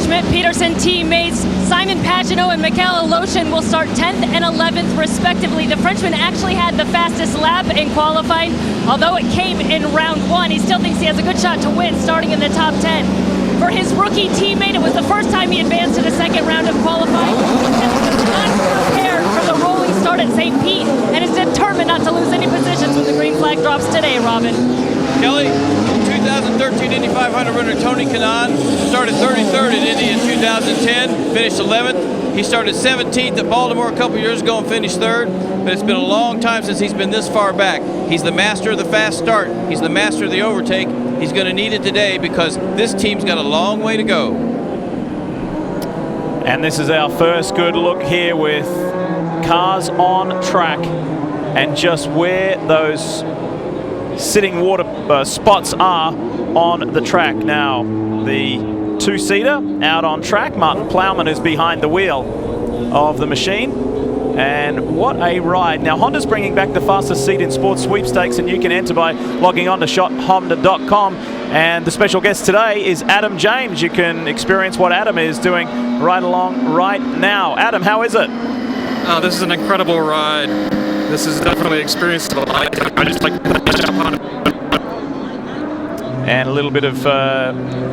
Schmidt-Peterson teammates Simon Pagenaud and Michael Loshin will start 10th and 11th respectively. The Frenchman actually had the fastest lap in qualifying. Although it came in round 1, he still thinks he has a good shot to win starting in the top 10. For his rookie teammate, it was the first time he advanced to the second round of qualifying. Unprepared for the rolling start at St. Pete and is determined not to lose any positions when the green flag drops today, Robin. Kelly, 2013 Indy 500 runner Tony Kanaan started 33rd at Indy in 2010, finished 11th. He started 17th at Baltimore a couple years ago and finished 3rd, but it's been a long time since he's been this far back. He's the master of the fast start. He's the master of the overtake. He's going to need it today because this team's got a long way to go. And this is our first good look here with cars on track and just where those sitting water spots are on the track. Now, the 2-seater out on track. Martin Plowman is behind the wheel of the machine. And what a ride. Now, Honda's bringing back the fastest seat in sports sweepstakes, and you can enter by logging on to shophonda.com. And the special guest today is Adam James. You can experience what Adam is doing right along right now. Adam, how is it? This is an incredible ride. This is definitely an experience of a lifetime. I just like to jump on it. And a little bit of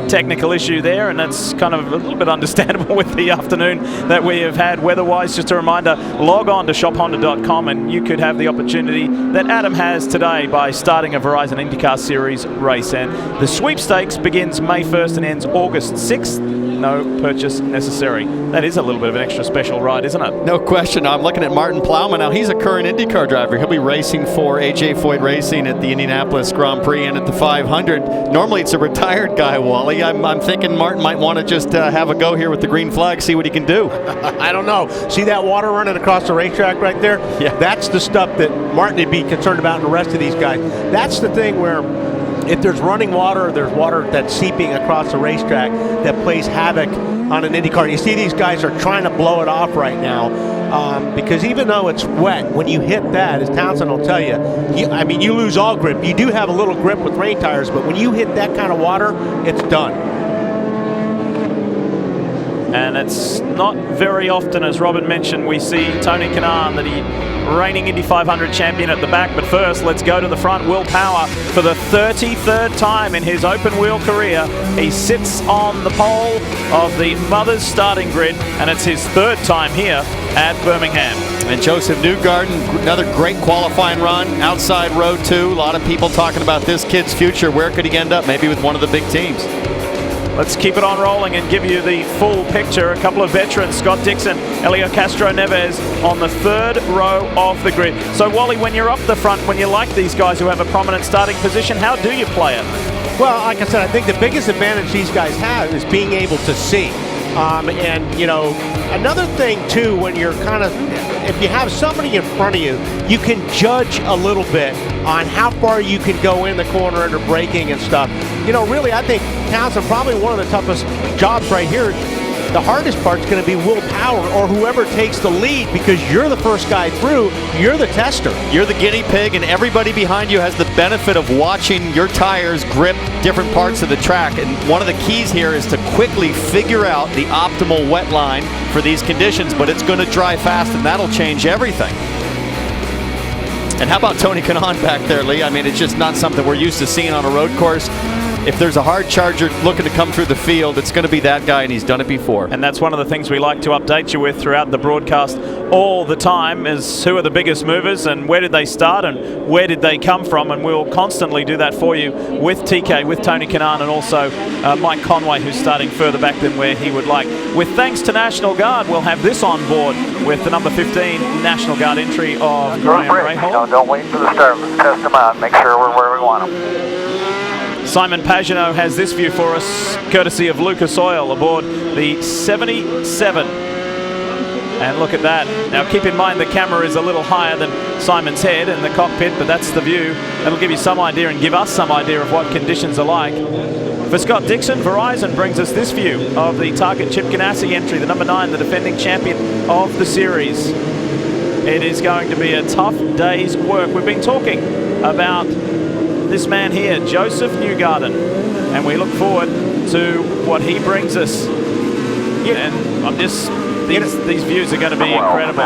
technical issue there, and that's kind of a little bit understandable with the afternoon that we have had weather-wise. Just a reminder, log on to shophonda.com and you could have the opportunity that Adam has today by starting a Verizon IndyCar Series race. And the sweepstakes begins May 1st and ends August 6th. No purchase necessary. That is a little bit of an extra special ride, isn't it? No question. I'm looking at Martin Plowman now. He's a current IndyCar driver. He'll be racing for AJ Foyt Racing at the Indianapolis Grand Prix and at the 500. Normally it's a retired guy, Wally. I'm thinking Martin might want to just have a go here with the green flag, see what he can do. I don't know. See that water running across the racetrack right there? Yeah. That's the stuff that Martin would be concerned about and the rest of these guys. That's the thing where if there's running water or there's water that's seeping across the racetrack that plays havoc on an IndyCar. You see these guys are trying to blow it off right now because even though it's wet, when you hit that, as Townsend will tell you, you lose all grip. You do have a little grip with rain tires, but when you hit that kind of water, it's done. And it's not very often, as Robin mentioned, we see Tony Kanaan, the reigning Indy 500 champion, at the back. But first, let's go to the front. Will Power, for the 33rd time in his open wheel career, he sits on the pole of the Mothers starting grid, and it's his 3rd time here at Birmingham. And Joseph Newgarden, another great qualifying run, outside row 2. A lot of people talking about this kid's future. Where could he end up? Maybe with one of the big teams. Let's keep it on rolling and give you the full picture. A couple of veterans, Scott Dixon, Elio Castro Neves on the third row of the grid. So Wally, when you're up the front, when you like these guys who have a prominent starting position, how do you play it? Well, like I said, I think the biggest advantage these guys have is being able to see. And, you know, another thing, too, when you're kind of, if you have somebody in front of you, you can judge a little bit on how far you can go in the corner under braking and stuff. You know, really, I think Townsend, probably one of the toughest jobs right here. The hardest part's going to be Will Power or whoever takes the lead, because you're the first guy through. You're the tester. You're the guinea pig, and everybody behind you has the benefit of watching your tires grip different parts of the track. And one of the keys here is to quickly figure out the optimal wet line for these conditions, but it's going to dry fast, and that'll change everything. And how about Tony Kanaan back there, Lee? I mean, it's just not something we're used to seeing on a road course. If there's a hard charger looking to come through the field, it's going to be that guy, and he's done it before. And that's one of the things we like to update you with throughout the broadcast all the time, is who are the biggest movers and where did they start and where did they come from. And we'll constantly do that for you with TK, with Tony Kanaan, and also Mike Conway, who's starting further back than where he would like. With thanks to National Guard, we'll have this on board with the number 15 National Guard entry of Graham Rahal. Don't wait for the start. Let's test them out. Make sure we're where we want them. Simon Pagenaud has this view for us, courtesy of Lucas Oil, aboard the 77. And look at that. Now keep in mind the camera is a little higher than Simon's head in the cockpit, but that's the view. That'll give you some idea and give us some idea of what conditions are like. For Scott Dixon, Verizon brings us this view of the Target Chip Ganassi entry, the number 9, the defending champion of the series. It is going to be a tough day's work. We've been talking about this man here, Joseph Newgarden, and we look forward to what he brings us. And I'm just, these views are going to be incredible.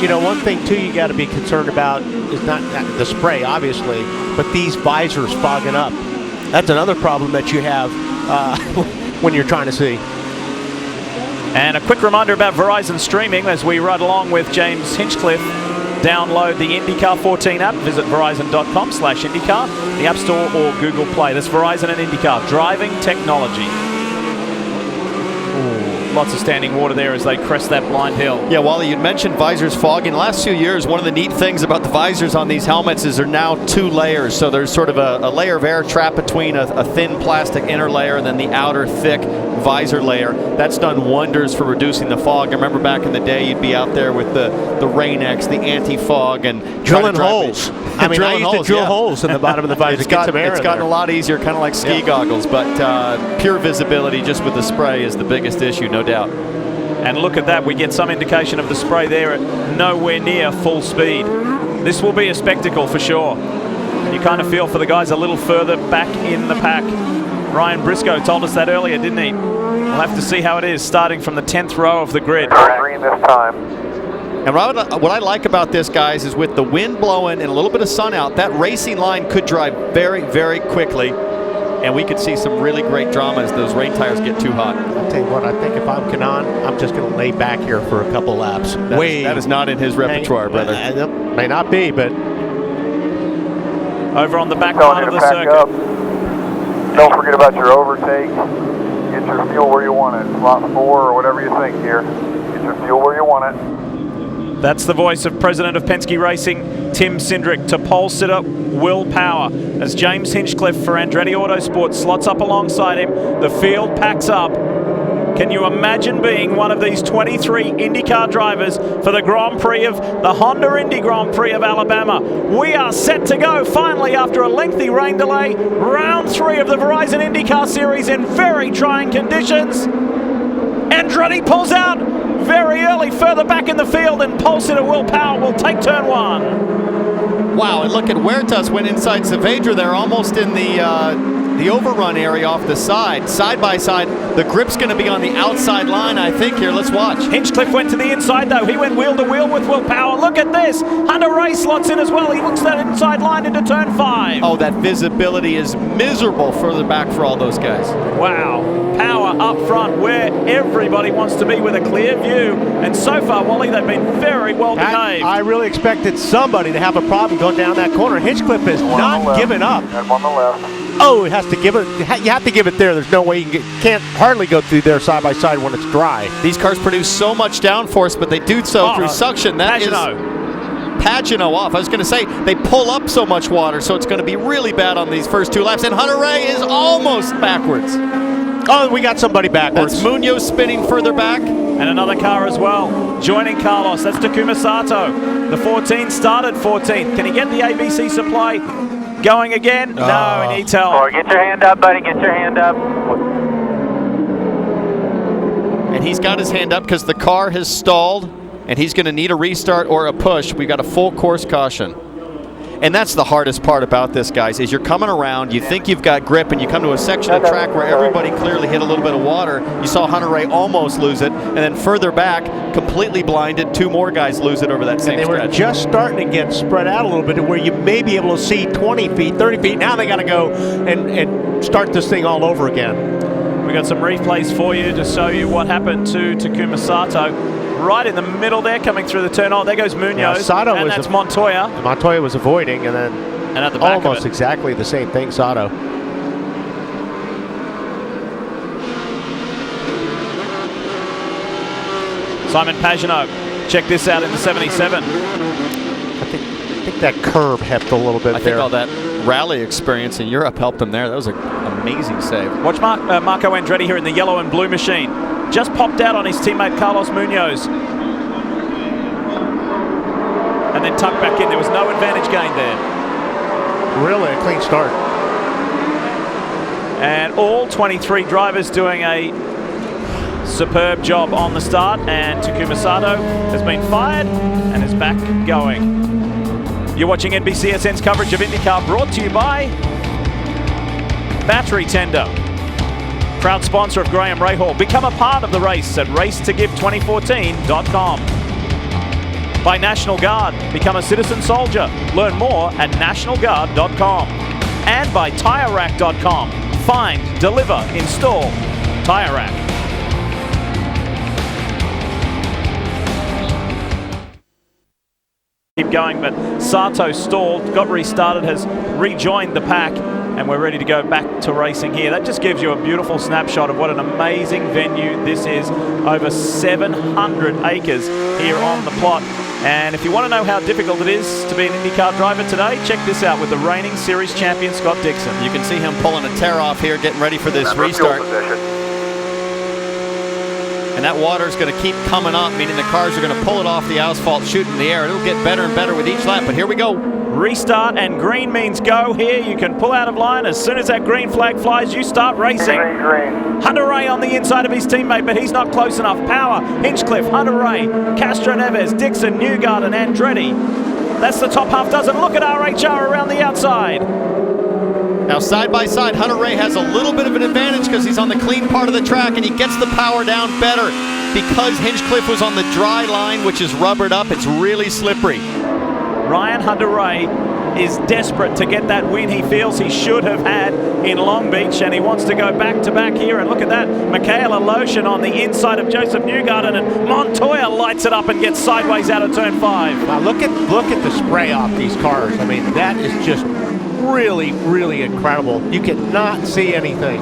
You know, one thing too you got to be concerned about is not the spray, obviously, but these visors fogging up. That's another problem that you have when you're trying to see. And a quick reminder about Verizon streaming as we ride along with James Hinchcliffe. Download the IndyCar 14 app. Visit verizon.com/IndyCar, the App Store or Google Play. That's Verizon and IndyCar, driving technology. Ooh, lots of standing water there as they crest that blind hill. Yeah, Wally, you'd mentioned visors fogging. The last few years, one of the neat things about the visors on these helmets is they're now 2 layers. So there's sort of a layer of air trapped between a thin plastic inner layer and then the outer thick visor layer. That's done wonders for reducing the fog. I remember back in the day, you'd be out there with the Rain-X, the anti-fog, and drilling holes. I mean, I used to drill holes in the bottom of the visor. It's gotten a lot easier, kind of like ski goggles, but pure visibility just with the spray is the biggest issue, no doubt. And look at that, we get some indication of the spray there at nowhere near full speed. This will be a spectacle for sure. You kind of feel for the guys a little further back in the pack. Ryan Briscoe told us that earlier, didn't he? We'll have to see how it is starting from the 10th row of the grid. Green this time. And what I like about this, guys, is with the wind blowing and a little bit of sun out, that racing line could drive very, very quickly, and we could see some really great drama as those rain tires get too hot. I'll tell you what, I think if I'm Kanaan, I'm just going to lay back here for a couple laps. That is not in his repertoire, brother. May not be, but... Over on the back part of the circuit. Don't forget about your overtake. Get your fuel where you want it. Slot 4 or whatever you think here. Get your fuel where you want it. That's the voice of President of Penske Racing, Tim Cindric, to pole sitter Will Power. As James Hinchcliffe for Andretti Autosport slots up alongside him, the field packs up. Can you imagine being one of these 23 IndyCar drivers for the Grand Prix of the Honda Indy Grand Prix of Alabama? We are set to go finally after a lengthy rain delay. Round 3 of the Verizon IndyCar Series in very trying conditions. Andretti pulls out very early, further back in the field, and pole sitter Will Power will take turn 1. Wow, and look at Huertas went inside Saavedra there, almost in the overrun area off the side. Side by side, the grip's going to be on the outside line, I think, here. Let's watch. Hinchcliffe went to the inside, though. He went wheel to wheel with Will Power. Look at this. Hunter Ray slots in as well. He looks that inside line into turn 5. Oh, that visibility is miserable further back for all those guys. Wow. Power up front where everybody wants to be with a clear view. And so far, Wally, they've been very well behaved. I really expected somebody to have a problem going down that corner. Hinchcliffe has not given up. And on the left. Oh, it has to give it. You have to give it there. There's no way you can't hardly go through there side by side when it's dry. These cars produce so much downforce, but they do so through suction. That is Pagano off. I was going to say they pull up so much water, so it's going to be really bad on these first 2 laps. And Hunter Ray is almost backwards. Oh, we got somebody backwards. That's Munoz spinning further back. And another car as well, joining Carlos. That's Takuma Sato. The 14 started 14th. Can he get the ABC supply going again? No, he needs help. Or get your hand up, buddy. Get your hand up. And he's got his hand up because the car has stalled, and he's going to need a restart or a push. We've got a full course caution. And that's the hardest part about this, guys, is you're coming around, you think you've got grip, and you come to a section of track where everybody clearly hit a little bit of water. You saw Hunter Ray almost lose it, and then further back, completely blinded, 2 more guys lose it over that same stretch. And they were just starting to get spread out a little bit to where you may be able to see 20 feet, 30 feet. Now they got to go and start this thing all over again. We got some replays for you to show you what happened to Takuma Sato. Right in the middle there, coming through the turn. Oh, there goes Munoz. Yeah, Sato and was that's Montoya. Montoya was avoiding, and then at the back almost of it. exactly the same thing, Sato. Simon Pagano. Check this out in the 77. I think that curb helped a little bit I think all that rally experience in Europe helped him there. That was an amazing save. Watch Marco Andretti here in the yellow and blue machine. Just popped out on his teammate Carlos Munoz. And then tucked back in. There was no advantage gained there. Really a clean start. And all 23 drivers doing a superb job on the start. And Takuma Sato has been fired and is back going. You're watching NBCSN's coverage of IndyCar, brought to you by Battery Tender. Proud sponsor of Graham Rahal. Become a part of the race at racetogive2014.com. By National Guard. Become a citizen soldier. Learn more at nationalguard.com. And by TireRack.com. Find, deliver, install Tire Rack. Keep going, but Sato stalled, got restarted, has rejoined the pack, and we're ready to go back to racing here. That just gives you a beautiful snapshot of what an amazing venue this is. Over 700 acres here on the plot. And if you want to know how difficult it is to be an IndyCar driver today, check this out with the reigning series champion Scott Dixon. You can see him pulling a tear off here, getting ready for this restart. And that water is going to keep coming up, meaning the cars are going to pull it off the asphalt, shoot in the air. It'll get better and better with each lap, but here we go. Restart, and green means go here. You can pull out of line. As soon as that green flag flies, you start racing. Green. Hunter Ray on the inside of his teammate, but he's not close enough. Power, Hinchcliffe, Hunter Ray, Castro Neves, Dixon, Newgarden, and Andretti. That's the top half dozen. Look at RHR around the outside. Now side by side, Hunter Ray has a little bit of an advantage because he's on the clean part of the track and he gets the power down better. Because Hinchcliffe was on the dry line, which is rubbered up, it's really slippery. Ryan Hunter Ray is desperate to get that win he feels he should have had in Long Beach, and he wants to go back-to-back here. And look at that, Michaela Lotion on the inside of Joseph Newgarden, and Montoya lights it up and gets sideways out of turn 5. Now look at the spray off these cars. I mean, that is just really, really incredible. You cannot see anything.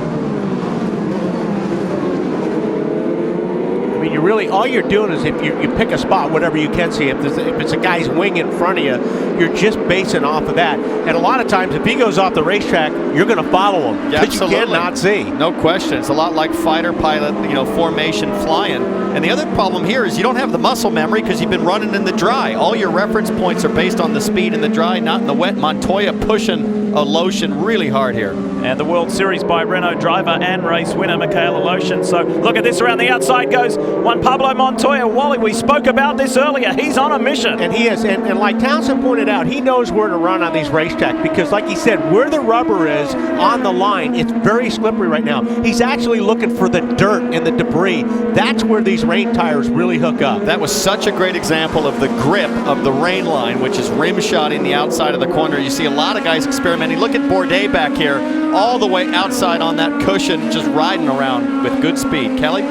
I mean, you really, all you're doing is if you pick a spot, whatever you can see. If it's a guy's wing in front of you, you're just basing off of that. And a lot of times, if he goes off the racetrack, you're going to follow him because you cannot see. No question. It's a lot like fighter pilot, formation flying. And the other problem here is you don't have the muscle memory because you've been running in the dry. All your reference points are based on the speed in the dry, not in the wet. Montoya pushing a Lotion really hard here. And the World Series by Renault driver and race winner Michaela Lotion. So look at this, around the outside goes Juan Pablo Montoya. Wally, we spoke about this earlier. He's on a mission. And he is. And like Townsend pointed out, he knows where to run on these racetracks because, like he said, where the rubber is on the line, it's very slippery right now. He's actually looking for the dirt and the debris. That's where these rain tires really hook up. That was such a great example of the grip of the rain line, which is rim shotting the outside of the corner. You see a lot of guys experimenting. Look at Bourdais back here, all the way outside on that cushion, just riding around with good speed. Kelly?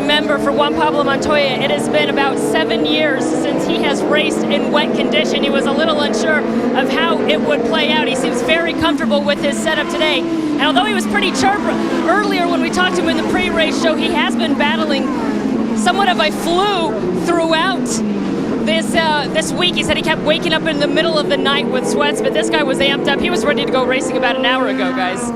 remember for Juan Pablo Montoya, it has been about 7 years since he has raced in wet condition. He was a little unsure of how it would play out. He seems very comfortable with his setup today. And although he was pretty chirp earlier when we talked to him in the pre-race show, he has been battling somewhat of a flu throughout this week. He said he kept waking up in the middle of the night with sweats, but this guy was amped up. He was ready to go racing about an hour ago, guys.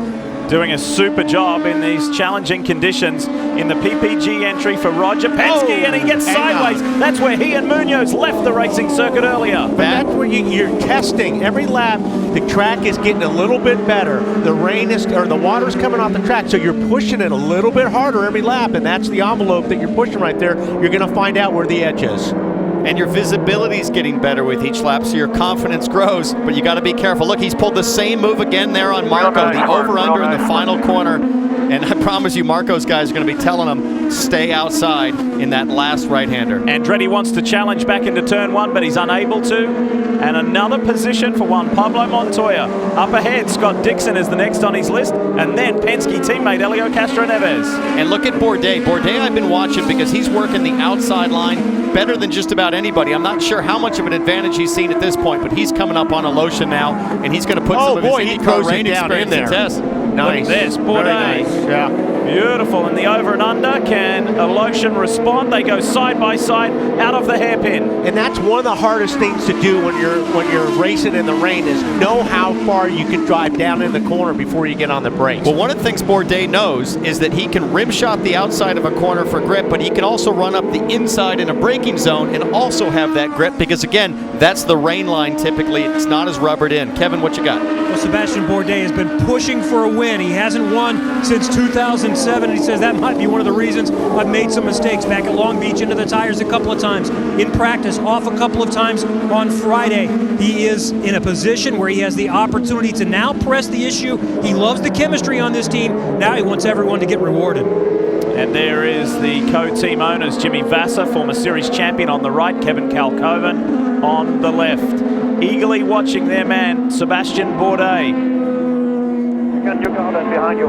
Doing a super job in these challenging conditions in the PPG entry for Roger Penske, and he gets sideways. That's where he and Munoz left the racing circuit earlier. That's where you're testing. Every lap, the track is getting a little bit better. The rain is, or the water's coming off the track, so you're pushing it a little bit harder every lap, and that's the envelope that you're pushing right there. You're going to find out where the edge is. And your visibility is getting better with each lap, so your confidence grows, but you got to be careful. Look, he's pulled the same move again there on Marco, the over-under in the final corner. And I promise you, Marco's guys are going to be telling him, stay outside in that last right-hander. Andretti wants to challenge back into turn one, but he's unable to. And another position for Juan Pablo Montoya. Up ahead, Scott Dixon is the next on his list, and then Penske teammate Helio Castroneves. And look at Bourdais. Bourdais I've been watching because he's working the outside line better than just about anybody. I'm not sure how much of an advantage he's seen at this point, but he's coming up on Alosha now, and he's going to put some of his IndyCar rain experience to test. Nice. Look at this, Bourdais. Nice. Yeah. Beautiful. And the over and under, can Alosha respond? They go side by side out of the hairpin. And that's one of the hardest things to do when you're racing in the rain, is know how far you can drive down in the corner before you get on the brakes. Well, one of the things Bourdais knows is that he can rim shot the outside of a corner for grip, but he can also run up the inside in a braking zone and also have that grip, because again, that's the rain line typically. It's not as rubbered in. Kevin, what you got? Well, Sebastian Bourdais has been pushing for a win. He hasn't won since 2007, and he says that might be one of the reasons I've made some mistakes back at Long Beach, into the tires a couple of times, in practice, off a couple of times on Friday. He is in a position where he has the opportunity to now press the issue. He loves the chemistry on this team. Now he wants everyone to get rewarded. And there is the co-team owners, Jimmy Vasser, former series champion on the right, Kevin Kalkoven on the left. Eagerly watching their man, Sebastian Bourdais. You got Newgarden behind you.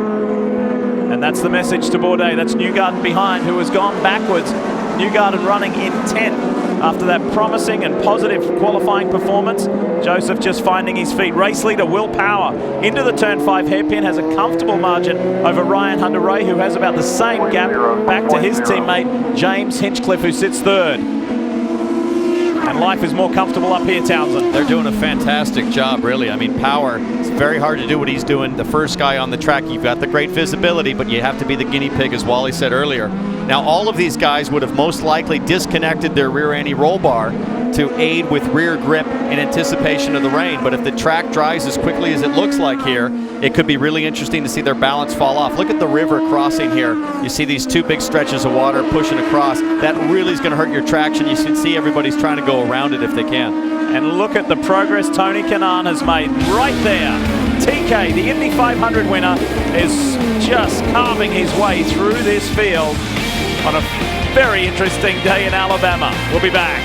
And that's the message to Bourdais. That's Newgarden behind, who has gone backwards. Newgarden running in 10th after that promising and positive qualifying performance. Joseph just finding his feet. Race leader Will Power into the turn 5 hairpin, has a comfortable margin over Ryan Hunter-Reay, who has about the same gap back to his teammate James Hinchcliffe, who sits third. And life is more comfortable up here, Townsend. They're doing a fantastic job, really. I mean, Power, it's very hard to do what he's doing. The first guy on the track, you've got the great visibility, but you have to be the guinea pig, as Wally said earlier. Now, all of these guys would have most likely disconnected their rear anti-roll bar to aid with rear grip in anticipation of the rain. But if the track dries as quickly as it looks like here, it could be really interesting to see their balance fall off. Look at the river crossing here. You see these two big stretches of water pushing across. That really is going to hurt your traction. You can see everybody's trying to go around it if they can. And look at the progress Tony Kanaan has made right there. TK, the Indy 500 winner, is just carving his way through this field on a very interesting day in Alabama. We'll be back.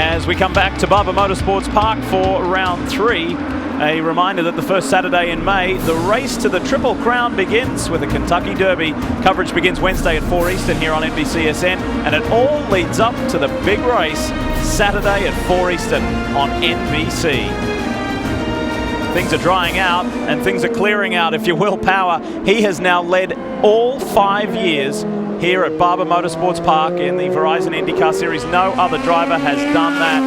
As we come back to Barber Motorsports Park for round 3, a reminder that the first Saturday in May, the race to the Triple Crown begins with the Kentucky Derby. Coverage begins Wednesday at 4 Eastern here on NBCSN, and it all leads up to the big race Saturday at 4 Eastern on NBC. Things are drying out and things are clearing out, if you will. Power, he has now led all 5 years here at Barber Motorsports Park in the Verizon IndyCar Series. No other driver has done that.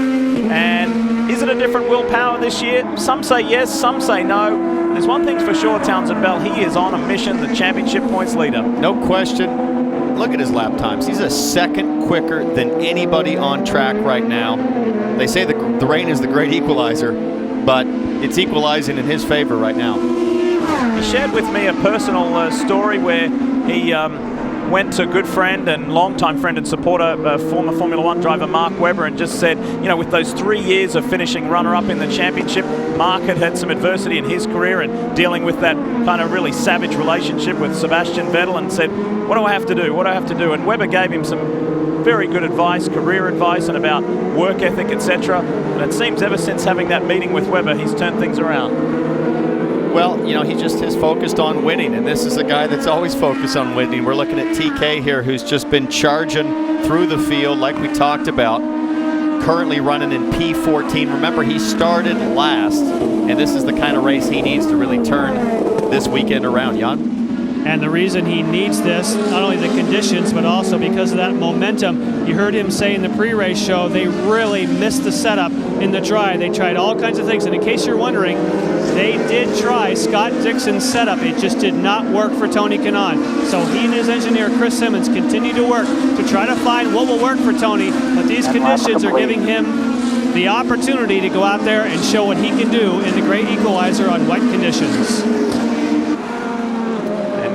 And is it a different Will Power this year? Some say yes, some say no. There's one thing's for sure, Townsend Bell, he is on a mission, the championship points leader. No question. Look at his lap times. He's a second quicker than anybody on track right now. They say the rain is the great equalizer, but it's equalizing in his favor right now. He shared with me a personal story where he went to good friend and longtime friend and supporter, former Formula One driver Mark Webber, and just said, you know, with those 3 years of finishing runner-up in the championship, Mark had some adversity in his career and dealing with that kind of really savage relationship with Sebastian Vettel, and said, what do I have to do? What do I have to do? And Webber gave him some very good advice, career advice, and about work ethic, etc. And it seems ever since having that meeting with Webber, he's turned things around. Well, you know, he just is focused on winning, and this is a guy that's always focused on winning. We're looking at TK here, who's just been charging through the field like we talked about, currently running in P14. Remember, he started last, and this is the kind of race he needs to really turn this weekend around, Jan. And the reason he needs this, not only the conditions, but also because of that momentum. You heard him say in the pre-race show, they really missed the setup in the dry. They tried all kinds of things. And in case you're wondering, they did try Scott Dixon's setup. It just did not work for Tony Kanaan. So he and his engineer, Chris Simmons, continue to work to try to find what will work for Tony. But these conditions are giving him the opportunity to go out there and show what he can do in the Great Equalizer on wet conditions.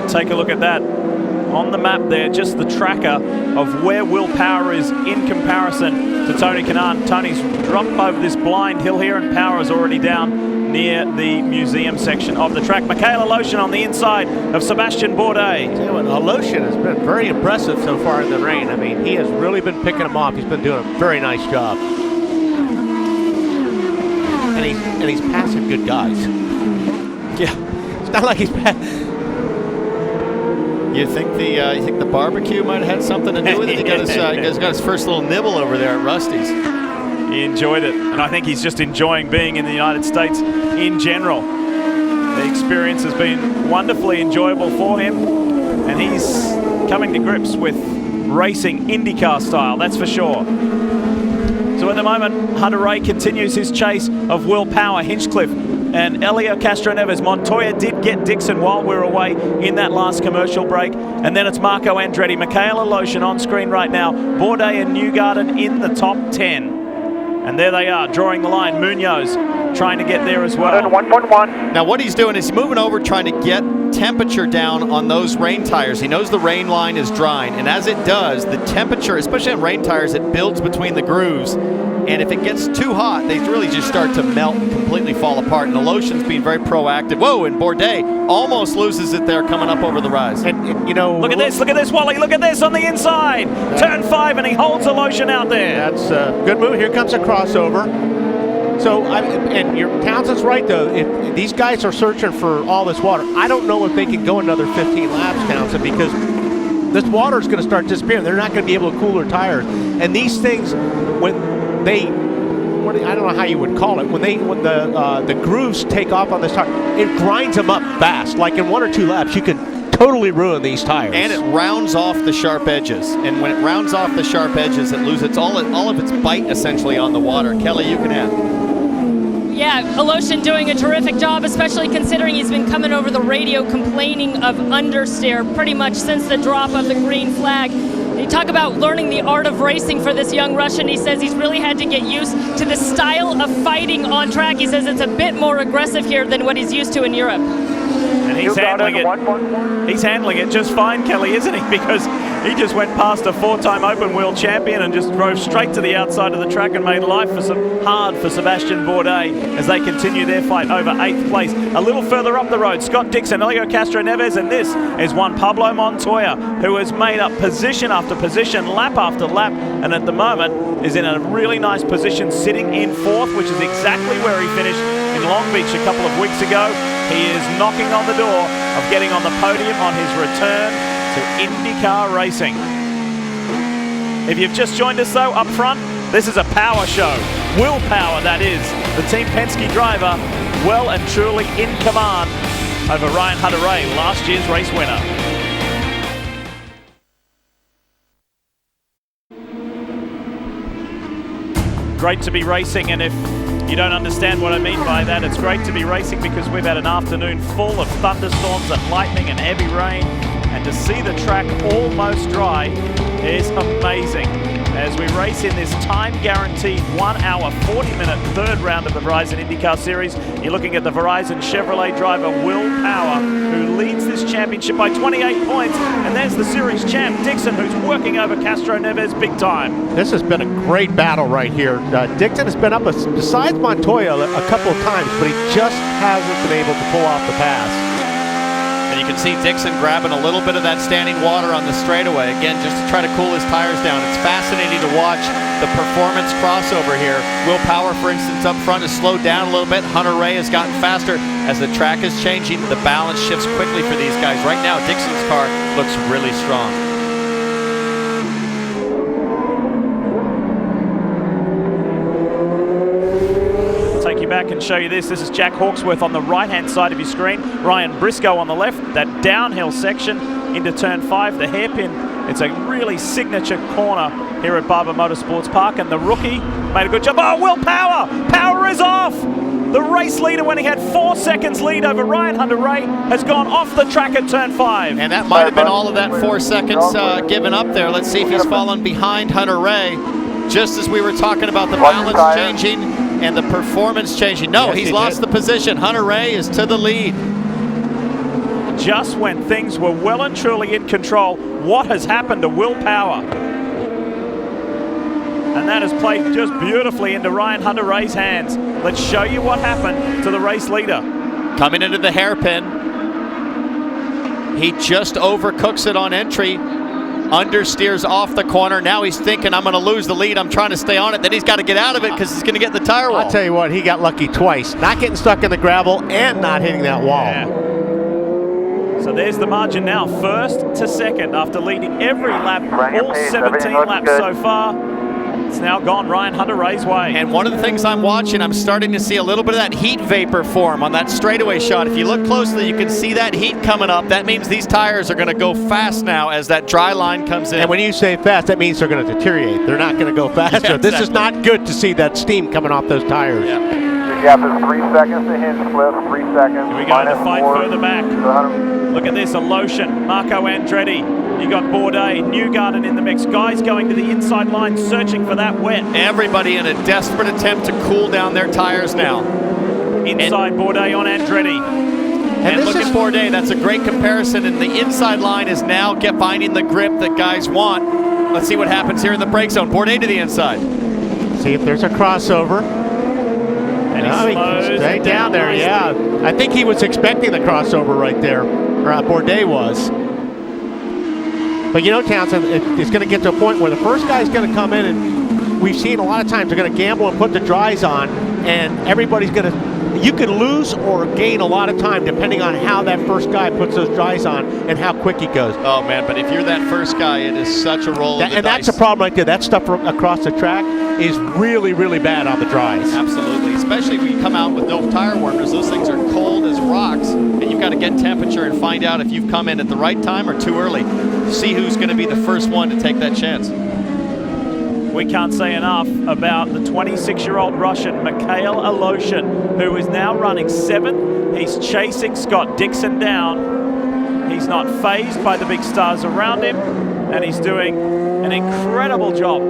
Take a look at that on the map there, just the tracker of where Will Power is in comparison to Tony Kanaan. Tony's dropped over this blind hill here, and Power is already down near the museum section of the track. Michaela Lotion on the inside of Sebastian Bourdais. Lotion has been very impressive so far in the rain. I mean, he has really been picking them off. He's been doing a very nice job. And he's passing good guys. Yeah, it's not like he's You think the barbecue might have had something to do with it? He got his first little nibble over there at Rusty's. He enjoyed it, and I think he's just enjoying being in the United States in general. The experience has been wonderfully enjoyable for him, and he's coming to grips with racing IndyCar style, that's for sure. So at the moment, Hunter Ray continues his chase of Will Power, Hinchcliffe, and Elio Castroneves. Montoya did get Dixon while we were away in that last commercial break. And then it's Marco Andretti, Michaela Lotion on screen right now. Bourdais and Newgarden in the top 10. And there they are, drawing the line. Munoz trying to get there as well. 1.1. Now what he's doing is he's moving over trying to get temperature down on those rain tires. He knows the rain line is drying, and as it does, the temperature, especially on rain tires, it builds between the grooves. And if it gets too hot, they really just start to melt and completely fall apart. And the Lotion's being very proactive. Whoa, and Bourdais almost loses it there coming up over the rise. And you know, look at this, Wally. Look at this on the inside. Turn 5, and he holds the Lotion out there. That's a good move. Here comes a crossover. So, and your Townsend's right, though. If these guys are searching for all this water, I don't know if they can go another 15 laps, Townsend, because this water is going to start disappearing. They're not going to be able to cool their tires. And these things, when they, I don't know how you would call it, when the grooves take off on this tire, it grinds them up fast. Like in 1 or 2 laps, you can totally ruin these tires. And it rounds off the sharp edges. And when it rounds off the sharp edges, it loses all of its bite essentially on the water. Kelly, you can add. Yeah, Lotion doing a terrific job, especially considering he's been coming over the radio complaining of understeer pretty much since the drop of the green flag. You talk about learning the art of racing for this young Russian. He says he's really had to get used to the style of fighting on track. He says it's a bit more aggressive here than what he's used to in Europe. And he's handling it. He's handling it just fine, Kelly, isn't he? Because he just went past a 4-time open wheel champion and just drove straight to the outside of the track and made life hard for Sebastian Bourdais as they continue their fight over 8th place. A little further up the road, Scott Dixon, Elio Castroneves, and this is one Pablo Montoya, who has made up position after position, lap after lap, and at the moment is in a really nice position, sitting in 4th, which is exactly where he finished in Long Beach a couple of weeks ago. He is knocking on the door of getting on the podium on his return to IndyCar racing. If you've just joined us though, up front, this is a power show. Will Power, that is. The Team Penske driver, well and truly in command over Ryan Hunter-Reay, last year's race winner. Great to be racing, and if you don't understand what I mean by that, it's great to be racing because we've had an afternoon full of thunderstorms and lightning and heavy rain, and to see the track almost dry is amazing. as we race in this time-guaranteed 1 hour, 40-minute third round of the Verizon IndyCar Series. You're looking at the Verizon Chevrolet driver, Will Power, who leads this championship by 28 points. And there's the series champ, Dixon, who's working over Castro Neves big time. This has been a great battle right here. Dixon has been up besides Montoya a couple of times, but he just hasn't been able to pull off the pass. And you can see Dixon grabbing a little bit of that standing water on the straightaway, again, just to try to cool his tires down. It's fascinating to watch the performance crossover here. Will Power, for instance, up front has slowed down a little bit. Hunter Ray has gotten faster. As the track is changing, the balance shifts quickly for these guys. Right now, Dixon's car looks really strong. Back and show you this. This is Jack Hawksworth on the right-hand side of your screen. Ryan Briscoe on the left. That downhill section into turn 5, the hairpin. It's a really signature corner here at Barber Motorsports Park, and the rookie made a good job. Oh, Will Power! Power is off! The race leader, when he had 4 seconds lead over Ryan Hunter-Ray, has gone off the track at turn 5. And that might have been all of that 4 seconds given up there. Let's see if he's fallen behind Hunter-Ray. Just as we were talking about the balance changing and the performance changing. No, he's lost the position. Hunter Ray is to the lead. Just when things were well and truly in control, what has happened to Will Power? And that has played just beautifully into Ryan Hunter Ray's hands. Let's show you what happened to the race leader. Coming into the hairpin. He just overcooks it on entry. Understeers off the corner. Now he's thinking, I'm going to lose the lead. I'm trying to stay on it. Then he's got to get out of it because he's going to get in the tire wall. I'll tell you what, he got lucky twice. Not getting stuck in the gravel and not hitting that wall. Yeah. So there's the margin now, first to second after leading every lap, all 17 laps so far. It's now gone Ryan Hunter-Ray's way. And one of the things I'm watching, I'm starting to see a little bit of that heat vapor form on that straightaway shot. If you look closely, you can see that heat coming up. That means these tires are going to go fast now as that dry line comes in. And when you say fast, that means they're going to deteriorate. They're not going to go faster. Yeah, exactly. This is not good to see that steam coming off those tires. Yeah. The gap is 3 seconds to hinge flip, 3 seconds. Here we go, the fight further back. Look at this, a Lotion, Marco Andretti. You got Bourdais, Newgarden in the mix. Guys going to the inside line, searching for that wet. Everybody in a desperate attempt to cool down their tires now. Inside Bourdais on Andretti. And look at Bourdais, that's a great comparison. And the inside line is now finding the grip that guys want. Let's see what happens here in the brake zone. Bourdais to the inside. See if there's a crossover. And he slows right down there, nicely. yeah. I think he was expecting the crossover right there, or Bourdais was. But you know, Townsend, it's going to get to a point where the first guy's going to come in, and we've seen a lot of times they're going to gamble and put the dries on, and everybody's going to, you could lose or gain a lot of time depending on how that first guy puts those dries on and how quick he goes. Oh man, but if you're that first guy, it is such a roll of the and dice. that's a problem right there. That stuff across the track is really, really bad on the dries. Absolutely, especially when you come out with no tire warmers. Those things are cold as rocks, and you've got to get temperature and find out if you've come in at the right time or too early. See who's going to be the first one to take that chance. We can't say enough about the 26-year-old Russian, Mikhail Aloshin, who is now running 7th. He's chasing Scott Dixon down. He's not fazed by the big stars around him, and he's doing an incredible job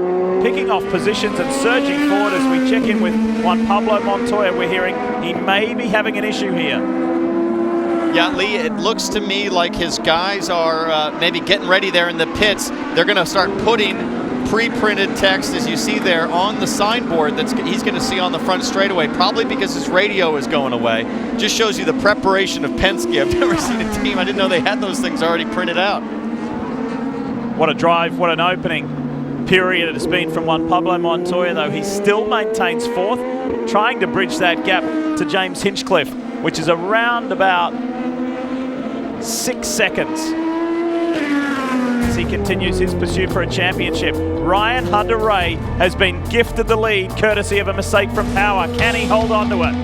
picking off positions and surging forward. As we check in with Juan Pablo Montoya, we're hearing he may be having an issue here. Yeah, Lee, it looks to me like his guys are maybe getting ready there in the pits. They're going to start putting pre-printed text, as you see there, on the signboard that he's going to see on the front straightaway, probably because his radio is going away. Just shows you the preparation of Penske. I've never seen a team, I didn't know they had those things already printed out. What a drive, what an opening period it has been from Juan Pablo Montoya, though he still maintains 4th, trying to bridge that gap to James Hinchcliffe, which is around about 6 seconds. He continues his pursuit for a championship. Ryan Hunter-Ray has been gifted the lead courtesy of a mistake from Power. Can he hold on to it?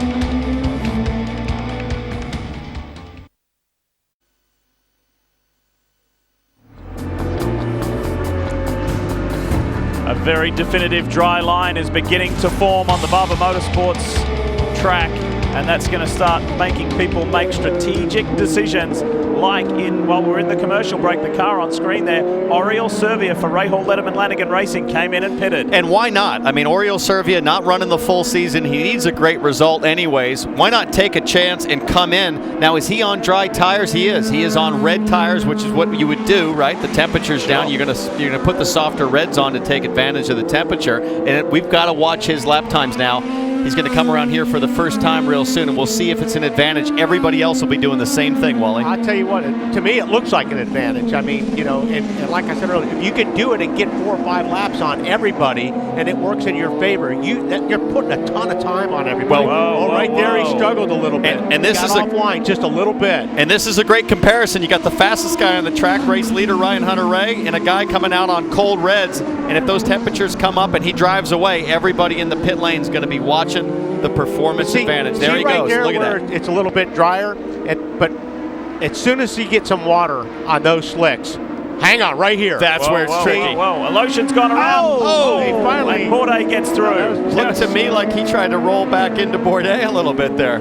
A very definitive dry line is beginning to form on the Barber Motorsports track, and that's going to start making people make strategic decisions like while we're in the commercial break, the car on screen there, Oriol Servia for Rahal Letterman Lanigan Racing came in and pitted. And why not? I mean, Oriol Servia not running the full season. He needs a great result anyways. Why not take a chance and come in? Now, is he on dry tires? He is. He is on red tires, which is what you would do, right? The temperature's down. You're gonna put the softer reds on to take advantage of the temperature. And we've got to watch his lap times now. He's going to come around here for the first time real soon, and we'll see if it's an advantage. Everybody else will be doing the same thing, Wally. I'll tell you what, to me it looks like an advantage. I mean, you know, and like I said earlier, if you can do it and get 4 or 5 laps on everybody and it works in your favor, you're putting a ton of time on everybody. There he struggled a little bit. And this is offline just a little bit. And this is a great comparison. You got the fastest guy on the track, race leader Ryan Hunter-Reay, and a guy coming out on cold reds. And if those temperatures come up and he drives away, everybody in the pit lane is going to be watching the performance advantage. There he goes. There look at that. It's a little bit drier, but as soon as you get some water on those slicks, hang on right here. That's where it's tricky. Whoa, Alotian's gone around. He finally. Bourdais gets through. Looked to me like he tried to roll back into Bourdais a little bit there.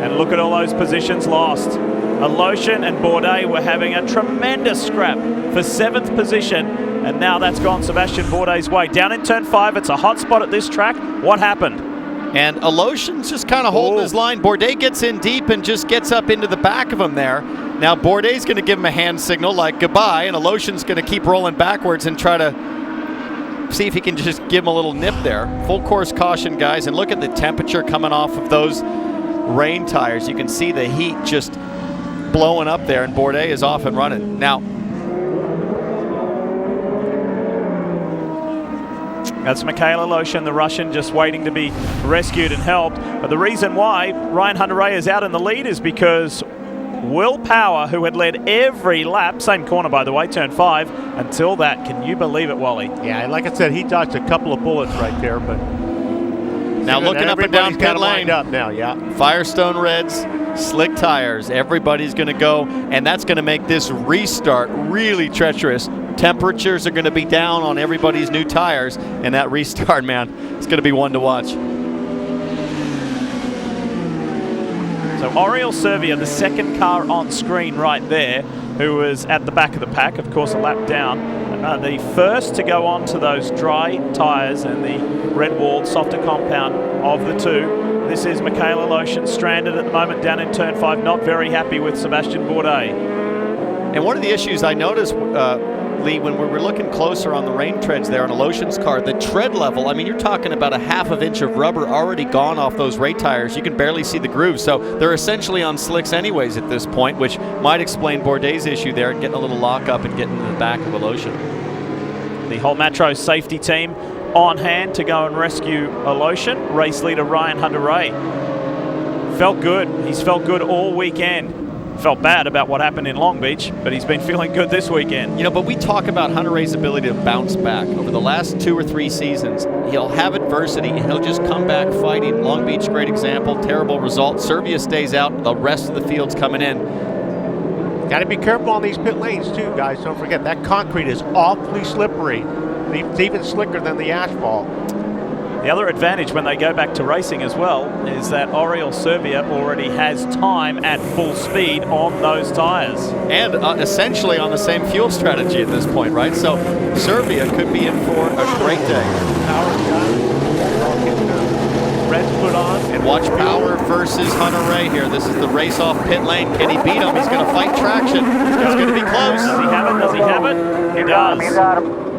And look at all those positions lost. Alotian and Bourdais were having a tremendous scrap for 7th position, and now that's gone Sebastian Bourdais' way. Down in turn 5, it's a hot spot at this track. What happened? And Alotian's just kind of holding his line. Bourdais gets in deep and just gets up into the back of him there. Now Bourdais going to give him a hand signal like goodbye, and Alotian's going to keep rolling backwards and try to see if he can just give him a little nip there. Full course caution, guys, and look at the temperature coming off of those rain tires. You can see the heat just blowing up there, and Bourdais is off and running. Now, that's Mikhail Alotian, the Russian, just waiting to be rescued and helped. But the reason why Ryan Hunter-Reay is out in the lead is because Will Power, who had led every lap, same corner by the way, turn 5, until that. Can you believe it, Wally? Yeah, like I said, he dodged a couple of bullets right there, but now looking up and down pit lane. Up now, yeah. Firestone reds, slick tires. Everybody's going to go, and that's going to make this restart really treacherous. Temperatures are going to be down on everybody's new tires, and that restart, man, it's going to be one to watch. So Oriol Servia, the second car on screen right there, who was at the back of the pack, of course a lap down, the first to go on to those dry tires and the red-walled, softer compound of the two. This is Mikhail Alotian, stranded at the moment down in turn 5, not very happy with Sebastian Bourdais. And one of the issues I noticed, Lee, when we were looking closer on the rain treads there on Alotian's car, the tread level, I mean, you're talking about a half of inch of rubber already gone off those race tires. You can barely see the grooves, so they're essentially on slicks anyways at this point, which might explain Bourdais' issue there and getting a little lock up and getting in the back of Alotian. The whole Matro safety team on hand to go and rescue Alotian. Race leader Ryan Hunter-Reay felt good. He's felt good all weekend. Felt bad about what happened in Long Beach, but he's been feeling good this weekend. You know, but we talk about Hunter-Reay's ability to bounce back. Over the last 2 or 3 seasons, he'll have adversity and he'll just come back fighting. Long Beach, great example, terrible result. Servia stays out, the rest of the field's coming in. Got to be careful on these pit lanes too, guys. Don't forget, that concrete is awfully slippery. It's even slicker than the asphalt. The other advantage when they go back to racing as well is that Oriol Servia already has time at full speed on those tires. And essentially on the same fuel strategy at this point, right? So Servia could be in for a great day. Power's done. Reds put on. And watch Power versus Hunter-Reay here. This is the race off pit lane. Can he beat him? He's going to fight traction. It's going to be close. Does he have it? Does he have it? He does.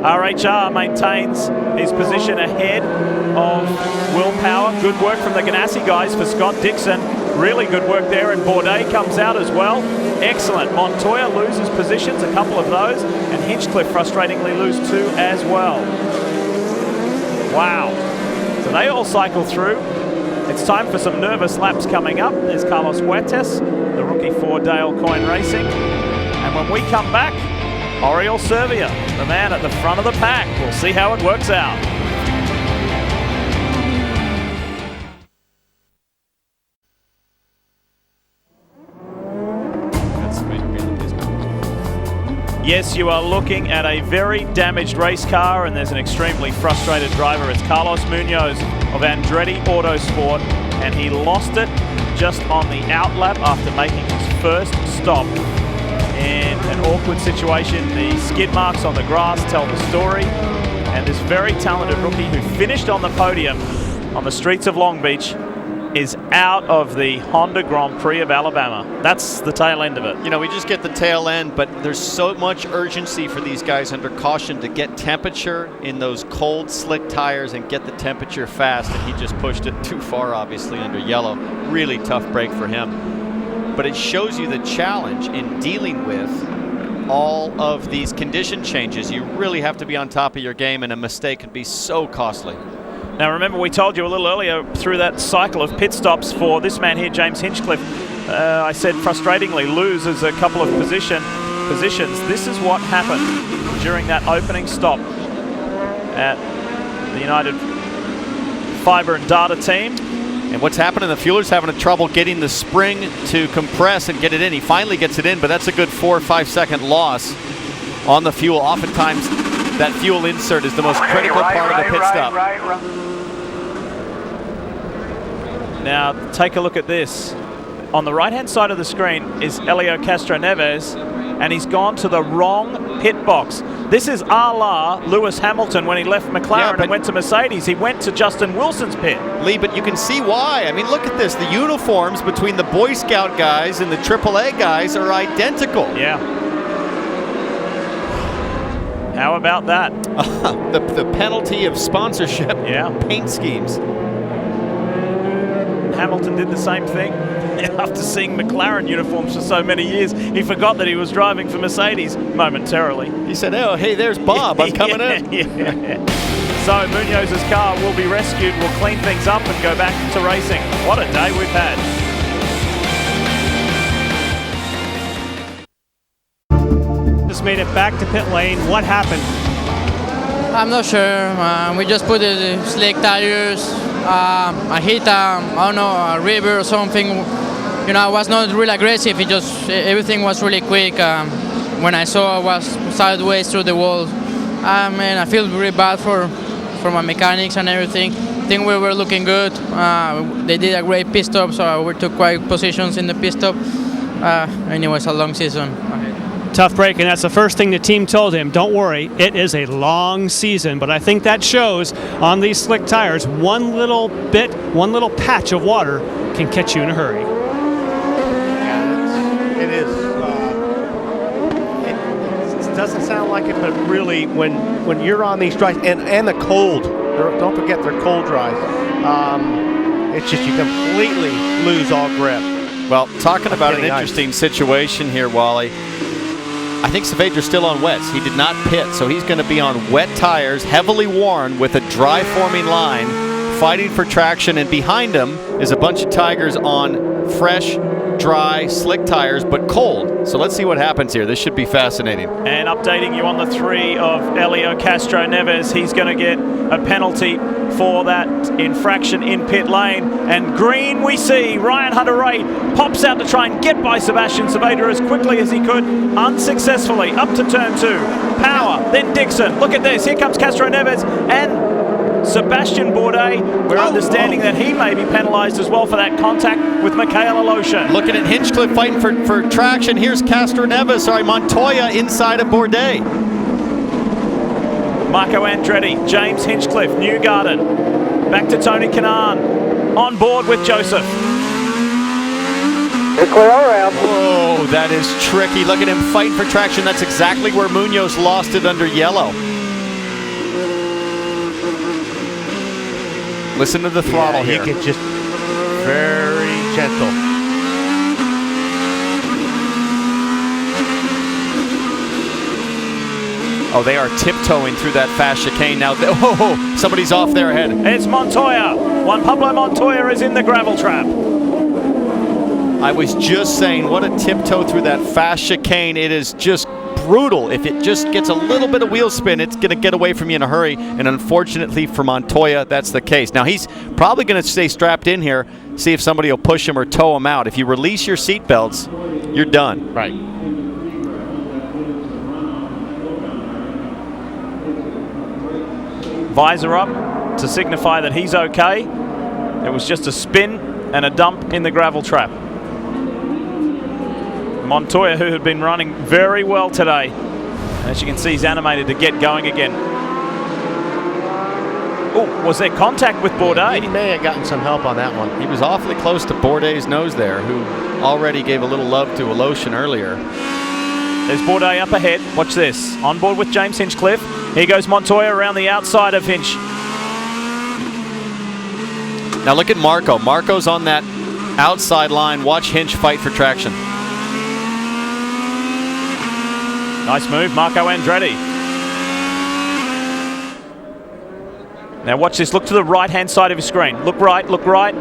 RHR maintains his position ahead of Will Power. Good work from the Ganassi guys for Scott Dixon. Really good work there, and Bourdais comes out as well. Excellent. Montoya loses positions, a couple of those, and Hinchcliffe frustratingly lose 2 as well. Wow. So they all cycle through. It's time for some nervous laps coming up. There's Carlos Huertas, the rookie for Dale Coyne Racing. And when we come back, Oriol Servia, the man at the front of the pack. We'll see how it works out. Yes, you are looking at a very damaged race car, and there's an extremely frustrated driver. It's Carlos Munoz of Andretti Autosport, and he lost it just on the outlap after making his first stop in an awkward situation. The skid marks on the grass tell the story. And this very talented rookie who finished on the podium on the streets of Long Beach is out of the Honda Grand Prix of Alabama. That's the tail end of it. You know, we just get the tail end, but there's so much urgency for these guys under caution to get temperature in those cold, slick tires and get the temperature fast, and he just pushed it too far, obviously, under yellow. Really tough break for him. But it shows you the challenge in dealing with all of these condition changes. You really have to be on top of your game, and a mistake can be so costly. Now remember, we told you a little earlier through that cycle of pit stops for this man here, James Hinchcliffe, I said frustratingly loses a couple of positions. This is what happened during that opening stop at the United Fiber and Data team. And what's happening, the fueler's having trouble getting the spring to compress and get it in. He finally gets it in, but that's a good 4 or 5 second loss on the fuel. Oftentimes, that fuel insert is the most critical part of the pit stop. Now, take a look at this. On the right-hand side of the screen is Helio Castroneves, and he's gone to the wrong pit box. This is a la Lewis Hamilton when he left McLaren and went to Mercedes. He went to Justin Wilson's pit. Lee, but you can see why. I mean, look at this. The uniforms between the Boy Scout guys and the AAA guys are identical. Yeah. How about that? The penalty of sponsorship. Yeah. Paint schemes. Hamilton did the same thing. After seeing McLaren uniforms for so many years, he forgot that he was driving for Mercedes momentarily. He said, oh, hey, there's Bob. I'm coming in. Yeah. So Munoz's car will be rescued. We'll clean things up and go back to racing. What a day we've had. Just made it back to pit lane. What happened? I'm not sure. We just put the slick tires. I hit, I don't know, a river or something. You know, I was not really aggressive. Everything was really quick. When I saw I was sideways through the wall. I feel really bad for my mechanics and everything. I think we were looking good. They did a great pit stop, so we took quite positions in the pit stop. And it was a long season. Tough break, and that's the first thing the team told him. Don't worry, it is a long season, but I think that shows on these slick tires, one little patch of water can catch you in a hurry. Yeah, it is. It doesn't sound like it, but really, when you're on these drives, and the cold, don't forget they're cold drives, it's just you completely lose all grip. Well, talking about an interesting situation here, Wally. I think Saavedra's still on wets. He did not pit, so he's going to be on wet tires, heavily worn, with a dry forming line, fighting for traction, and behind him is a bunch of Tigers on fresh, dry, slick tires, but cold. So let's see what happens here. This should be fascinating. And updating you on the 3 of Helio Castroneves, he's going to get a penalty for that infraction in pit lane. And green we see, Ryan Hunter-Reay pops out to try and get by Sebastian Saavedra as quickly as he could, unsuccessfully, up to turn 2. Power, then Dixon. Look at this, here comes Castroneves and Sebastian Bourdais. We're understanding that he may be penalised as well for that contact with Michael Alosha. Looking at Hinchcliffe fighting for traction. Here's Montoya inside of Bourdais. Marco Andretti, James Hinchcliffe, Newgarden. Back to Tony Kanaan. On board with Joseph. It's clear all around. Whoa, that is tricky. Look at him fighting for traction. That's exactly where Munoz lost it under yellow. Listen to the throttle here. He can just very gentle. Oh, they are tiptoeing through that fast chicane now. Oh, somebody's off there ahead. It's Montoya. Juan Pablo Montoya is in the gravel trap. I was just saying, what a tiptoe through that fast chicane. It is just brutal. If it just gets a little bit of wheel spin, it's going to get away from you in a hurry. And unfortunately for Montoya, that's the case. Now, he's probably going to stay strapped in here, see if somebody will push him or tow him out. If you release your seat belts, you're done. Right. Visor up to signify that he's okay. It was just a spin and a dump in the gravel trap. Montoya, who had been running very well today. As you can see, he's animated to get going again. Oh, was there contact with Bourdais? He may have gotten some help on that one. He was awfully close to Bourdais' nose there, who already gave a little love to Aloshin earlier. There's Bourdais up ahead. Watch this. On board with James Hinchcliffe. Here goes Montoya around the outside of Hinch. Now look at Marco. Marco's on that outside line. Watch Hinch fight for traction. Nice move, Marco Andretti. Now watch this. Look to the right-hand side of your screen. Look right, look right.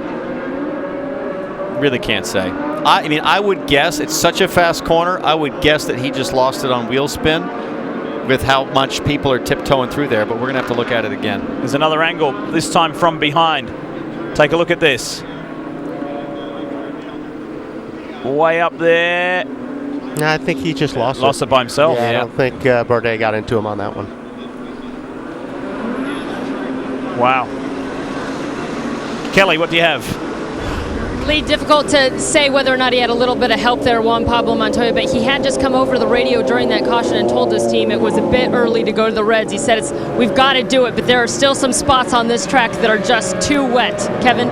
Really can't say. I mean, I would guess, it's such a fast corner, I would guess that he just lost it on wheel spin with how much people are tiptoeing through there, but we're going to have to look at it again. There's another angle, this time from behind. Take a look at this. Way up there. No, I think he just lost it by himself. Yeah, I don't think Bourdais got into him on that one. Wow. Kelly, what do you have? Lee, difficult to say whether or not he had a little bit of help there, Juan Pablo Montoya, but he had just come over the radio during that caution and told his team it was a bit early to go to the Reds. He said, we've got to do it, but there are still some spots on this track that are just too wet. Kevin?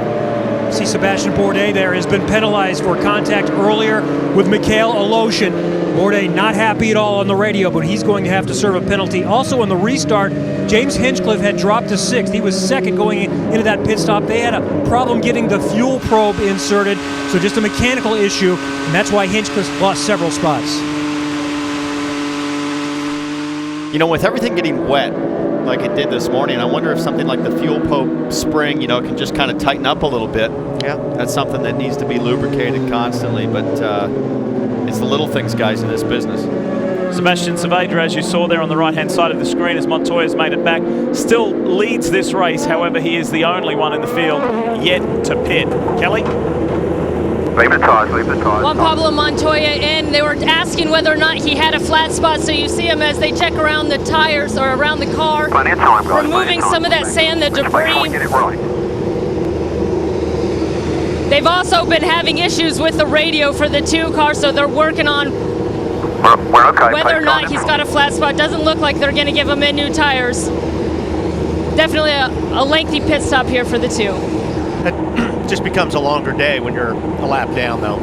See, Sebastian Bourdais there has been penalized for contact earlier with Mikhail Aloshin. Bourdais not happy at all on the radio, but he's going to have to serve a penalty. Also in the restart, James Hinchcliffe had dropped to 6th. He was second going into that pit stop. They had a problem getting the fuel probe inserted, so just a mechanical issue, and that's why Hinchcliffe lost several spots. You know, with everything getting wet, like it did this morning, I wonder if something like the fuel probe spring, can just kind of tighten up a little bit. Yeah. That's something that needs to be lubricated constantly, but it's the little things, guys, in this business. Sebastian Saavedra, as you saw there on the right-hand side of the screen, as Montoya's made it back, still leads this race. However, he is the only one in the field yet to pit. Kelly? Leave the tires, leave the tires. Juan Pablo Montoya in. They were asking whether or not he had a flat spot, so you see him as they check around the tires or around the car, Plenty of time, guys. removing some of that sand, the Make sure we debris. get it right. They've also been having issues with the radio for the 2 cars, so they're working on We're okay. whether or Take not on he's it. got a flat spot. Doesn't look like they're going to give him in new tires. Definitely a lengthy pit stop here for the 2. It just becomes a longer day when you're a lap down, though.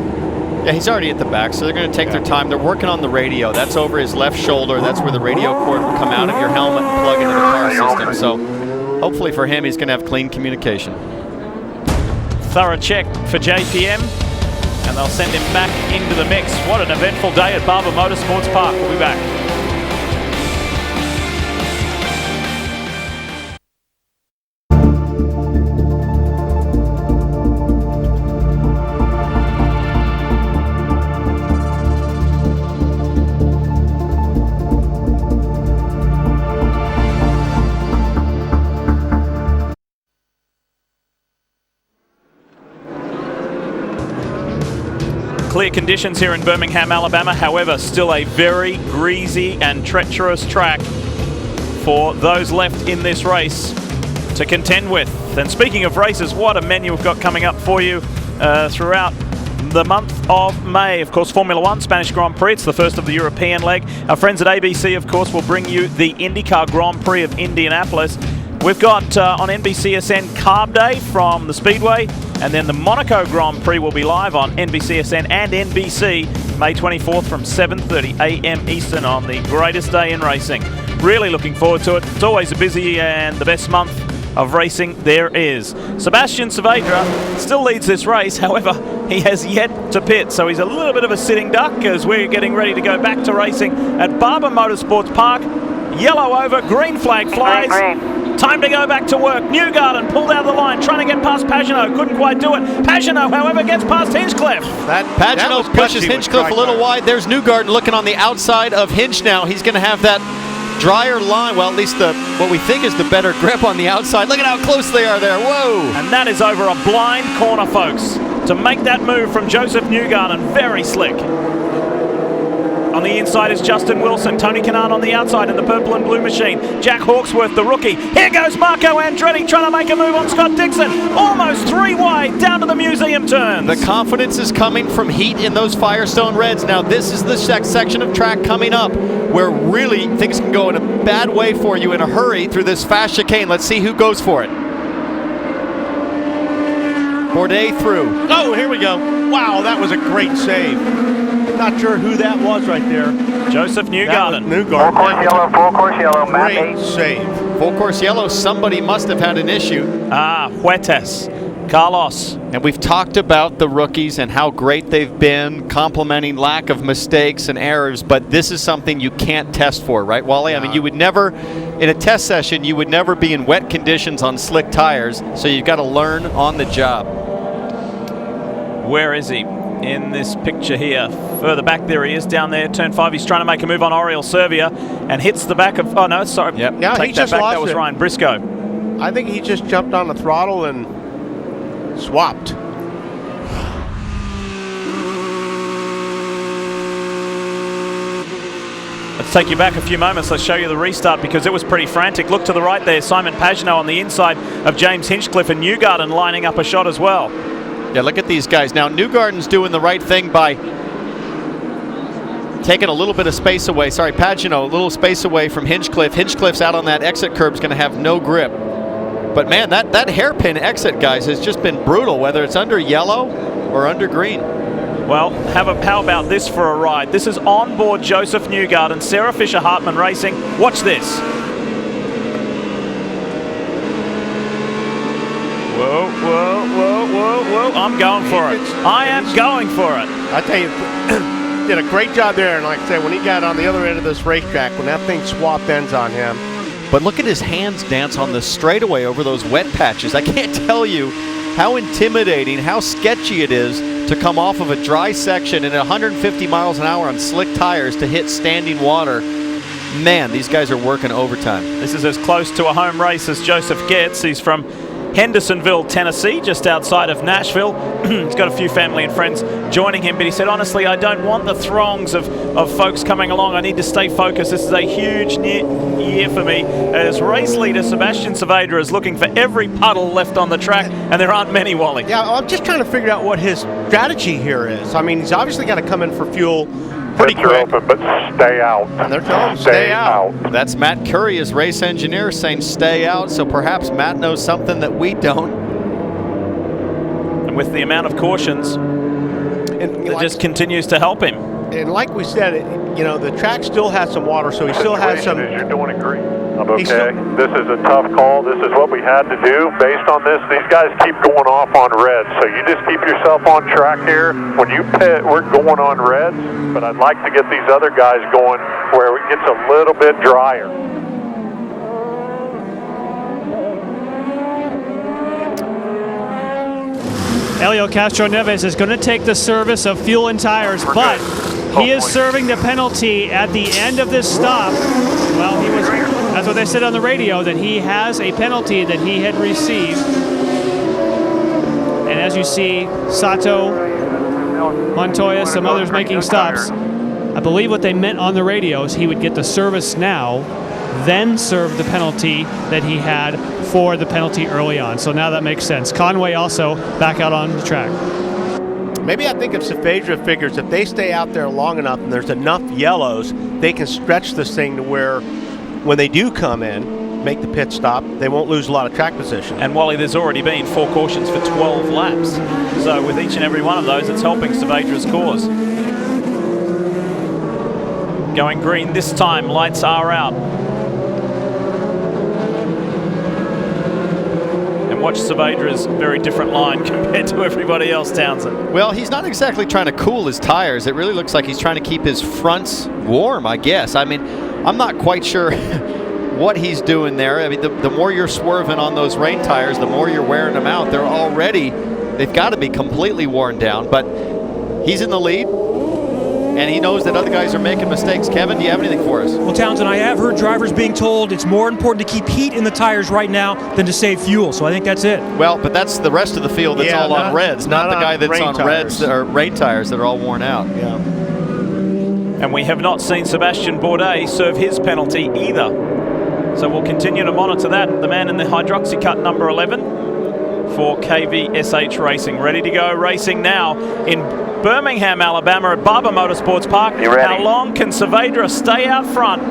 Yeah, he's already at the back, so they're going to take their time. They're working on the radio. That's over his left shoulder. That's where the radio cord will come out of your helmet and plug into the car system. So hopefully for him, he's going to have clean communication. Thorough check for JPM, and they'll send him back into the mix. What an eventful day at Barber Motorsports Park. We'll be back. Clear conditions here in Birmingham, Alabama. However, still a very greasy and treacherous track for those left in this race to contend with. And speaking of races, what a menu we've got coming up for you throughout the month of May. Of course, Formula One, Spanish Grand Prix. It's the first of the European leg. Our friends at ABC, of course, will bring you the IndyCar Grand Prix of Indianapolis. We've got on NBCSN Carb Day from the Speedway, and then the Monaco Grand Prix will be live on NBCSN and NBC May 24th from 7:30 a.m. Eastern on the greatest day in racing. Really looking forward to it. It's always a busy and the best month of racing there is. Sebastian Saavedra still leads this race, however, he has yet to pit, so he's a little bit of a sitting duck as we're getting ready to go back to racing at Barber Motorsports Park. Yellow over, green flag flies. Time to go back to work. Newgarden pulled out of the line, trying to get past Pagenaud. Couldn't quite do it. Pagenaud, however, gets past Hinchcliffe. Pagenaud pushes Hinchcliffe a little wide. There's Newgarden looking on the outside of Hinch now. He's going to have that drier line. Well, at least what we think is the better grip on the outside. Look at how close they are there. Whoa. And that is over a blind corner, folks. To make that move from Joseph Newgarden, very slick. On the inside is Justin Wilson. Tony Kanaan on the outside in the purple and blue machine. Jack Hawksworth, the rookie. Here goes Marco Andretti trying to make a move on Scott Dixon. Almost 3 wide down to the museum turns. The confidence is coming from heat in those Firestone Reds. Now this is the section of track coming up where really things can go in a bad way for you in a hurry through this fast chicane. Let's see who goes for it. Bourdais through. Oh, here we go. Wow, that was a great save. Not sure who that was right there. Joseph Newgarden. Full course yellow, full course yellow, map 8. Great save. Full course yellow, somebody must have had an issue. Huetes. Carlos. And we've talked about the rookies and how great they've been, complimenting lack of mistakes and errors, but this is something you can't test for, right, Wally? I mean, you would never, in a test session, you would never be in wet conditions on slick tires, so you've got to learn on the job. Where is he in this picture here? Further back, there he is down there, turn 5. He's trying to make a move on Oriol Servia and hits the back of, oh no, sorry. Yep. Yeah, Take he that just back. lost That was it. Ryan Briscoe. I think he just jumped on the throttle and swapped. Let's take you back a few moments. Let's show you the restart because it was pretty frantic. Look to the right there, Simon Pagenaud on the inside of James Hinchcliffe, and Newgarden lining up a shot as well. Yeah, look at these guys. Now, Newgarden's doing the right thing by taking a little bit of space away. Sorry, Pagenaud, a little space away from Hinchcliffe. Hinchcliffe's out on that exit curb, is going to have no grip. But man, that hairpin exit, guys, has just been brutal, whether it's under yellow or under green. Well, how about this for a ride? This is onboard Joseph Newgarden, Sarah Fisher Hartman Racing. Watch this. Whoa, whoa, whoa, whoa, whoa. I'm going for it. I am going for it. I tell you, did a great job there. And like I said, when he got on the other end of this racetrack, when that thing swapped ends on him. But look at his hands dance on the straightaway over those wet patches. I can't tell you how intimidating, how sketchy it is to come off of a dry section at 150 miles an hour on slick tires to hit standing water. Man, these guys are working overtime. This is as close to a home race as Joseph gets. He's from Hendersonville, Tennessee, just outside of Nashville. He's got a few family and friends joining him, but he said, honestly, I don't want the throngs of folks coming along. I need to stay focused. This is a huge year for me. As race leader Sebastian Saavedra is looking for every puddle left on the track, and there aren't many, Wally. Yeah, I'm just trying to figure out what his strategy here is. I mean, he's obviously got to come in for fuel pretty quick. Open, but stay out. And they're telling him stay out. That's Matt Curry, as race engineer, saying stay out, so perhaps Matt knows something that we don't. And with the amount of cautions, it just continues to help him. And like we said, you know, the track still has some water, so he still has some. You're doing it great. I'm okay. This is a tough call. This is what we had to do. Based on this, these guys keep going off on reds. So you just keep yourself on track here. When you pit, we're going on reds. But I'd like to get these other guys going where it gets a little bit drier. Helio Castro Neves is going to take the service of fuel and tires, but he is serving the penalty at the end of this stop. Well, that's what they said on the radio, that he has a penalty that he had received. And as you see, Sato, Montoya, some others making stops. I believe what they meant on the radio is he would get the service now, then serve the penalty that he had for the penalty early on. So now that makes sense. Conway also back out on the track. Maybe I think if Saavedra figures if they stay out there long enough and there's enough yellows, they can stretch this thing to where when they do come in, make the pit stop, they won't lose a lot of track position. And Wally, there's already been 4 cautions for 12 laps. So with each and every one of those, it's helping Saavedra's cause. Going green this time, lights are out. And watch Saavedra's very different line compared to everybody else, Townsend. Well, he's not exactly trying to cool his tires. It really looks like he's trying to keep his fronts warm, I guess. I mean, I'm not quite sure what he's doing there. I mean, the more you're swerving on those rain tires, the more you're wearing them out. They've got to be completely worn down, but he's in the lead, and he knows that other guys are making mistakes. Kevin, do you have anything for us? Well, Townsend, I have heard drivers being told it's more important to keep heat in the tires right now than to save fuel, so I think that's it. Well, but that's the rest of the field that's all on reds, not the guy that's on reds or rain tires that are all worn out. Yeah. And we have not seen Sebastian Bourdais serve his penalty either. So we'll continue to monitor that. The man in the hydroxy cut, number 11 for KVSH Racing. Ready to go racing now in Birmingham, Alabama at Barber Motorsports Park. How long can Saavedra stay out front?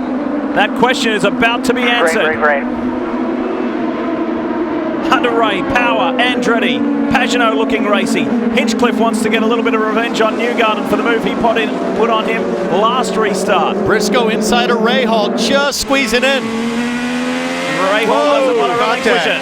That question is about to be answered. Hunter Ray, Power, Andretti, Pagenaud looking racy. Hinchcliffe wants to get a little bit of revenge on Newgarden for the move he put on him last restart. Briscoe inside of Rahal, just squeezing in. Rahal doesn't want to relinquish it.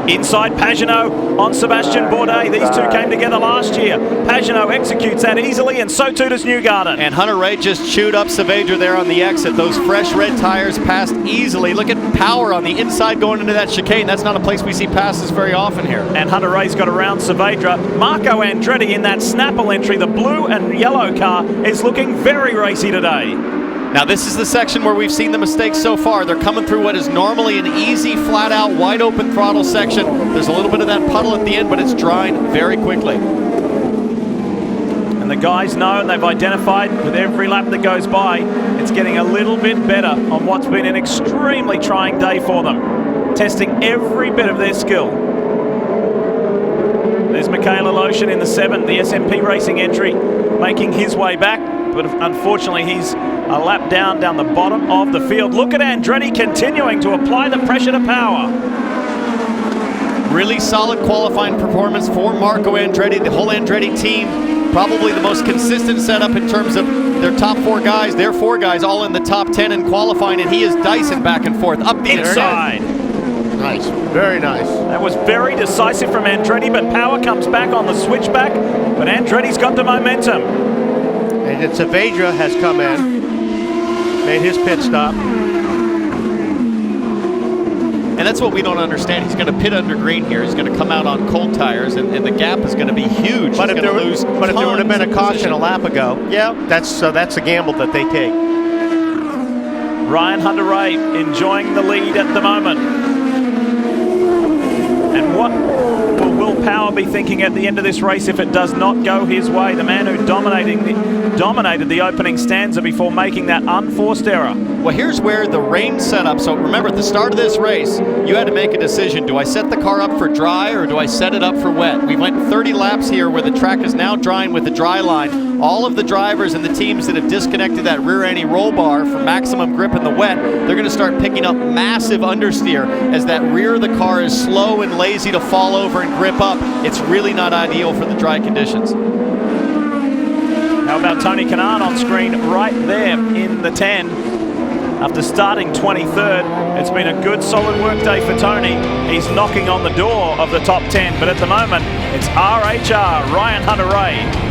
Inside Pagenaud on Sebastian Bourdais. These two came together last year. Pagenaud executes that easily, and so too does Newgarden. And Hunter Ray just chewed up Saavedra there on the exit. Those fresh red tires passed easily. Look at Power on the inside going into that chicane. That's not a place we see passes very often here. And Hunter Ray's got around Saavedra. Marco Andretti in that Snapple entry, the blue and yellow car, is looking very racy today. Now this is the section where we've seen the mistakes so far. They're coming through what is normally an easy, flat-out, wide-open throttle section. There's a little bit of that puddle at the end, but it's drying very quickly. And the guys know, and they've identified with every lap that goes by, it's getting a little bit better on what's been an extremely trying day for them. Testing every bit of their skill. There's Michaela Lotion in the 7, the SMP Racing entry, making his way back, but unfortunately he's a lap down the bottom of the field. Look at Andretti continuing to apply the pressure to Power. Really solid qualifying performance for Marco Andretti, the whole Andretti team. Probably the most consistent setup in terms of their top 4 guys. Their 4 guys all in the top 10 in qualifying, and he is dicing back and forth up the inside. Nice, very nice. That was very decisive from Andretti, but Power comes back on the switchback. But Andretti's got the momentum. And then Saavedra has come in, made his pit stop. And that's what we don't understand. He's going to pit under green here. He's going to come out on cold tires, and the gap is going to be huge. But if there would have been a caution a lap ago, yeah, that's a gamble that they take. Ryan Hunter-Reay enjoying the lead at the moment. And what will Will Power be thinking at the end of this race if it does not go his way? The man who dominated the opening stanza before making that unforced error. Well, here's where the rain setup. So remember, at the start of this race, you had to make a decision. Do I set the car up for dry or do I set it up for wet? We went 30 laps here where the track is now drying with the dry line. All of the drivers and the teams that have disconnected that rear anti-roll bar for maximum grip in the wet, they're going to start picking up massive understeer as that rear of the car is slow and lazy to fall over and grip up. It's really not ideal for the dry conditions. How about Tony Kanaan on screen right there in the 10? After starting 23rd, it's been a good solid work day for Tony. He's knocking on the door of the top 10, but at the moment, it's RHR, Ryan Hunter-Reay.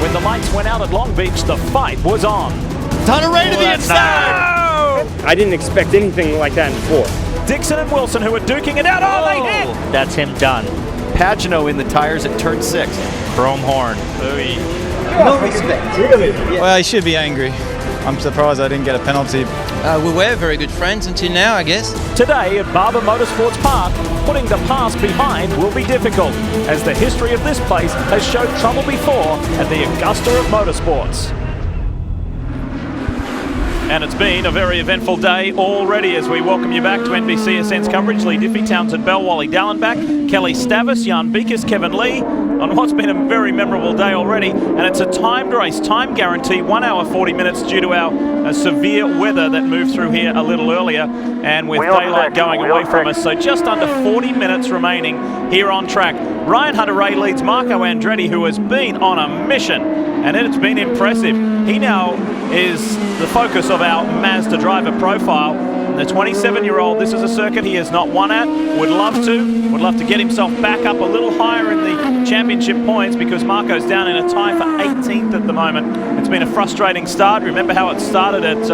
When the lights went out at Long Beach, the fight was on. Hunter-Reay to the inside! No! I didn't expect anything like that in 4. Dixon and Wilson, who are duking it out. Oh, they hit! That's him done. Pagenaud in the tires at turn 6. Chrome horn. No respect, really. Well, he should be angry. I'm surprised I didn't get a penalty. We were very good friends until now, I guess. Today at Barber Motorsports Park, putting the past behind will be difficult, as the history of this place has showed trouble before at the Augusta of Motorsports. And it's been a very eventful day already as we welcome you back to NBCSN's coverage. Lee Diffie, Townsend Bell, Wally Dallenbach, Kelly Stavis, Jan Beekes, Kevin Lee, on what's been a very memorable day already. And it's a timed race, time guarantee, 1 hour 40 minutes due to our severe weather that moved through here a little earlier, and with daylight going away from us. So just under 40 minutes remaining here on track. Ryan Hunter-Reay leads Marco Andretti, who has been on a mission, and it's been impressive. He now is the focus of our Mazda driver profile. And the 27-year-old, this is a circuit he has not won at, would love to get himself back up a little higher in the championship points, because Marco's down in a tie for 18th at the moment. It's been a frustrating start. Remember how it started at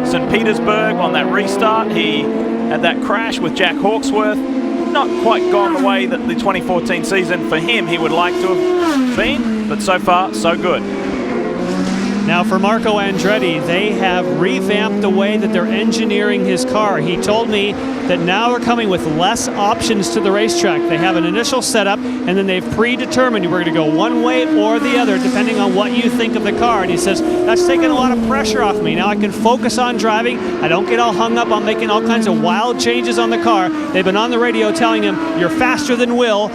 St. Petersburg on that restart. He had that crash with Jack Hawksworth. Not quite gone the way that the 2014 season for him he would like to have been, but so far so good. Now for Marco Andretti, they have revamped the way that they're engineering his car. He told me that now we're coming with less options to the racetrack. They have an initial setup, and then they've predetermined we're going to go one way or the other depending on what you think of the car. And he says, that's taking a lot of pressure off me. Now I can focus on driving. I don't get all hung up on making all kinds of wild changes on the car. They've been on the radio telling him, you're faster than Will.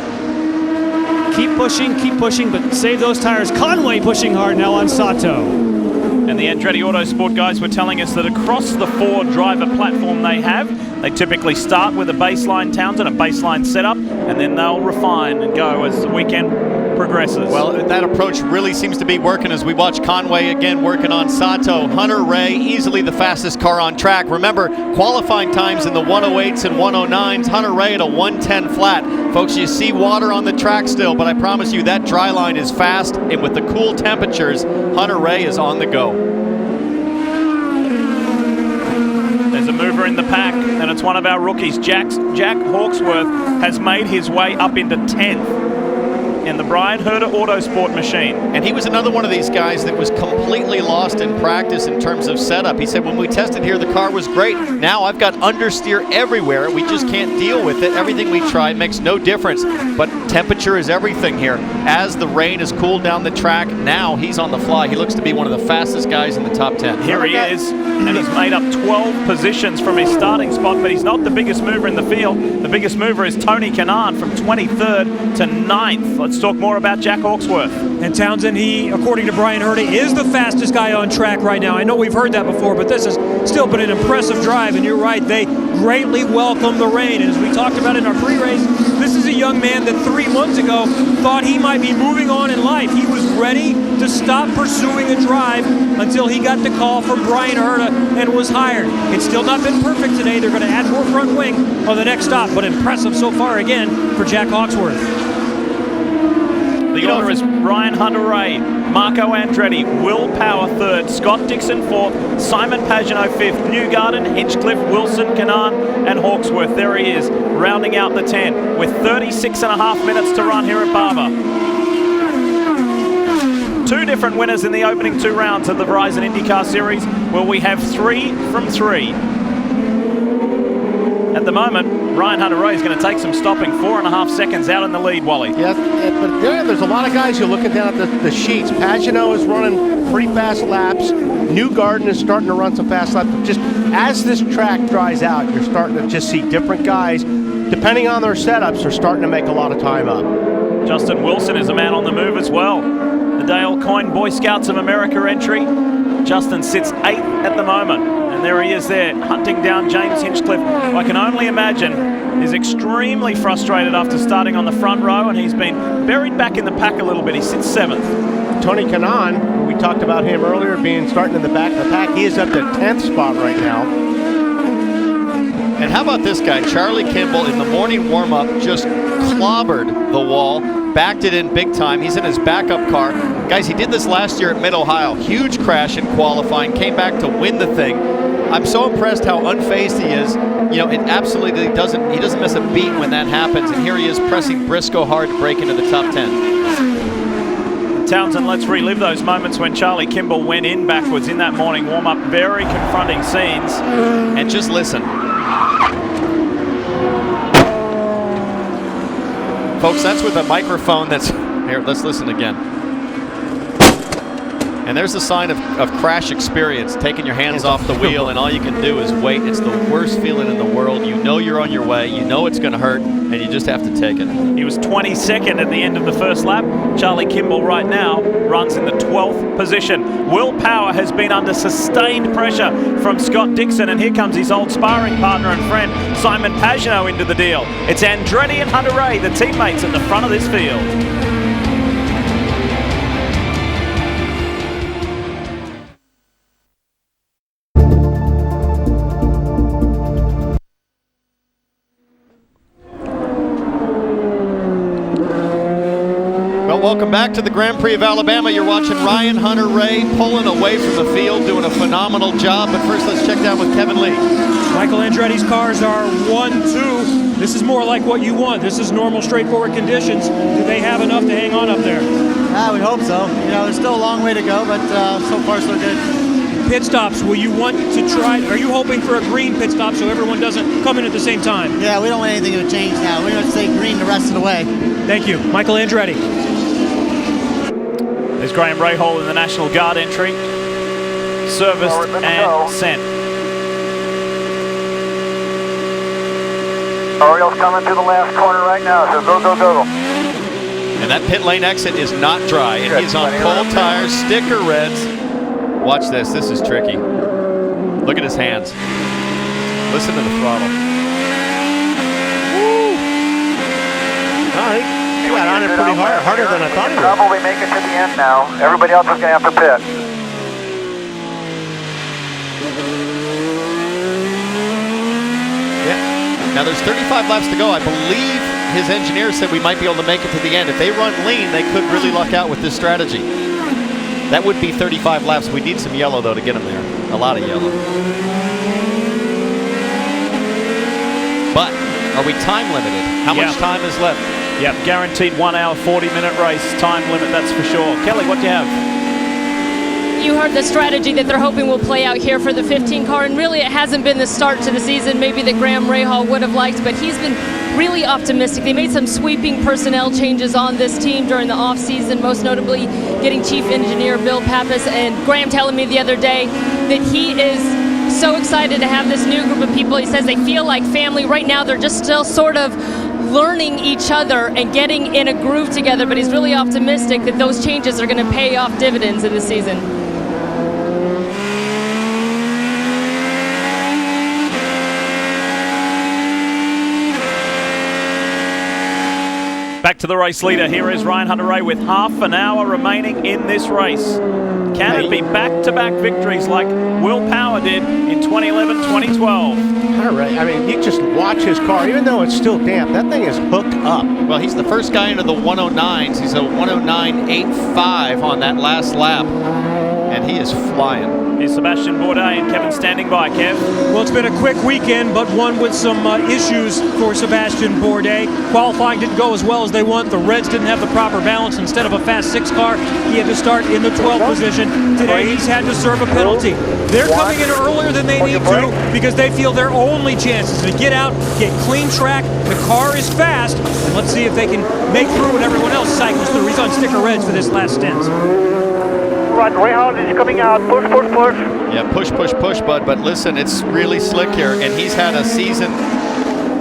Keep pushing, but save those tires. Conway pushing hard now on Sato. And the Andretti Autosport guys were telling us that across the 4-driver platform they have, they typically start with a baseline Townsend, a baseline setup, and then they'll refine and go as the weekend progresses. Well, that approach really seems to be working as we watch Conway again working on Sato. Hunter Ray, easily the fastest car on track. Remember, qualifying times in the 108s and 109s. Hunter Ray at a 110 flat. Folks, you see water on the track still, but I promise you that dry line is fast, and with the cool temperatures, Hunter Ray is on the go. There's a mover in the pack, and it's one of our rookies. Jack Hawksworth has made his way up into 10th in the Brian Herder Autosport machine. And he was another one of these guys that was completely lost in practice in terms of setup. He said, when we tested here, the car was great. Now I've got understeer everywhere. We just can't deal with it. Everything we tried makes no difference. But temperature is everything here. As the rain has cooled down the track, now he's on the fly. He looks to be one of the fastest guys in the top 10. Here he is, and he's made up 12 positions from his starting spot, but he's not the biggest mover in the field. The biggest mover is Tony Kanaan from 23rd to 9th. Let's talk more about Jack Hawksworth. And Townsend, he, according to Brian Herder, is the fastest guy on track right now. I know we've heard that before, but this has still been an impressive drive, and you're right, they greatly welcome the rain. And as we talked about in our pre-race, this is a young man that 3 months ago thought he might be moving on in life. He was ready to stop pursuing a drive until he got the call from Brian Herder and was hired. It's still not been perfect today. They're going to add more front wing on the next stop, but impressive so far again for Jack Hawksworth. The order is Ryan Hunter-Ray, Marco Andretti, Will Power 3rd, Scott Dixon 4th, Simon Pagenaud 5th, Newgarden, Hinchcliffe, Wilson, Kanaan, and Hawksworth. There he is, rounding out the 10 with 36.5 minutes to run here at Barber. 2 different winners in the opening 2 rounds of the Verizon IndyCar Series, where we have 3 from 3. At the moment, Ryan Hunter-Ray is going to take some stopping. 4.5 seconds out in the lead, Wally. Yeah, but there's a lot of guys you're looking down at the sheets. Pagenaud is running pretty fast laps. Newgarden is starting to run some fast laps. Just as this track dries out, you're starting to just see different guys, depending on their setups, are starting to make a lot of time up. Justin Wilson is a man on the move as well. The Dale Coyne Boy Scouts of America entry. Justin sits 8th at the moment. And there he is there, hunting down James Hinchcliffe. I can only imagine he's extremely frustrated after starting on the front row, and he's been buried back in the pack a little bit. He sits 7th. Tony Kanaan, we talked about him earlier, starting in the back of the pack. He is up to 10th spot right now. And how about this guy, Charlie Kimball, in the morning warm-up, just clobbered the wall, backed it in big time. He's in his backup car. Guys, he did this last year at Mid-Ohio. Huge crash in qualifying, came back to win the thing. I'm so impressed how unfazed he is. You know, it absolutely doesn't miss a beat when that happens. And here he is pressing Briscoe hard to break into the top 10. Townsend, let's relive those moments when Charlie Kimball went in backwards in that morning warm-up. Very confronting scenes. And just listen. Folks, that's with a microphone that's... Here, let's listen again. And there's a sign of crash experience, taking your hands off the wheel, and all you can do is wait. It's the worst feeling in the world. You know you're on your way. You know it's going to hurt, and you just have to take it. He was 22nd at the end of the first lap. Charlie Kimball right now runs in the 12th position. Will Power has been under sustained pressure from Scott Dixon, and here comes his old sparring partner and friend, Simon Pagenaud, into the deal. It's Andretti and Hunter-Ray, the teammates at the front of this field. Welcome back to the Grand Prix of Alabama. You're watching Ryan Hunter-Ray pulling away from the field, doing a phenomenal job. But first, let's check down with Kevin Lee. Michael Andretti's cars are 1-2. This is more like what you want. This is normal, straightforward conditions. Do they have enough to hang on up there? We hope so. You know, there's still a long way to go, but so far so good. Pit stops, will you want to try, are you hoping for a green pit stop so everyone doesn't come in at the same time? Yeah, we don't want anything to change now. We're going to stay green the rest of the way. Thank you. Michael Andretti. There's Graham Rahal in the National Guard entry. Serviced and sent. Oriole's coming to the last corner right now, so go, go, go. And that pit lane exit is not dry, and he's on cold tires, sticker reds. Watch this. This is tricky. Look at his hands. Listen to the throttle. Woo! He got on it pretty hard, harder than I thought he would. Probably make it to the end now. Everybody else is going to have to pit. Yeah. Now there's 35 laps to go. I believe his engineer said we might be able to make it to the end. If they run lean, they could really luck out with this strategy. That would be 35 laps. We need some yellow, though, to get them there. A lot of yellow. But are we time limited? How much time is left? Yep, guaranteed 1 hour, 40-minute race. Time limit, that's for sure. Kelly, what do you have? You heard the strategy that they're hoping will play out here for the 15 car, and really it hasn't been the start to the season maybe that Graham Rahal would have liked, but he's been really optimistic. They made some sweeping personnel changes on this team during the offseason, most notably getting Chief Engineer Bill Pappas, and Graham telling me the other day that he is so excited to have this new group of people. He says they feel like family. Right now they're just still sort of learning each other and getting in a groove together, but he's really optimistic that those changes are going to pay off dividends in the season. Back to the race leader. Here is Ryan Hunter-Reay with half an hour remaining in this race. Can it be back-to-back victories like Will Power did in 2011, 2012? Hunter-Reay, I mean, you just watch his car. Even though it's still damp, that thing is hooked up. Well, he's the first guy into the 109s. He's a 109.85 on that last lap, and he is flying. Here's Sebastian Bourdais and Kevin standing by. Kev? Well, it's been a quick weekend, but one with some issues for Sebastian Bourdais. Qualifying didn't go as well as they want. The Reds didn't have the proper balance. Instead of a fast 6 car, he had to start in the 12th position. Today, he's had to serve a penalty. They're coming in earlier than they need to because they feel their only chance is to get out, get clean track. The car is fast, and let's see if they can make through when everyone else cycles through. He's on sticker reds for this last stint. Right, Rahal is coming out. Push, push, push. Yeah, push, push, push, bud. But listen, it's really slick here, and he's had a season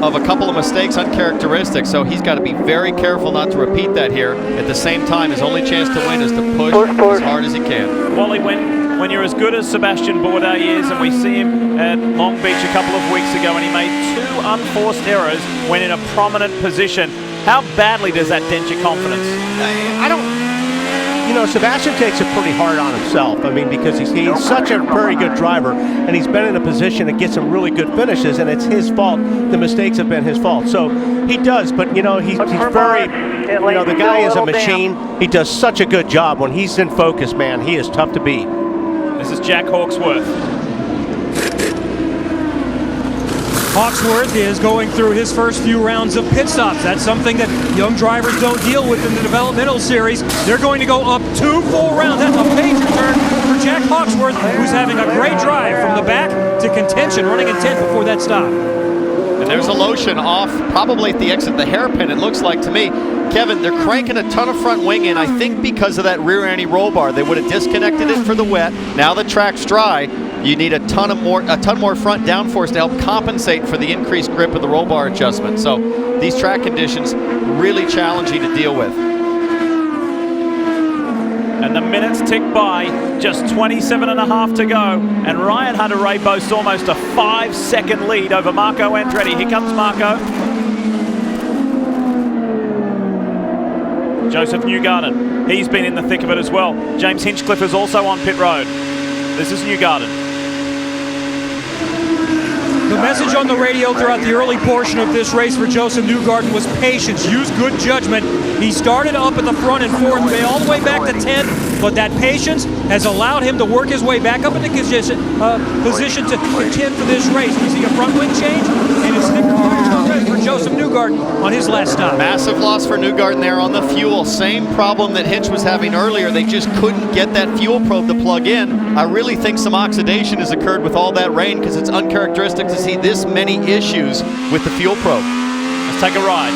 of a couple of mistakes, uncharacteristic, so he's got to be very careful not to repeat that here. At the same time, his only chance to win is to push as hard as he can. Wally, when you're as good as Sebastian Bourdais is, and we see him at Long Beach a couple of weeks ago, and he made 2 unforced errors when in a prominent position, how badly does that dent your confidence? I don't... You know, Sebastian takes it pretty hard on himself. I mean, because he's such a very good driver, and he's been in a position to get some really good finishes, and it's his fault. The mistakes have been his fault. So he does, but, you know, he's very, you know, the guy is a machine. He does such a good job. When he's in focus, man, he is tough to beat. This is Jack Hawksworth. Hawksworth is going through his first few rounds of pit stops. That's something that young drivers don't deal with in the developmental series. They're going to go up 2 full rounds. That's a major turn for Jack Hawksworth, who's having a great drive from the back to contention, running in 10th before that stop. And there's a lotion off, probably at the exit of the hairpin, it looks like to me. Kevin, they're cranking a ton of front wing in, I think because of that rear anti-roll bar. They would have disconnected it for the wet. Now the track's dry. You need a ton more front downforce to help compensate for the increased grip of the roll bar adjustment. So these track conditions really challenging to deal with. And the minutes tick by, just 27.5 to go. And Ryan Hunter-Reay boasts almost a 5-second lead over Marco Andretti. Here comes Marco. Joseph Newgarden, he's been in the thick of it as well. James Hinchcliffe is also on pit road. This is Newgarden. The message on the radio throughout the early portion of this race for Joseph Newgarden was patience, use good judgment. He started up at the front in 4th, made all the way back to 10th, but that patience has allowed him to work his way back up into position to contend for this race. We see a front wing change, and it's sticker for Joseph Newgarden. Newgarden on his last stop. Massive loss for Newgarden there on the fuel. Same problem that Hitch was having earlier. They just couldn't get that fuel probe to plug in. I really think some oxidation has occurred with all that rain because it's uncharacteristic to see this many issues with the fuel probe. Let's take a ride.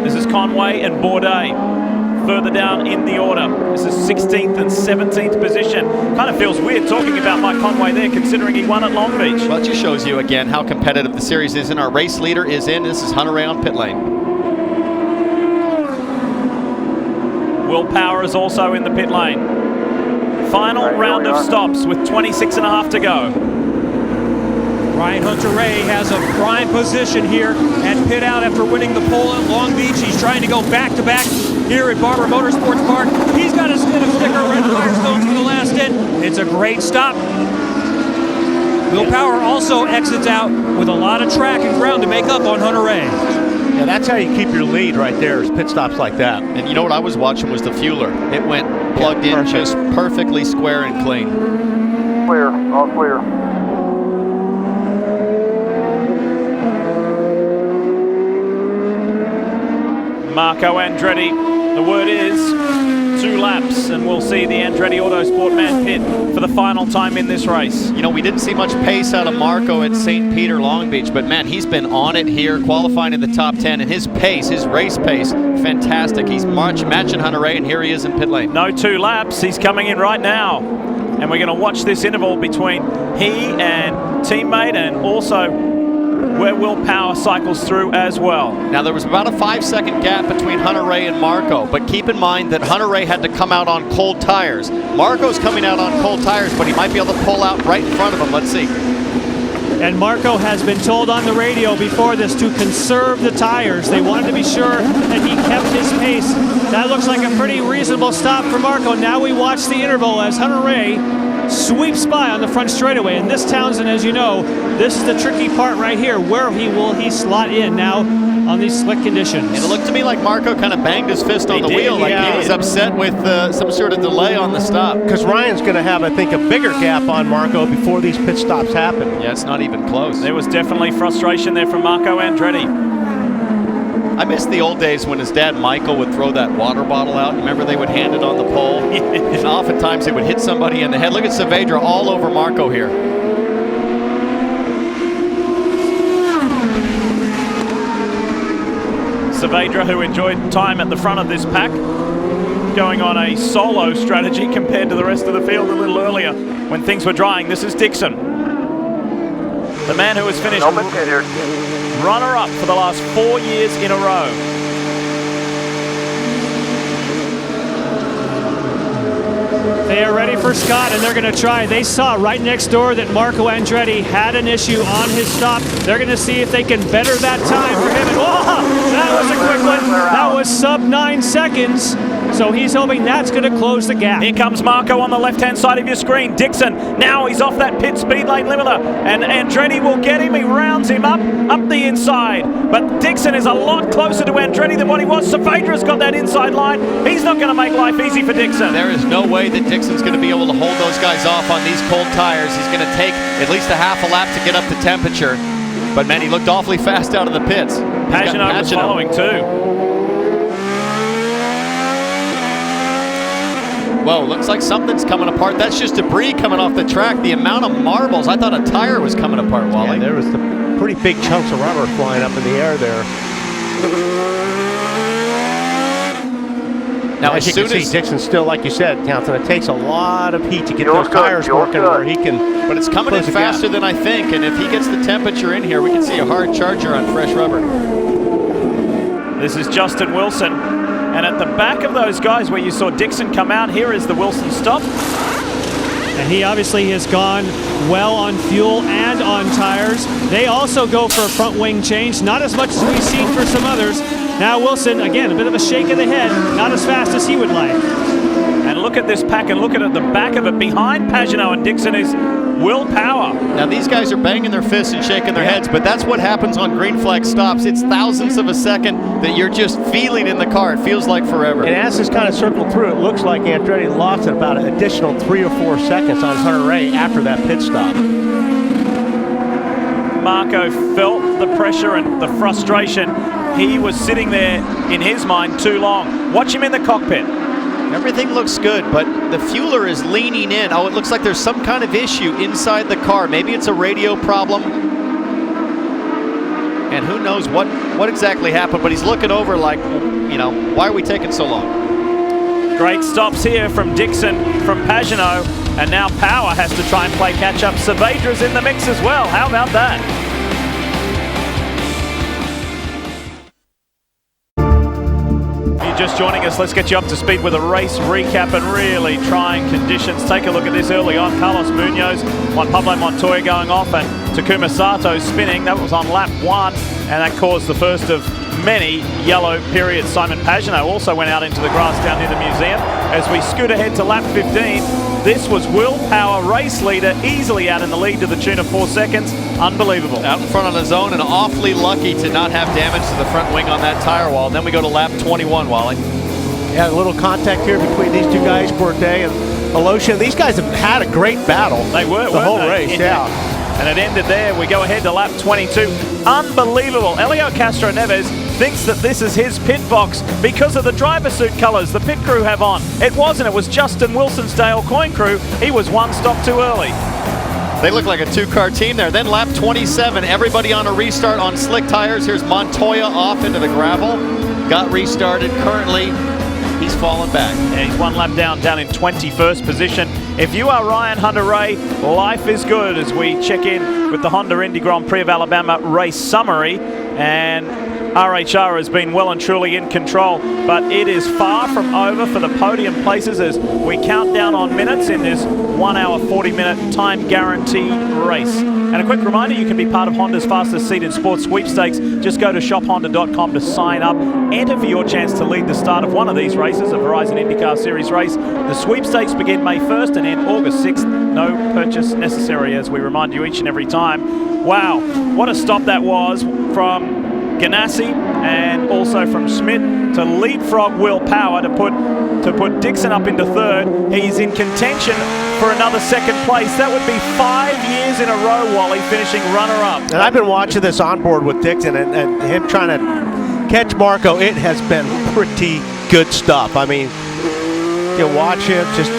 This is Conway and Bourdais further down in the order. This is 16th and 17th position. Kind of feels weird talking about Mike Conway there, considering he won at Long Beach. Well, it just shows you again how competitive the series is, and our race leader is in. This is Hunter-Reay on pit lane. Will Power is also in the pit lane. Final round of stops with 26.5 to go. Ryan Hunter-Reay has a prime position here at pit out after winning the pole at Long Beach. He's trying to go back-to-back here at Barber Motorsports Park. He's got his incentive sticker, red Firestone for the last end. It's a great stop. Will Power also exits out with a lot of track and ground to make up on Hunter-Reay. Yeah, that's how you keep your lead right there, is pit stops like that. And you know what I was watching was the fueler. It went plugged in just perfectly square and clean. Clear, all clear. Marco Andretti, the word is 2 laps, and we'll see the Andretti Autosport man pit for the final time in this race. You know, we didn't see much pace out of Marco at St. Peter Long Beach, but man, he's been on it here, qualifying in the top 10, and his pace, his race pace, fantastic. He's matching Hunter-Reay, and here he is in pit lane. No 2 laps, he's coming in right now. And we're going to watch this interval between he and teammate, and also where Will Power cycles through as well. Now, there was about a 5-second gap between Hunter-Reay and Marco, but keep in mind that Hunter-Reay had to come out on cold tires. Marco's coming out on cold tires, but he might be able to pull out right in front of him. Let's see. And Marco has been told on the radio before this to conserve the tires. They wanted to be sure that he kept his pace. That looks like a pretty reasonable stop for Marco. Now we watch the interval as Hunter-Reay sweeps by on the front straightaway. And this, Townsend, as you know, this is the tricky part right here. Where will he slot in now on these slick conditions? It looked to me like Marco kind of banged his fist on the wheel, like he was upset with some sort of delay on the stop. Because Ryan's going to have, I think, a bigger gap on Marco before these pit stops happen. Yeah, it's not even close. There was definitely frustration there from Marco Andretti. I miss the old days when his dad Michael would throw that water bottle out. Remember, they would hand it on the pole? And oftentimes it would hit somebody in the head. Look at Saavedra all over Marco here. Saavedra, who enjoyed time at the front of this pack, going on a solo strategy compared to the rest of the field a little earlier when things were drying. This is Dixon, the man who has finished runner-up for the last 4 years in a row. They are ready for Scott, and they're going to try. They saw right next door that Marco Andretti had an issue on his stop. They're going to see if they can better that time for him. And whoa, that was a quick one. That was sub 9 seconds. So he's hoping that's going to close the gap. Here comes Marco on the left-hand side of your screen. Dixon, now he's off that pit speed lane limiter, and Andretti will get him. He rounds him up the inside. But Dixon is a lot closer to Andretti than what he was. Saavedra's got that inside line. He's not going to make life easy for Dixon. There is no way that Dixon's going to be able to hold those guys off on these cold tires. He's going to take at least a half a lap to get up to temperature. But man, he looked awfully fast out of the pits. Pagenaud was following too. Whoa, looks like something's coming apart. That's just debris coming off the track. The amount of marbles, I thought a tire was coming apart, Wally. Yeah, there was some pretty big chunks of rubber flying up in the air there. Now, as you can see, Dixon still, like you said, Townsend, it takes a lot of heat to get those tires working where he can. But it's coming in faster than I think, and if he gets the temperature in here, we can see a hard charger on fresh rubber. This is Justin Wilson. And at the back of those guys where you saw Dixon come out, here is the Wilson stop. And he obviously has gone well on fuel and on tires. They also go for a front wing change, not as much as we've seen for some others. Now Wilson, again, a bit of a shake of the head, not as fast as he would like. And look at this pack and look at the back of it. Behind Pagenaud and Dixon is Will Power. Now these guys are banging their fists and shaking their heads, but that's what happens on green flag stops. It's thousandths of a second that you're just feeling in the car. It feels like forever. And as this kind of circled through, it looks like Andretti lost about an additional 3 or 4 seconds on Hunter-Reay after that pit stop. Marco felt the pressure and the frustration. He was sitting there, in his mind, too long. Watch him in the cockpit. Everything looks good, but the fueler is leaning in. Oh, it looks like there's some kind of issue inside the car. Maybe it's a radio problem. And who knows what exactly happened, but he's looking over like, why are we taking so long? Great stops here from Dixon, from Pagenaud, and now Power has to try and play catch-up. Saavedra's in the mix as well. How about that? Just joining us, let's get you up to speed with a race recap and really trying conditions. Take a look at this early on. Carlos Munoz, Juan Pablo Montoya going off, and Takuma Sato spinning. That was on lap 1, and that caused the first of many yellow periods. Simon Pagenaud also went out into the grass down near the museum. As we scoot ahead to lap 15, this was Will Power, race leader, easily out in the lead to the tune of 4 seconds. Unbelievable. Out in front on his own and awfully lucky to not have damage to the front wing on that tire wall. And then we go to lap 21, Wally. Yeah, a little contact here between these two guys, Corday and Alosha. These guys have had a great battle. They were, the whole race, yeah. And it ended there. We go ahead to lap 22. Unbelievable. Elio Castro Neves thinks that this is his pit box because of the driver suit colours the pit crew have on. It wasn't. It was Justin Wilson's Dale Coyne crew. He was one stop too early. They look like a two-car team there. Then lap 27, everybody on a restart on slick tires. Here's Montoya off into the gravel. Got restarted. Currently, he's fallen back. Yeah, he's one lap down in 21st position. If you are Ryan Hunter-Reay, life is good as we check in with the Honda Indy Grand Prix of Alabama race summary. And RHR has been well and truly in control, but it is far from over for the podium places as we count down on minutes in this 1 hour 40-minute time guaranteed race. And a quick reminder, you can be part of Honda's fastest seated sports sweepstakes. Just go to shophonda.com to sign up. Enter for your chance to lead the start of one of these races, a Verizon IndyCar Series race. The sweepstakes begin May 1st and end August 6th. No purchase necessary, as we remind you each and every time. Wow, what a stop that was from Ganassi and also from Schmidt to leapfrog Will Power to put Dixon up into third. He's in contention for another second place. That would be 5 years in a row, Wally, finishing runner-up. And I've been watching this on board with Dixon and him trying to catch Marco. It has been pretty good stuff. I mean, you watch him just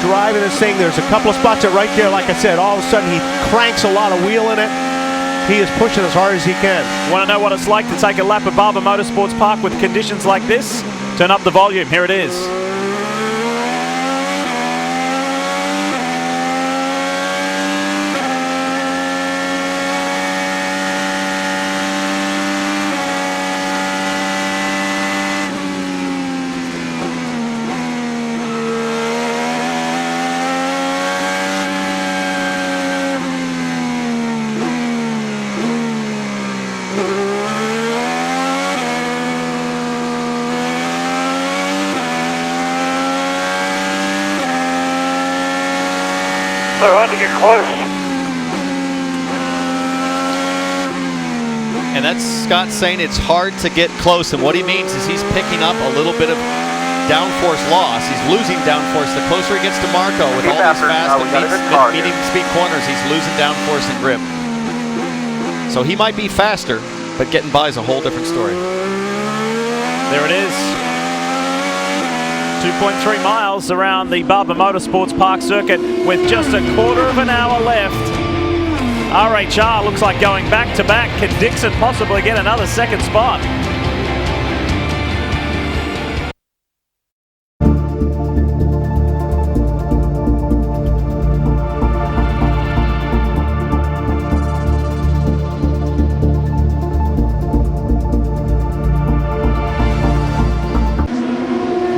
driving this thing. There's a couple of spots that right there, like I said, all of a sudden he cranks a lot of wheel in it. He is pushing as hard as he can. Want to know what it's like to take a lap at Barber Motorsports Park with conditions like this? Turn up the volume. Here it is. They're hard to get close. And that's Scott saying it's hard to get close. And what he means is he's picking up a little bit of downforce loss. He's losing downforce. The closer he gets to Marco with all these fast and medium speed corners, he's losing downforce and grip. So he might be faster, but getting by is a whole different story. There it is. 2.3 miles around the Barber Motorsports Park circuit with just a quarter of an hour left. RHR looks like going back to back. Can Dixon possibly get another second spot?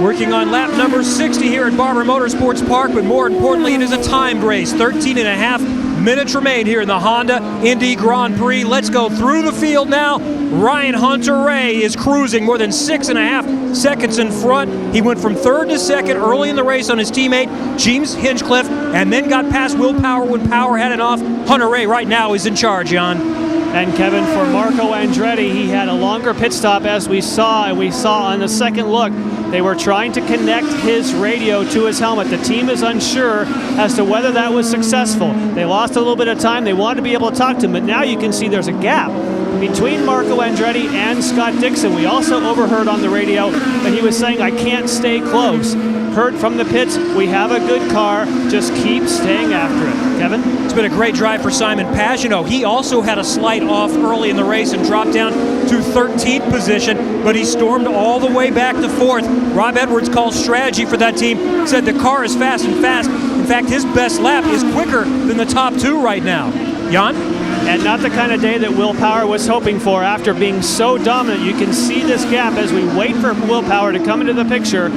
Working on lap number 60 here at Barber Motorsports Park, but more importantly, it is a timed race. 13.5 minutes remain here in the Honda Indy Grand Prix. Let's go through the field now. Ryan Hunter-Reay is cruising more than 6.5 seconds in front. He went from third to second early in the race on his teammate, James Hinchcliffe, and then got past Will Power when Power had it off. Hunter-Reay right now is in charge, Jan. And Kevin, for Marco Andretti, he had a longer pit stop as we saw on the second look. They were trying to connect his radio to his helmet. The team is unsure as to whether that was successful. They lost a little bit of time. They wanted to be able to talk to him, but now you can see there's a gap between Marco Andretti and Scott Dixon. We also overheard on the radio that he was saying, I can't stay close. Heard from the pits, we have a good car, just keep staying after it. Kevin? It's been a great drive for Simon Pagenaud. He also had a slight off early in the race and dropped down to 13th position, but he stormed all the way back to 4th. Rob Edwards called strategy for that team, said the car is fast and fast. In fact, his best lap is quicker than the top 2 right now. Jan? And not the kind of day that Will Power was hoping for after being so dominant. You can see this gap as we wait for Will Power to come into the picture.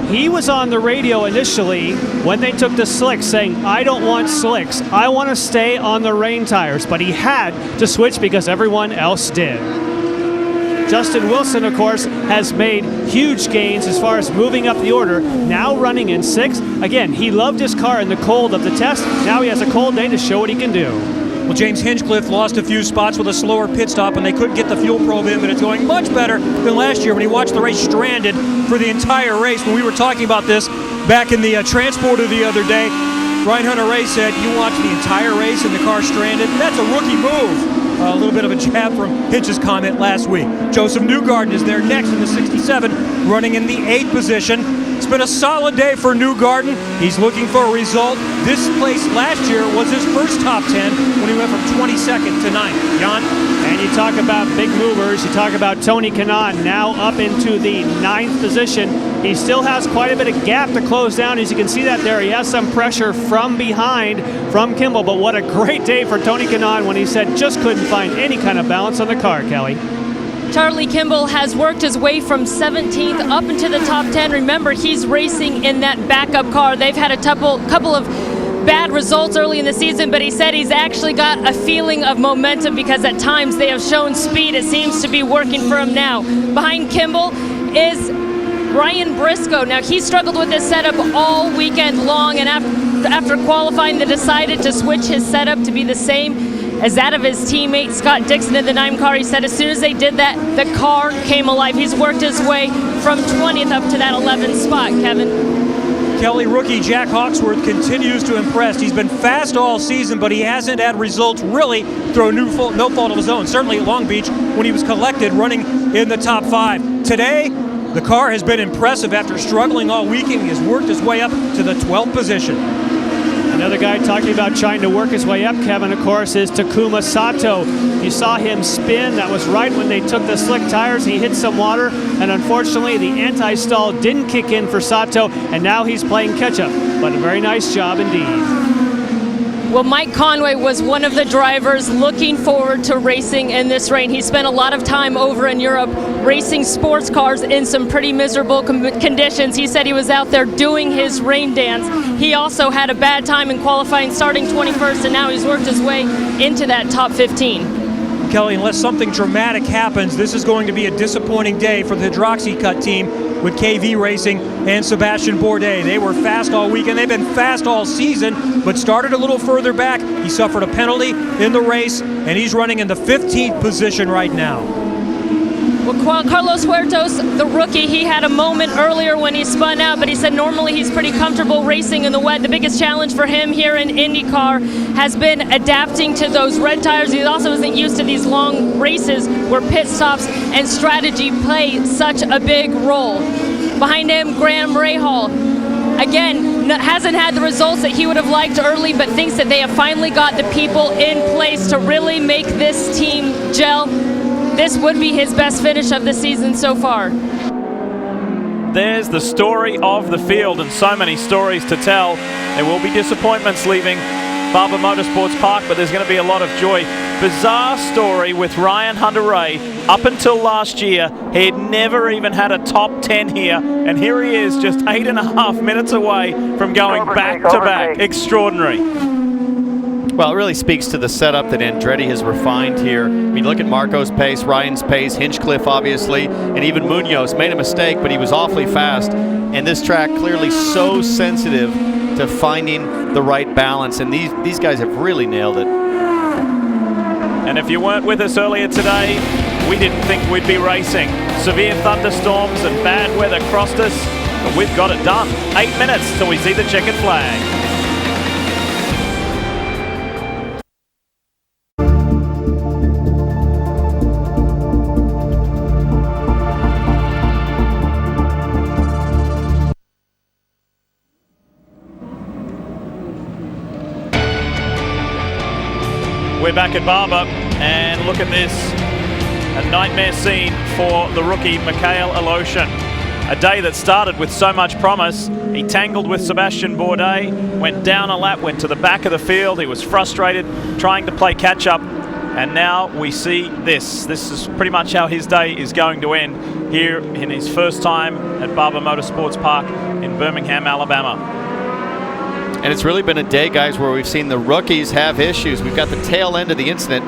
He was on the radio initially when they took the slicks saying, I don't want slicks. I want to stay on the rain tires. But he had to switch because everyone else did. Justin Wilson, of course, has made huge gains as far as moving up the order, now running in 6th. Again, he loved his car in the cold of the test. Now he has a cold day to show what he can do. Well, James Hinchcliffe lost a few spots with a slower pit stop, and they couldn't get the fuel probe in, but it's going much better than last year when he watched the race stranded for the entire race. When we were talking about this back in the transporter the other day, Ryan Hunter-Reay said, you watched the entire race and the car stranded? That's a rookie move. A little bit of a jab from Hinch's comment last week. Joseph Newgarden is there next in the 67, running in the 8th position. It's been a solid day for Newgarden. He's looking for a result. This place last year was his first top 10 when he went from 22nd to 9th. Jan? And you talk about big movers. You talk about Tony Kanaan now up into the 9th position. He still has quite a bit of gap to close down. As you can see that there, he has some pressure from behind from Kimball. But what a great day for Tony Kanaan when he said just couldn't find any kind of balance on the car, Kelly. Charlie Kimball has worked his way from 17th up into the top 10. Remember, he's racing in that backup car. They've had a couple of bad results early in the season, but he said he's actually got a feeling of momentum because at times they have shown speed. It seems to be working for him now. Behind Kimball is Ryan Briscoe. Now, he struggled with this setup all weekend long, and after qualifying, they decided to switch his setup to be the same as that of his teammate Scott Dixon in the 9 car. He said as soon as they did that, the car came alive. He's worked his way from 20th up to that 11th spot, Kevin. Kelly rookie Jack Hawksworth continues to impress. He's been fast all season, but he hasn't had results really through no fault of his own. Certainly at Long Beach when he was collected running in the top 5. Today, the car has been impressive after struggling all weekend. He has worked his way up to the 12th position. Another guy talking about trying to work his way up, Kevin, of course, is Takuma Sato. You saw him spin. That was right when they took the slick tires. He hit some water, and unfortunately, the anti-stall didn't kick in for Sato, and now he's playing catch-up. But a very nice job indeed. Well, Mike Conway was one of the drivers looking forward to racing in this rain. He spent a lot of time over in Europe racing sports cars in some pretty miserable conditions. He said he was out there doing his rain dance. He also had a bad time in qualifying, starting 21st, and now he's worked his way into that top 15. Kelly, unless something dramatic happens, this is going to be a disappointing day for the Hydroxy-Cut team with KV Racing and Sebastian Bourdais. They were fast all weekend. They've been fast all season, but started a little further back. He suffered a penalty in the race, and he's running in the 15th position right now. Well, Carlos Huertos, the rookie, he had a moment earlier when he spun out, but he said normally he's pretty comfortable racing in the wet. The biggest challenge for him here in IndyCar has been adapting to those red tires. He also isn't used to these long races where pit stops and strategy play such a big role. Behind him, Graham Rahal. Again, hasn't had the results that he would have liked early, but thinks that they have finally got the people in place to really make this team gel. This would be his best finish of the season so far. There's the story of the field, and so many stories to tell. There will be disappointments leaving Barber Motorsports Park, but there's going to be a lot of joy. Bizarre story with Ryan Hunter-Reay. Up until last year, he had never even had a top 10 here, and here he is just 8.5 minutes away from going back-to-back. Extraordinary. Well, it really speaks to the setup that Andretti has refined here. I mean, look at Marco's pace, Ryan's pace, Hinchcliffe, obviously, and even Munoz made a mistake, but he was awfully fast. And this track clearly so sensitive to finding the right balance, and these guys have really nailed it. And if you weren't with us earlier today, we didn't think we'd be racing. Severe thunderstorms and bad weather crossed us, but we've got it done. 8 minutes till we see the checkered flag. We're back at Barber, and look at this. A nightmare scene for the rookie, Mikhail Aloshin. A day that started with so much promise. He tangled with Sebastian Bourdais, went down a lap, went to the back of the field. He was frustrated, trying to play catch-up. And now we see this. This is pretty much how his day is going to end here in his first time at Barber Motorsports Park in Birmingham, Alabama. And it's really been a day, guys, where we've seen the rookies have issues. We've got the tail end of the incident.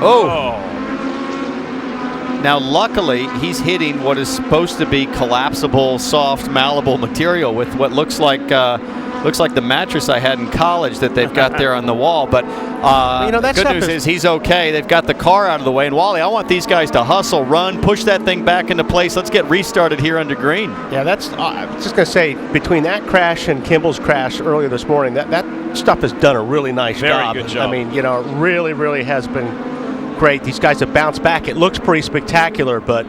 Oh. Now, luckily, he's hitting what is supposed to be collapsible, soft, malleable material with what looks like the mattress I had in college that they've got there on the wall. But that good news is he's okay. They've got the car out of the way. And Wally, I want these guys to hustle, run, push that thing back into place. Let's get restarted here under green. Yeah, that's. I was just going to say, between that crash and Kimball's crash earlier this morning, that stuff has done a really nice job. Very good job. I mean, it really, really has been great. These guys have bounced back. It looks pretty spectacular, but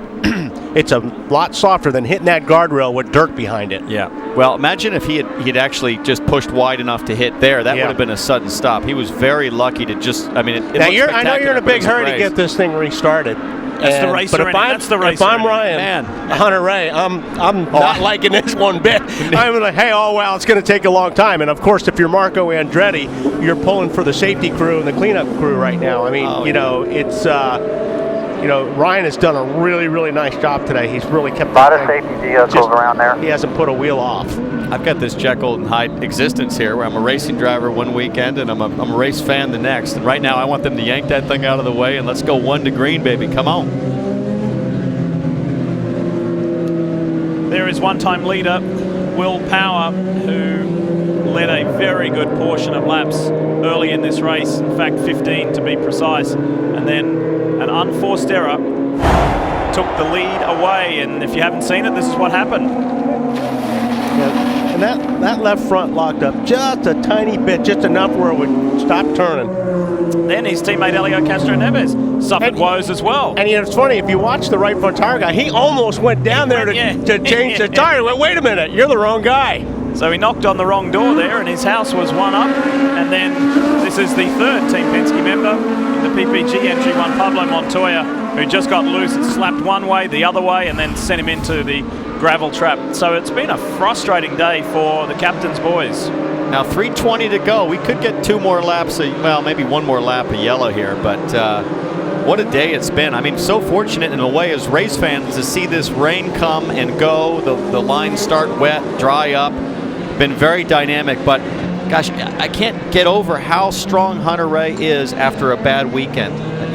it's a lot softer than hitting that guardrail with dirt behind it. Yeah. Well, imagine if he'd actually just pushed wide enough to hit there. That would have been a sudden stop. He was very lucky to just. I mean, I know you're in a big hurry to get this thing restarted. That's the racer. But if I'm Ryan, Hunter Ray, I'm not liking this one bit. I'm like, hey, it's going to take a long time. And of course, if you're Marco Andretti, you're pulling for the safety crew and the cleanup crew right now. I mean, it's. Ryan has done a really, really nice job today. He's really kept a lot of safety vehicles around there. He hasn't put a wheel off. I've got this Jekyll and Hyde existence here where I'm a racing driver one weekend and I'm a race fan the next. And right now I want them to yank that thing out of the way and let's go 1 to green, baby. Come on. There is one-time leader, Will Power, who led a very good portion of laps early in this race. In fact, 15 to be precise. And then an unforced error took the lead away. And if you haven't seen it, this is what happened. And that left front locked up just a tiny bit, just enough where it would stop turning. Then his teammate Elio Castro Neves suffered woes as well. And it's funny, if you watch the right front tire guy, he almost went down there to change the tire. Wait a minute, you're the wrong guy. So he knocked on the wrong door there, and his house was one up. And then this is the third Team Penske member in the PPG entry one, Pablo Montoya, who just got loose and slapped one way, the other way, and then sent him into the gravel trap. So it's been a frustrating day for the captain's boys. Now 3:20 to go. We could get 2 more laps, well, maybe 1 more lap of yellow here, but what a day it's been. I mean, so fortunate in a way as race fans to see this rain come and go, the lines start wet, dry up. Been very dynamic, but gosh, I can't get over how strong Hunter Ray is after a bad weekend.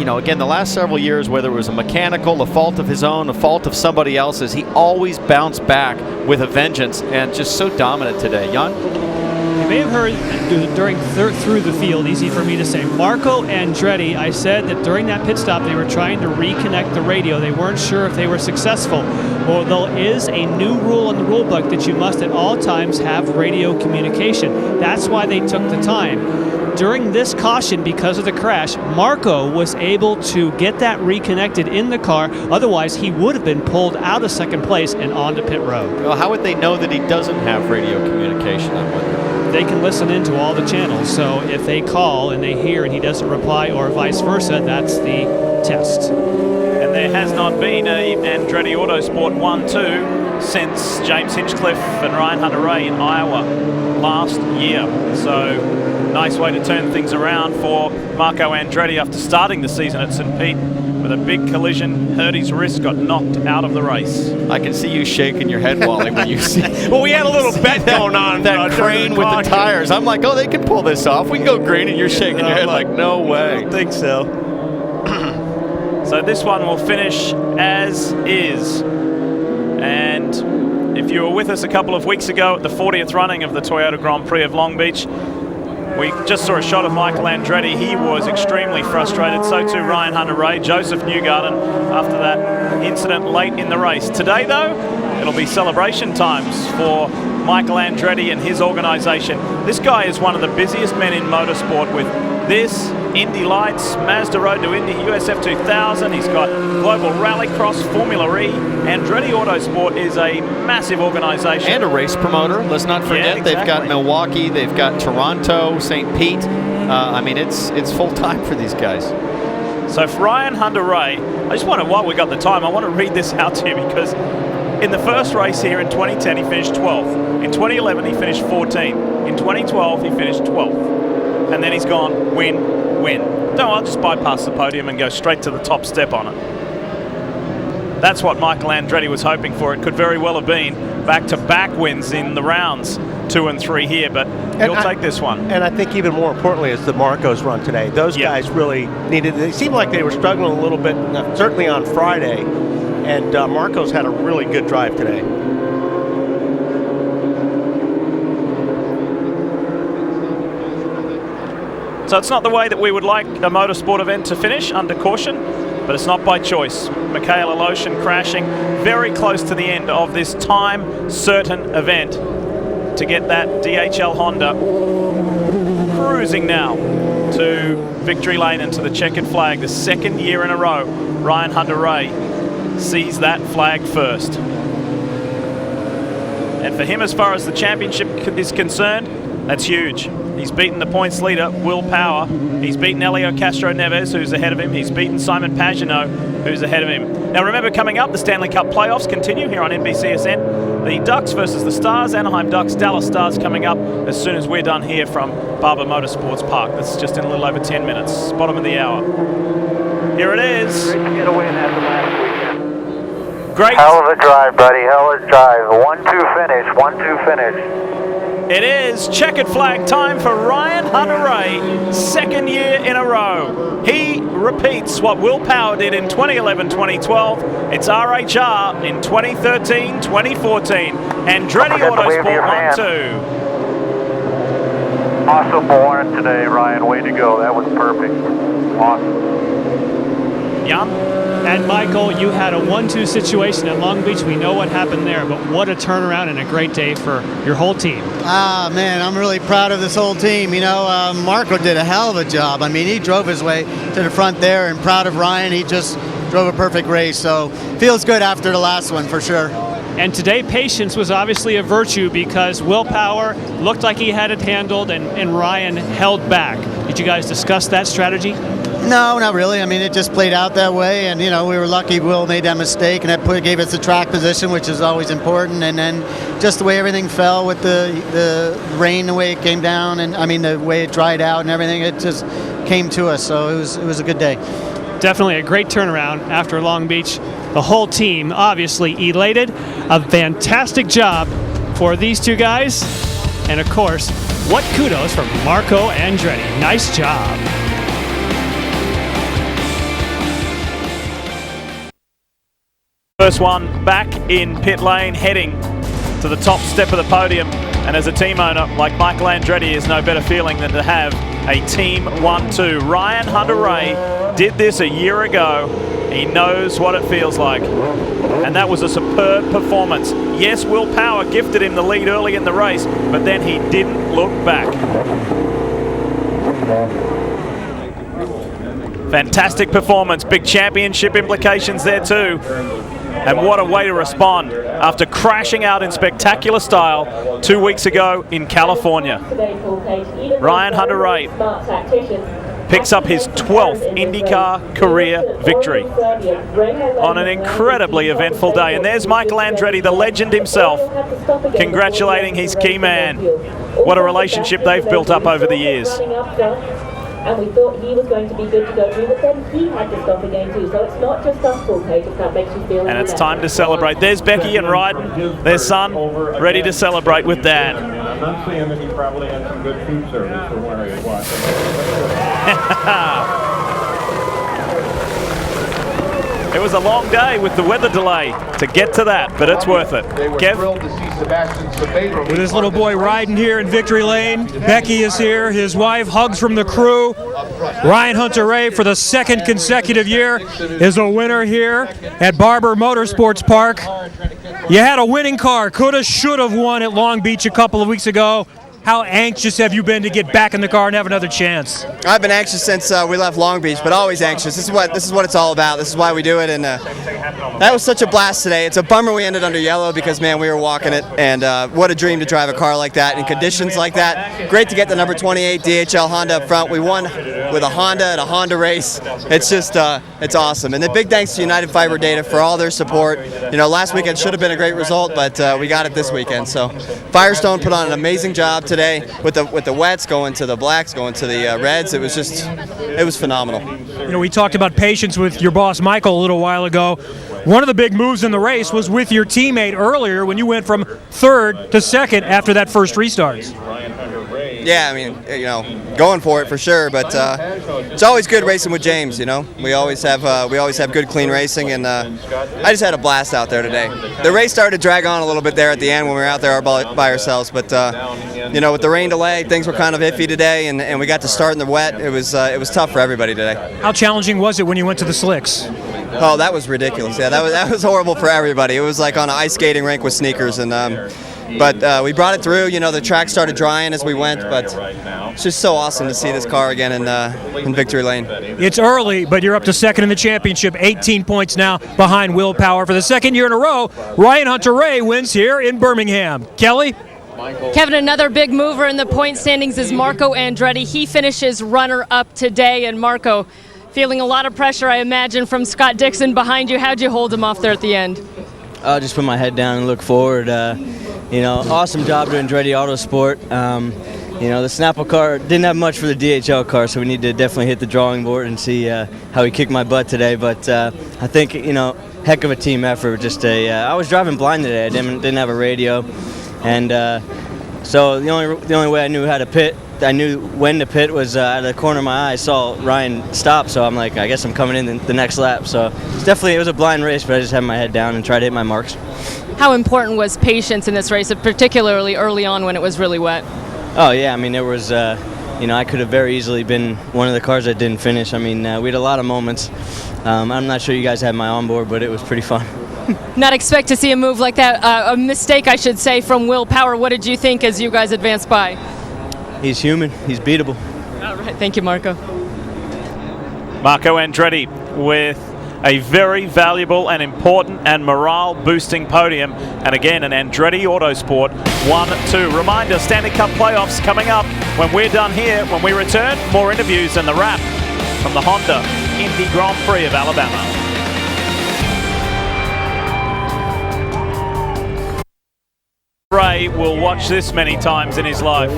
Again, the last several years, whether it was a mechanical, a fault of his own, a fault of somebody else's, he always bounced back with a vengeance and just so dominant today. Jan? You may have heard through the field, easy for me to say, Marco Andretti, I said that during that pit stop they were trying to reconnect the radio. They weren't sure if they were successful. Well, there is a new rule in the rule book that you must at all times have radio communication. That's why they took the time. During this caution, because of the crash, Marco was able to get that reconnected in the car. Otherwise, he would have been pulled out of second place and onto pit road. Well, how would they know that he doesn't have radio communication? I wonder. They can listen into all the channels. So if they call and they hear and he doesn't reply or vice versa, that's the test. And there has not been a Andretti Autosport 1-2 since James Hinchcliffe and Ryan Hunter-Reay in Iowa last year. So nice way to turn things around for Marco Andretti after starting the season at St. Pete with a big collision, hurt his wrist, got knocked out of the race. I can see you shaking your head, Wally, when you see. Well, we had a little bet going on. That crane with the tires. I'm like, they can pull this off. We can go green, and you're shaking your head like, no way. I don't think so. So this one will finish as is. And if you were with us a couple of weeks ago at the 40th running of the Toyota Grand Prix of Long Beach, We just saw a shot of Michael Andretti. He was extremely frustrated. So too Ryan Hunter-Reay, Joseph Newgarden after that incident late in the race. Today, though, it'll be celebration times for Michael Andretti and his organisation. This guy is one of the busiest men in motorsport with this, Indy Lights, Mazda Road to Indy, USF 2000. He's got Global Rallycross, Formula E. Andretti Autosport is a massive organisation. And a race promoter. Let's not forget, they've got Milwaukee, they've got Toronto, St. Pete. I mean, it's full time for these guys. So for Ryan Hunter-Reay, I just want to, while we got the time, I want to read this out to you because in the first race here in 2010, he finished 12th. In 2011, he finished 14th. In 2012, he finished 12th. And then he's gone win, win. No, I'll just bypass the podium and go straight to the top step on it. That's what Michael Andretti was hoping for. It could very well have been back-to-back wins in the rounds 2 and 3 here, but he'll take this one. And I think even more importantly is the Marco's run today. Those guys really needed, they seemed like they were struggling a little bit, certainly on Friday, and Marco's had a really good drive today. So it's not the way that we would like a motorsport event to finish, under caution, but it's not by choice. Michaela Lotion crashing very close to the end of this time-certain event to get that DHL Honda cruising now to victory lane and to the checkered flag. The second year in a row, Ryan Hunter-Reay sees that flag first. And for him, as far as the championship is concerned, that's huge. He's beaten the points leader, Will Power. He's beaten Elio Castro Neves, who's ahead of him. He's beaten Simon Pagenaud, who's ahead of him. Now remember, coming up, the Stanley Cup playoffs continue here on NBCSN. The Ducks versus the Stars, Anaheim Ducks, Dallas Stars coming up as soon as we're done here from Barber Motorsports Park. That's just in a little over 10 minutes, bottom of the hour. Here it is. Great to get a win at the last weekend. Great. Hell of a drive, buddy. Hell of a drive. 1-2 finish. 1-2 finish. It is checkered flag time for Ryan Hunter-Reay, second year in a row. He repeats what Will Power did in 2011-2012. It's RHR in 2013-2014. Andretti Autosport 1-2. Awesome born today, Ryan. Way to go. That was perfect. Awesome. Jan? And Michael, you had a 1-2 situation at Long Beach. We know what happened there, but what a turnaround and a great day for your whole team. Man, I'm really proud of this whole team. You know, Marco did a hell of a job. I mean, he drove his way to the front there, and proud of Ryan. He just drove a perfect race, so feels good after the last one for sure. And today, patience was obviously a virtue because Will Power looked like he had it handled, and Ryan held back. Did you guys discuss that strategy? No, not really. I mean, it just played out that way, and, you know, we were lucky Will made that mistake, and that gave us the track position, which is always important, and then just the way everything fell with the rain, the way it came down, and, I mean, the way it dried out and everything, it just came to us, so it was a good day. Definitely a great turnaround after Long Beach. The whole team obviously elated. A fantastic job for these two guys, and, of course, what kudos from Marco Andretti. Nice job. First one back in pit lane, heading to the top step of the podium. And as a team owner, like Michael Andretti, is no better feeling than to have a team 1-2. Ryan Hunter-Reay did this a year ago. He knows what it feels like. And that was a superb performance. Yes, Will Power gifted him the lead early in the race, but then he didn't look back. Fantastic performance. Big championship implications there too. And what a way to respond after crashing out in spectacular style 2 weeks ago in California. Ryan Hunter-Reay picks up his 12th IndyCar career victory on an incredibly eventful day. And there's Michael Andretti, the legend himself, congratulating his key man. What a relationship they've built up over the years. And we thought he was going to be good to go through, but then he had to stop again too. So it's not just us, Paul Kate, if that makes you feel. And it's time to celebrate. There's Becky and Ryden, their son, ready to celebrate with Dad. I'm not saying that he probably had some good food service for where he was watching. It was a long day with the weather delay to get to that, but it's worth it. Kev? With his little boy riding here in Victory Lane, Becky is here, his wife, hugs from the crew. Ryan Hunter-Reay, for the second consecutive year, is a winner here at Barber Motorsports Park. You had a winning car, coulda, shoulda won at Long Beach a couple of weeks ago. How anxious have you been to get back in the car and have another chance? I've been anxious since we left Long Beach, but always anxious. This is what it's all about. This is why we do it, and that was such a blast today. It's a bummer we ended under yellow because, man, we were walking it, and what a dream to drive a car like that in conditions like that. Great to get the number 28 DHL Honda up front. We won with a Honda at a Honda race. It's just, it's awesome. And a big thanks to United Fiber Data for all their support. You know, last weekend should have been a great result, but we got it this weekend. So Firestone put on an amazing job today with the wets going to the blacks, going to the reds. It was phenomenal. You know, we talked about patience with your boss Michael a little while ago. One of the big moves in the race was with your teammate earlier when you went from third to second after that first restart. Yeah, I mean, you know, going for it for sure, but it's always good racing with James. You know, we always have good, clean racing, and I just had a blast out there today. The race started to drag on a little bit there at the end when we were out there by ourselves, but you know, with the rain delay, things were kind of iffy today, and we got to start in the wet. It was tough for everybody today. How challenging was it when you went to the slicks? Oh, that was ridiculous. Yeah, that was horrible for everybody. It was like on an ice skating rink with sneakers, and but we brought it through. You know, the track started drying as we went, but it's just so awesome to see this car again in Victory Lane. It's early, but you're up to second in the championship, 18 points now behind Willpower. For the second year in a row, Ryan Hunter-Reay wins here in Birmingham. Kelly? Kevin, another big mover in the point standings is Marco Andretti. He finishes runner-up today, and Marco, feeling a lot of pressure, I imagine, from Scott Dixon behind you. How'd you hold him off there at the end? Just put my head down and look forward. You know, awesome job to Andretti Autosport. You know, the Snapple car didn't have much for the DHL car, so we need to definitely hit the drawing board and see how he kicked my butt today. But I think, you know, heck of a team effort. I was driving blind today. I didn't have a radio, and so the only way I knew how to pit, I knew when to pit was out of the corner of my eye. I saw Ryan stop, so I'm like, I guess I'm coming in the next lap. So it was a blind race, but I just had my head down and tried to hit my marks. How important was patience in this race, particularly early on when it was really wet? Oh yeah, I mean there was, you know, I could have very easily been one of the cars that didn't finish. I mean we had a lot of moments. I'm not sure you guys had my onboard, but it was pretty fun. Not expect to see a move like that, a mistake I should say from Willpower. What did you think as you guys advanced by? He's human. He's beatable. All right, thank you, Marco. Marco Andretti with a very valuable and important and morale-boosting podium. And again, an Andretti Autosport 1-2. Reminder, Stanley Cup playoffs coming up when we're done here. When we return, more interviews and the wrap from the Honda Indy Grand Prix of Alabama. Ray will watch this many times in his life.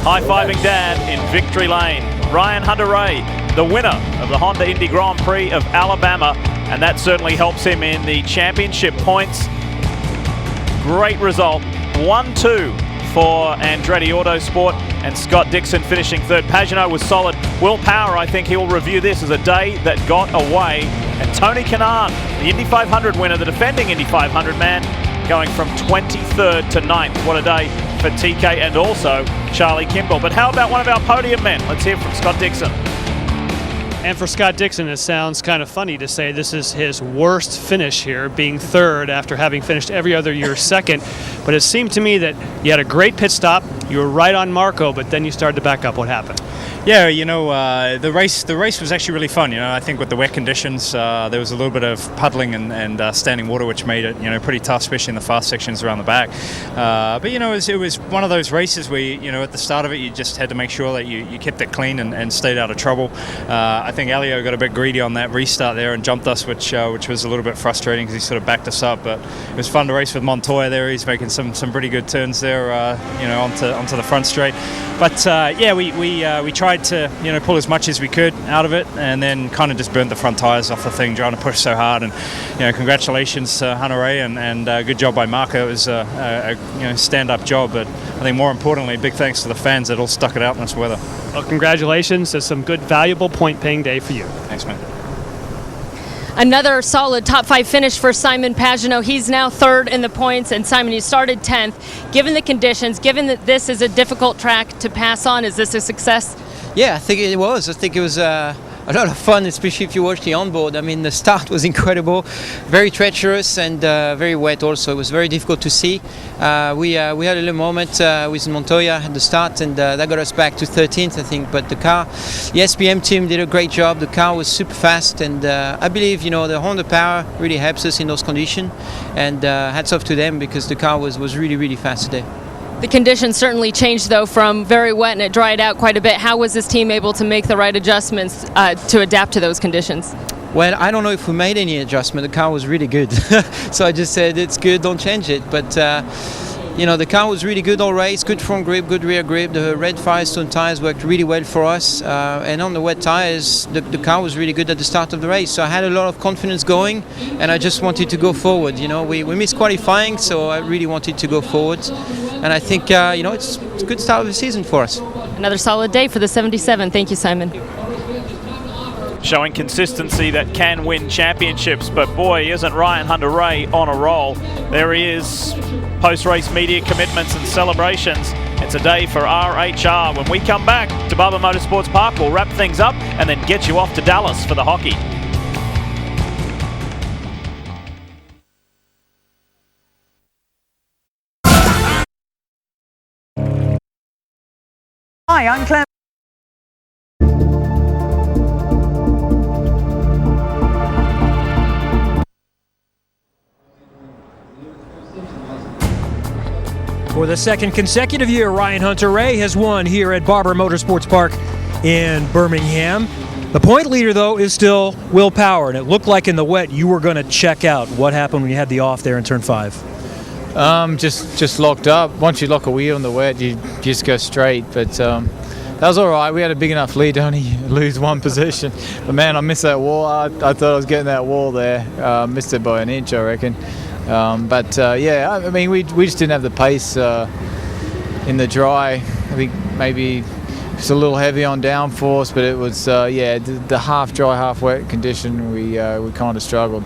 High-fiving Dad in Victory Lane. Ryan Hunter-Reay, the winner of the Honda Indy Grand Prix of Alabama, and that certainly helps him in the championship points. Great result. 1-2 for Andretti Autosport, and Scott Dixon finishing third. Pagenaud was solid. Willpower, I think he'll review this as a day that got away. And Tony Kanaan, the Indy 500 winner, the defending Indy 500 man, going from 23rd to 9th. What a day for TK and also Charlie Kimball. But how about one of our podium men? Let's hear from Scott Dixon. And for Scott Dixon, it sounds kind of funny to say this is his worst finish here, being third after having finished every other year second. But it seemed to me that you had a great pit stop, you were right on Marco, but then you started to back up. What happened? Yeah, you know, the race was actually really fun. You know, I think with the wet conditions, there was a little bit of puddling and standing water, which made it, you know, pretty tough, especially in the fast sections around the back. But you know, it was one of those races where, you know, at the start of it, you just had to make sure that you kept it clean and stayed out of trouble. I think Elio got a bit greedy on that restart there and jumped us, which was a little bit frustrating because he sort of backed us up. But it was fun to race with Montoya there. He's making some pretty good turns there, you know, onto the front straight. But yeah, we tried to, you know, pull as much as we could out of it, and then kind of just burnt the front tires off the thing, trying to push so hard. And you know, congratulations to Hunter-Reay and good job by Marco. It was a you know, stand-up job, but I think more importantly, big thanks to the fans that all stuck it out in this weather. Well, congratulations. It's some good, valuable point-paying day for you. Thanks, man. Another solid top 5 finish for Simon Pagenaud. He's now 3rd in the points, and Simon, you started 10th. Given the conditions, given that this is a difficult track to pass on, is this a success? Yeah, I think it was. I think it was a lot of fun, especially if you watch the onboard. I mean, the start was incredible, very treacherous and very wet also. It was very difficult to see. We had a little moment with Montoya at the start, and that got us back to 13th, I think. But the SPM team did a great job. The car was super fast, and I believe, the Honda power really helps us in those conditions. And hats off to them, because the car was really, really fast today. The conditions certainly changed, though, from very wet and it dried out quite a bit. How was this team able to make the right adjustments to adapt to those conditions? Well, I don't know if we made any adjustment. The car was really good. So I just said, it's good, don't change it. But, the car was really good all race, good front grip, good rear grip. The red Firestone tires worked really well for us. And on the wet tires, the car was really good at the start of the race. So I had a lot of confidence going, and I just wanted to go forward. We missed qualifying, so I really wanted to go forward. And I think, it's a good start of the season for us. Another solid day for the 77. Thank you, Simon. Showing consistency that can win championships, but boy, isn't Ryan Hunter-Reay on a roll. There he is, post-race media commitments and celebrations. It's a day for RHR. When we come back to Barber Motorsports Park, we'll wrap things up and then get you off to Dallas for the hockey. Hi, I'm Claire. For the second consecutive year, Ryan Hunter-Reay has won here at Barber Motorsports Park in Birmingham. The point leader, though, is still Will Power, and it looked like in the wet you were going to check out. What happened when you had the off there in turn 5? Just locked up. Once you lock a wheel in the wet, you just go straight. But that was all right. We had a big enough lead to only lose one position. But man, I missed that wall. I thought I was getting that wall there. Missed it by an inch, I reckon. Yeah, I mean, we just didn't have the pace in the dry. I think maybe it's a little heavy on downforce, but it was the half dry, half wet condition. We kind of struggled.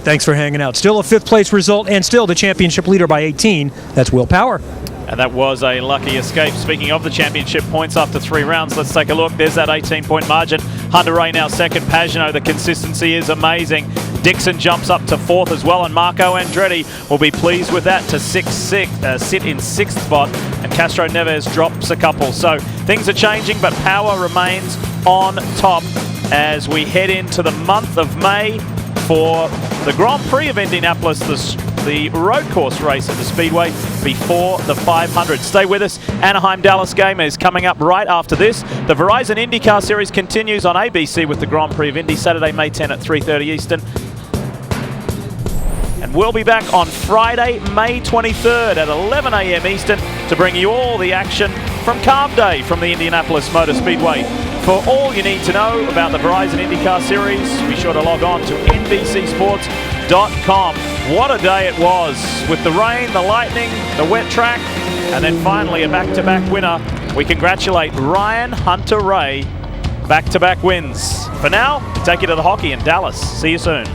Thanks for hanging out. Still a 5th place result and still the championship leader by 18. That's Will Power. And that was a lucky escape. Speaking of the championship points after 3 rounds, let's take a look. There's that 18-point margin. Hunter-Reay now 2nd. Pagenaud, the consistency is amazing. Dixon jumps up to 4th as well, and Marco Andretti will be pleased with that to sit in 6th spot, and Castro Neves drops a couple. So things are changing, but Power remains on top as we head into the month of May for the Grand Prix of Indianapolis, the road course race at the Speedway before the 500. Stay with us. Anaheim-Dallas game is coming up right after this. The Verizon IndyCar Series continues on ABC with the Grand Prix of Indy, Saturday, May 10 at 3:30 Eastern. And we'll be back on Friday, May 23rd at 11 a.m. Eastern to bring you all the action from Carb Day from the Indianapolis Motor Speedway. For all you need to know about the Verizon IndyCar Series, be sure to log on to NBCSports.com. What a day it was, with the rain, the lightning, the wet track, and then finally a back-to-back winner. We congratulate Ryan Hunter-Reay, back-to-back wins. For now, we take you to the hockey in Dallas. See you soon.